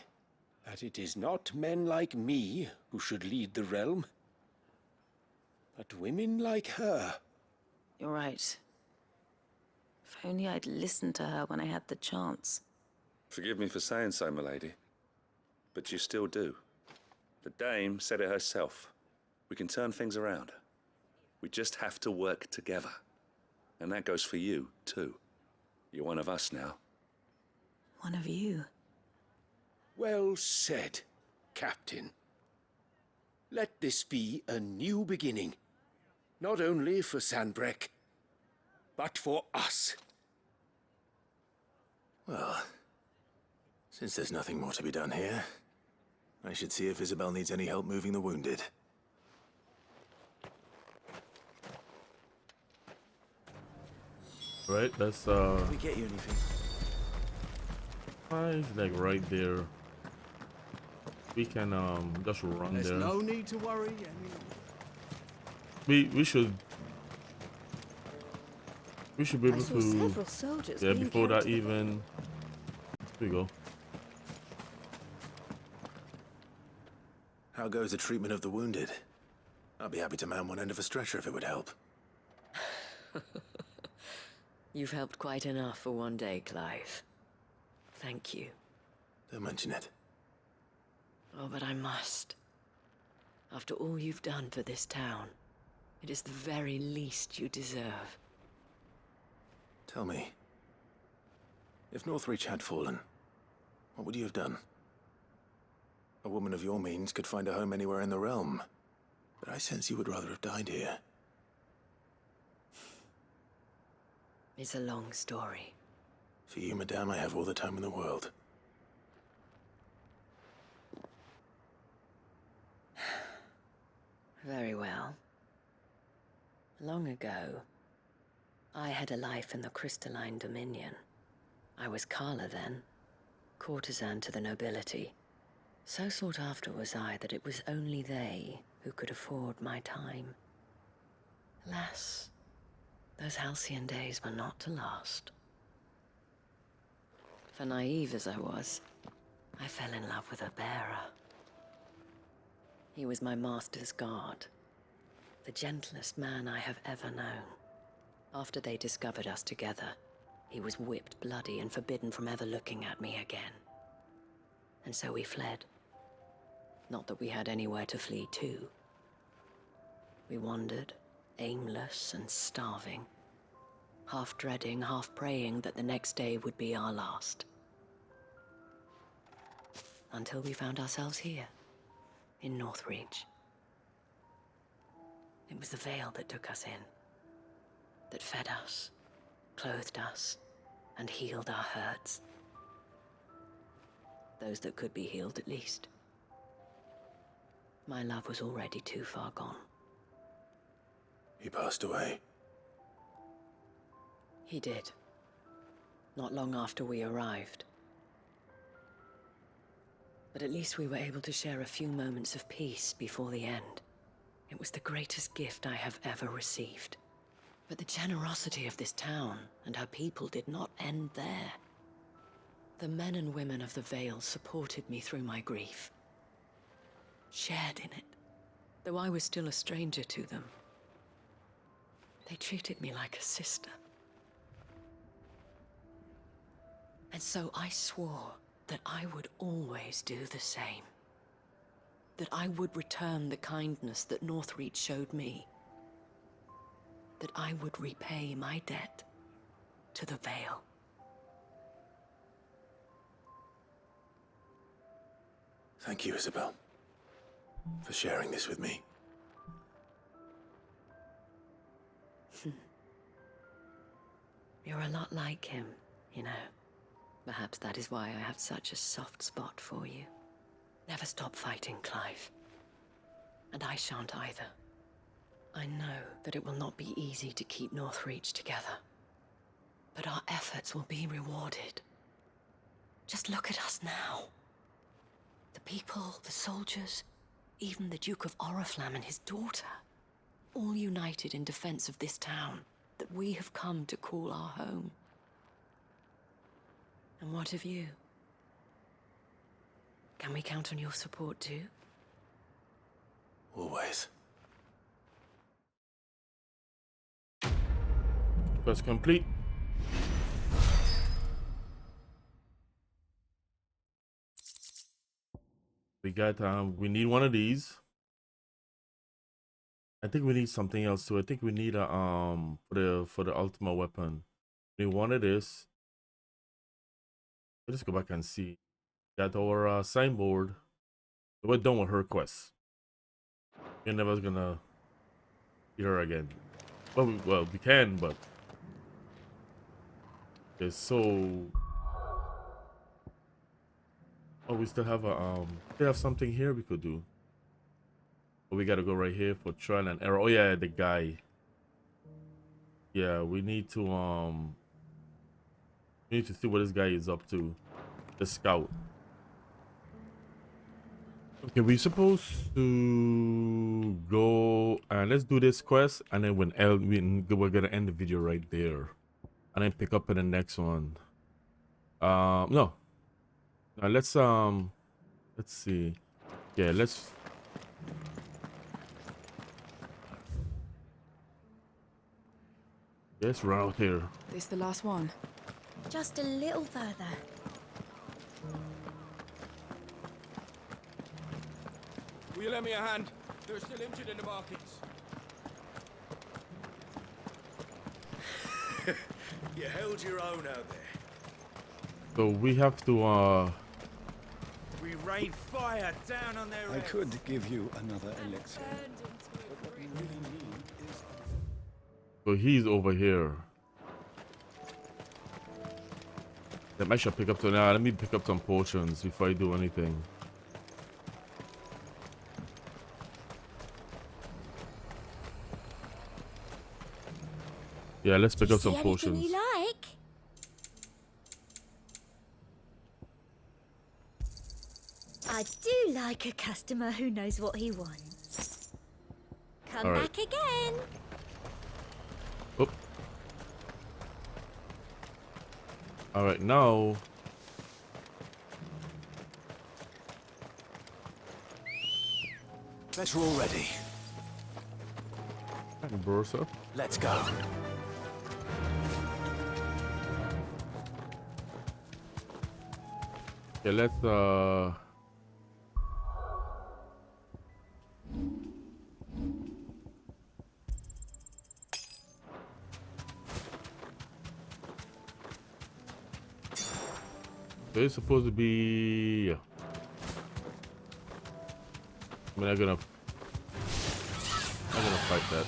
that it is not men like me who should lead the realm, but women like her. You're right. If only I'd listened to her when I had the chance. Forgive me for saying so, milady, but you still do. The Dame said it herself. We can turn things around. We just have to work together. And that goes for you, too. You're one of us now. One of you. Well said, Captain. Let this be a new beginning. Not only for Sanbreque, but for us. Well, since there's nothing more to be done here, I should see if Isabel needs any help moving the wounded. Right, that's Did we get you anything? it's like right there. We can just run There's there. no need to worry. We should be able I saw to several soldiers yeah being before carried that to the even. Here we go. How goes the treatment of the wounded? I'd be happy to man one end of a stretcher if it would help. You've helped quite enough for one day, Clive. Thank you. Don't mention it. Oh, but I must. After all you've done for this town, it is the very least you deserve. Tell me, if Northreach had fallen, what would you have done? A woman of your means could find a home anywhere in the realm, but I sense you would rather have died here. It's a long story. For you, madame, I have all the time in the world. Very well. Long ago, I had a life in the Crystalline Dominion. I was Carla then, courtesan to the nobility. So sought after was I that it was only they who could afford my time. Alas, those halcyon days were not to last. For naive as I was, I fell in love with a bearer. He was my master's guard, the gentlest man I have ever known. After they discovered us together, he was whipped bloody and forbidden from ever looking at me again. And so we fled. Not that we had anywhere to flee to. We wandered, aimless and starving, half dreading, half praying that the next day would be our last. Until we found ourselves here, in Northreach. It was the Vale that took us in, that fed us, clothed us, and healed our hurts. Those that could be healed, at least. My love was already too far gone. He passed away. He did. Not long after we arrived. but at least we were able to share a few moments of peace before the end. It was the greatest gift I have ever received. But the generosity of this town and her people did not end there. The men and women of the Vale supported me through my grief, shared in it, though I was still a stranger to them. They treated me like a sister. And so I swore that I would always do the same. That I would return the kindness that Northreach showed me. That I would repay my debt to the Vale. Thank you, Isabel, for sharing this with me. You're a lot like him, you know. Perhaps that is why I have such a soft spot for you. Never stop fighting, Clive. And I shan't either. I know that it will not be easy to keep Northreach together. But our efforts will be rewarded. Just look at us now. The people, the soldiers, even the Duke of Oriflamme and his daughter. All united in defense of this town that we have come to call our home. And what of you? Can we count on your support too? Always. Quest complete. We got we need one of these. I think we need something else too. I think we need a for the ultimate weapon. We need one of this. Let's go back and see. Got our signboard. We're done with her quest. You're never gonna see her again. Well, we can, but it's so. Oh, we still have a we have something here we could do. But we gotta go right here for trial and error. Oh yeah, the guy. Yeah, we need to see what this guy is up to. The scout. Okay, we're supposed to go and let's do this quest, and then we're gonna end the video right there, and then pick up in the next one. No. Now let's see. Yeah, let's. Yes, right out here. This the last one? Just a little further. Will you lend me a hand? They're still injured in the markets. You held your own out there. So we have to We rained fire down on their I heads. could give you another elixir. But what you really need is... So he's over here. Then I should pick up some. Nah, let me pick up some potions before I do anything. Yeah, let's pick up some potions. You like? I do like a customer who knows what he wants. Come All right. back again. Oop. All right, now. Better already. Bursa. Let's go. Okay, let's so it's supposed to be. I mean, I'm gonna fight that.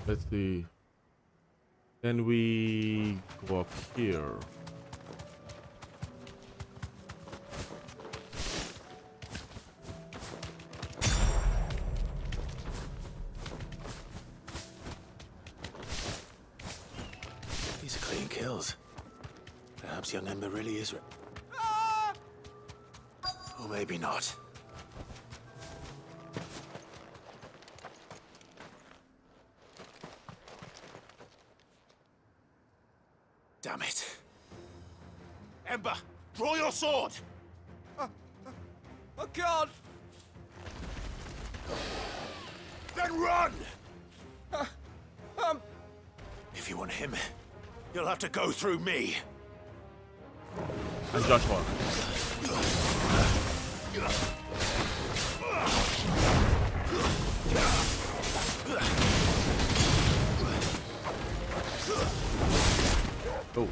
Let's see. Then we go up here. Clean kills. Perhaps young Ember really is. Or maybe not. Damn it. Ember, draw your sword! I can't! Then run! If you want him, you'll have to go through me. That's Joshua. Oh.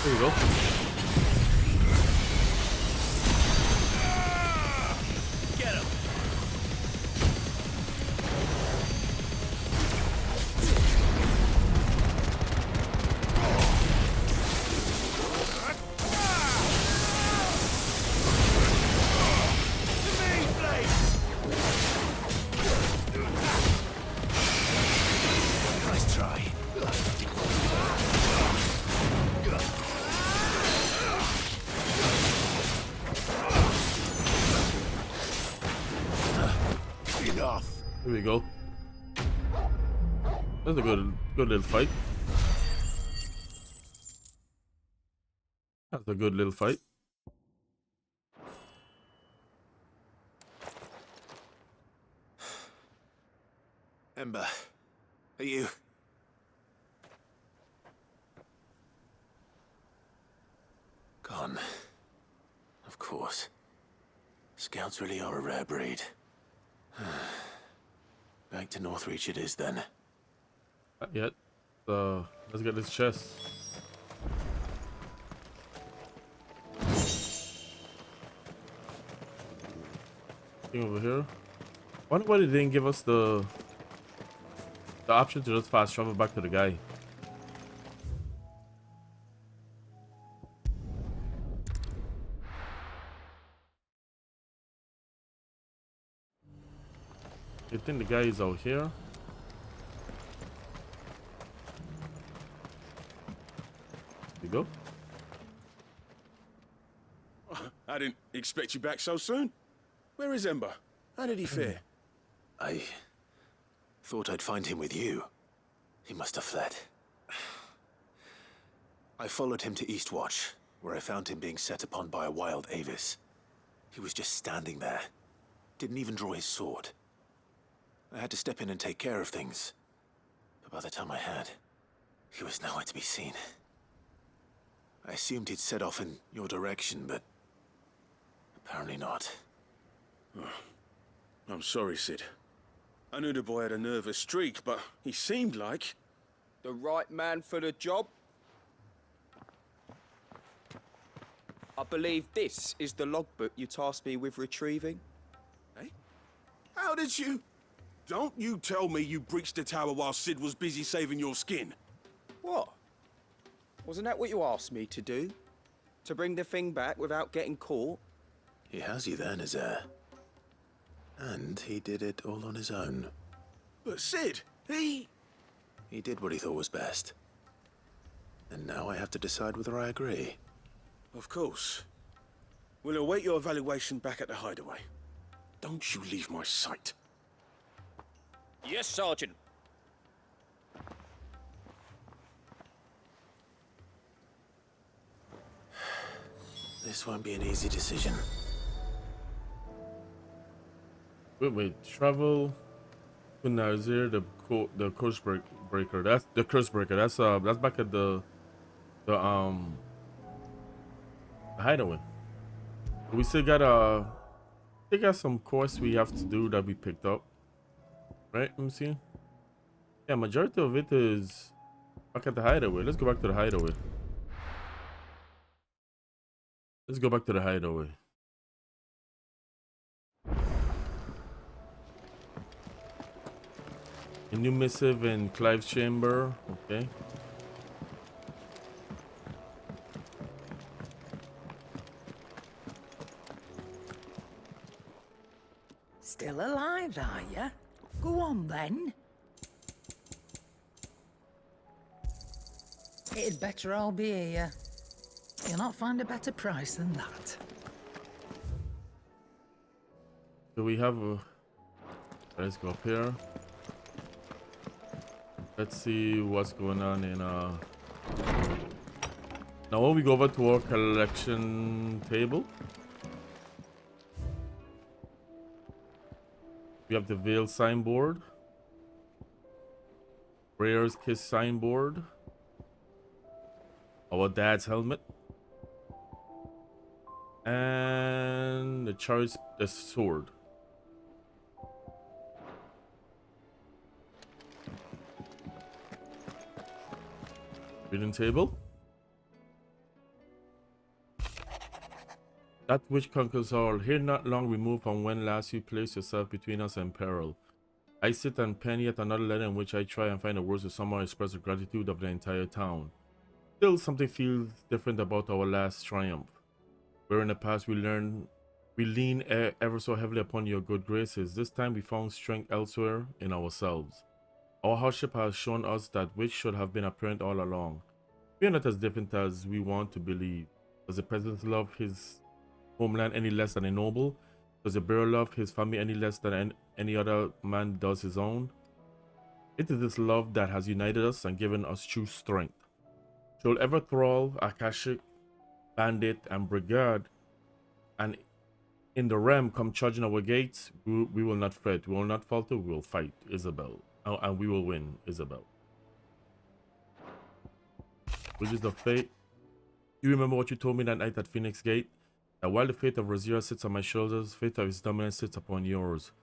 There you go. Get him! Nice try. Enough. Here we go. That's a good little fight. That's a good little fight. Ember, are you... Gone. Of course. Scouts really are a rare breed. Back to Northreach it is then. Not yet. Let's get this chest. Thing over here. Wonder why they didn't give us the option to just fast travel back to the guy. I think the guy is out here. There you go. I didn't expect you back so soon. Where is Ember? How did he fare? I thought I'd find him with you. He must have fled. I followed him to Eastwatch, where I found him being set upon by a wild Avis. He was just standing there. Didn't even draw his sword. I had to step in and take care of things. But by the time I had, he was nowhere to be seen. I assumed he'd set off in your direction, but apparently not. Oh, I'm sorry, Sid. I knew the boy had a nervous streak, but he seemed like... The right man for the job? I believe this is the logbook you tasked me with retrieving. Eh? How did you... Don't you tell me you breached the tower while Sid was busy saving your skin. What? Wasn't that what you asked me to do? To bring the thing back without getting caught? He has you there, Nazaire. And he did it all on his own. But Sid, he did what he thought was best. And now I have to decide whether I agree. Of course. We'll await your evaluation back at the hideaway. Don't you leave my sight. Yes, Sergeant. This won't be an easy decision. Wait. Travel to Nazir, the curse breaker. That's the curse breaker. That's back at the hideaway. We still got some quests we have to do that we picked up. Right? Let me see. Yeah, majority of it is back at the hideaway. Let's go back to the hideaway. Let's go back to the hideaway. A new missive in Clive's chamber. Okay. Still alive, are you? Go on then. It'd better all be here. You'll not find a better price than that. So we have a... Let's go up here. Let's see what's going on in now when we go over to our collection table, we have the Veil signboard, Rare's Kiss signboard, our dad's helmet, and the sword. Reading table. That which conquers all, here not long removed from when last you placed yourself between us and peril. I sit and pen yet another letter in which I try and find the words to somehow express the gratitude of the entire town. Still, something feels different about our last triumph. Where in the past we lean ever so heavily upon your good graces, this time we found strength elsewhere in ourselves. Our hardship has shown us that which should have been apparent all along. We are not as different as we want to believe. Does the peasant love his homeland any less than a noble? Does the bearer love his family any less than any other man does his own? It is this love that has united us and given us true strength. Should ever thrall, Akashic, bandit, and brigade, and in the realm come charging our gates, we will not fret, we will not falter, we will fight, Isabel. And we will win, Isabel. Which is the fate. You remember what you told me that night at Phoenix Gate? That while the fate of Razira sits on my shoulders, fate of his dominance sits upon yours.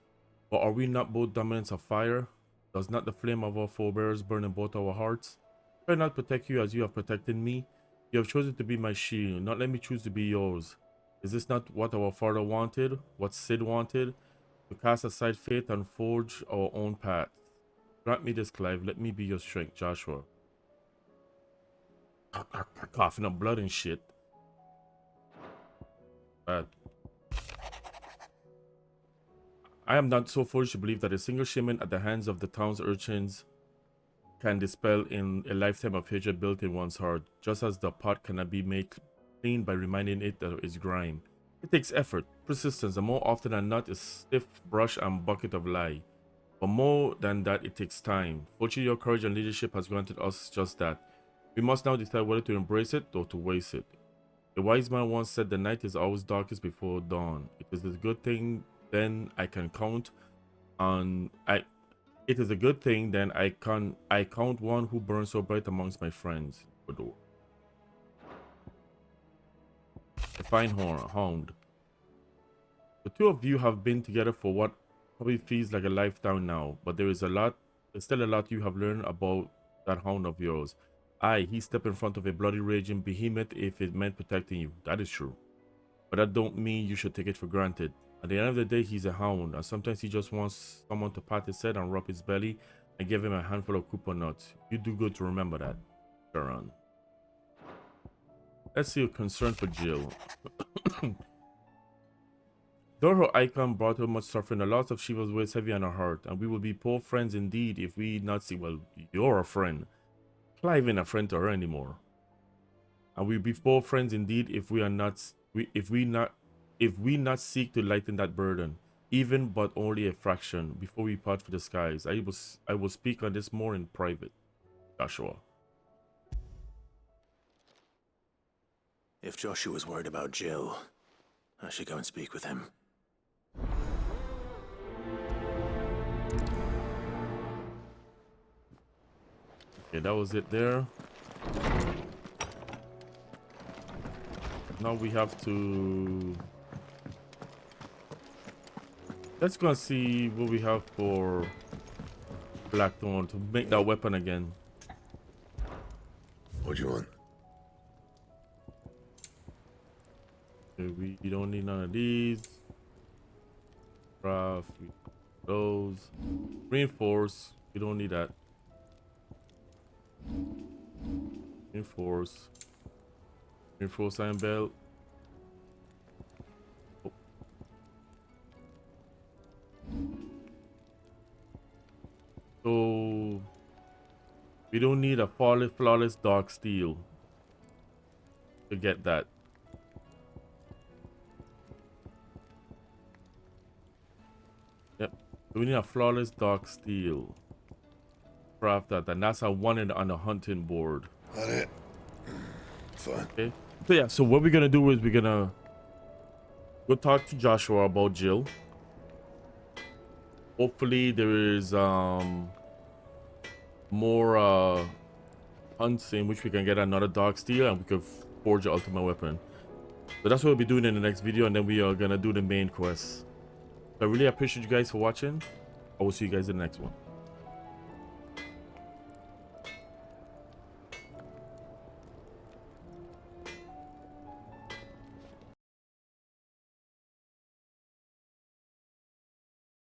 But are we not both dominants of fire? Does not the flame of our forebears burn in both our hearts? Try not protect you as you have protected me. You have chosen to be my shield, not let me choose to be yours. Is this not what our father wanted? What Sid wanted? To cast aside fate and forge our own path. Grant me this, Clive. Let me be your strength, Joshua. Coughing up blood and shit. Bad. I am not so foolish to believe that a single shipment at the hands of the town's urchins can dispel in a lifetime of hatred built in one's heart, just as the pot cannot be made clean by reminding it of its grime. It takes effort, persistence, and more often than not a stiff brush and bucket of lye. But more than that, it takes time. Fortunately, your courage and leadership has granted us just that. We must now decide whether to embrace it or to waste it. A wise man once said the night is always darkest before dawn. It is a good thing then I can count on It is a good thing then I count one who burns so bright amongst my friends. A fine hound. The two of you have been together for what probably feels like a lifetime now, but there's still a lot you have learned about that hound of yours. Aye, he stepped in front of a bloody raging behemoth if it meant protecting you. That is true. But that don't mean you should take it for granted. At the end of the day, he's a hound, and sometimes he just wants someone to pat his head and rub his belly and give him a handful of coupon nuts. You do good to remember that, Sharon. Let's see a concern for Jill. Though her icon brought her much suffering, the loss of Shiva's weighs heavy on her heart, and we will be poor friends indeed if we not see. Well, you're a friend. Clive ain't a friend to her anymore. And we'll be poor friends indeed if we are not. If we not seek to lighten that burden, even but only a fraction, before we part for the skies. I will speak on this more in private. Joshua. If Joshua's worried about Jill, I should go and speak with him. Okay, that was it there. Now we have to... Let's go and see what we have for Blackthorn to make that weapon again. What do you want? Okay, we don't need none of these. Craft, those. Reinforce, we don't need that. Reinforce. Reinforce iron belt. Oh. So we don't need a flawless dark steel to get that. Yep, we need a flawless dark steel. Craft that, and that's a one on the hunting board. Got it. Fine. Okay. So yeah, so what we're gonna do is we're gonna go talk to Joshua about Jill. Hopefully there is more hunts in which we can get another dark steel and we can forge the ultimate weapon. So that's what we'll be doing in the next video, and then we are gonna do the main quest. So I really appreciate you guys for watching. I will see you guys in the next one.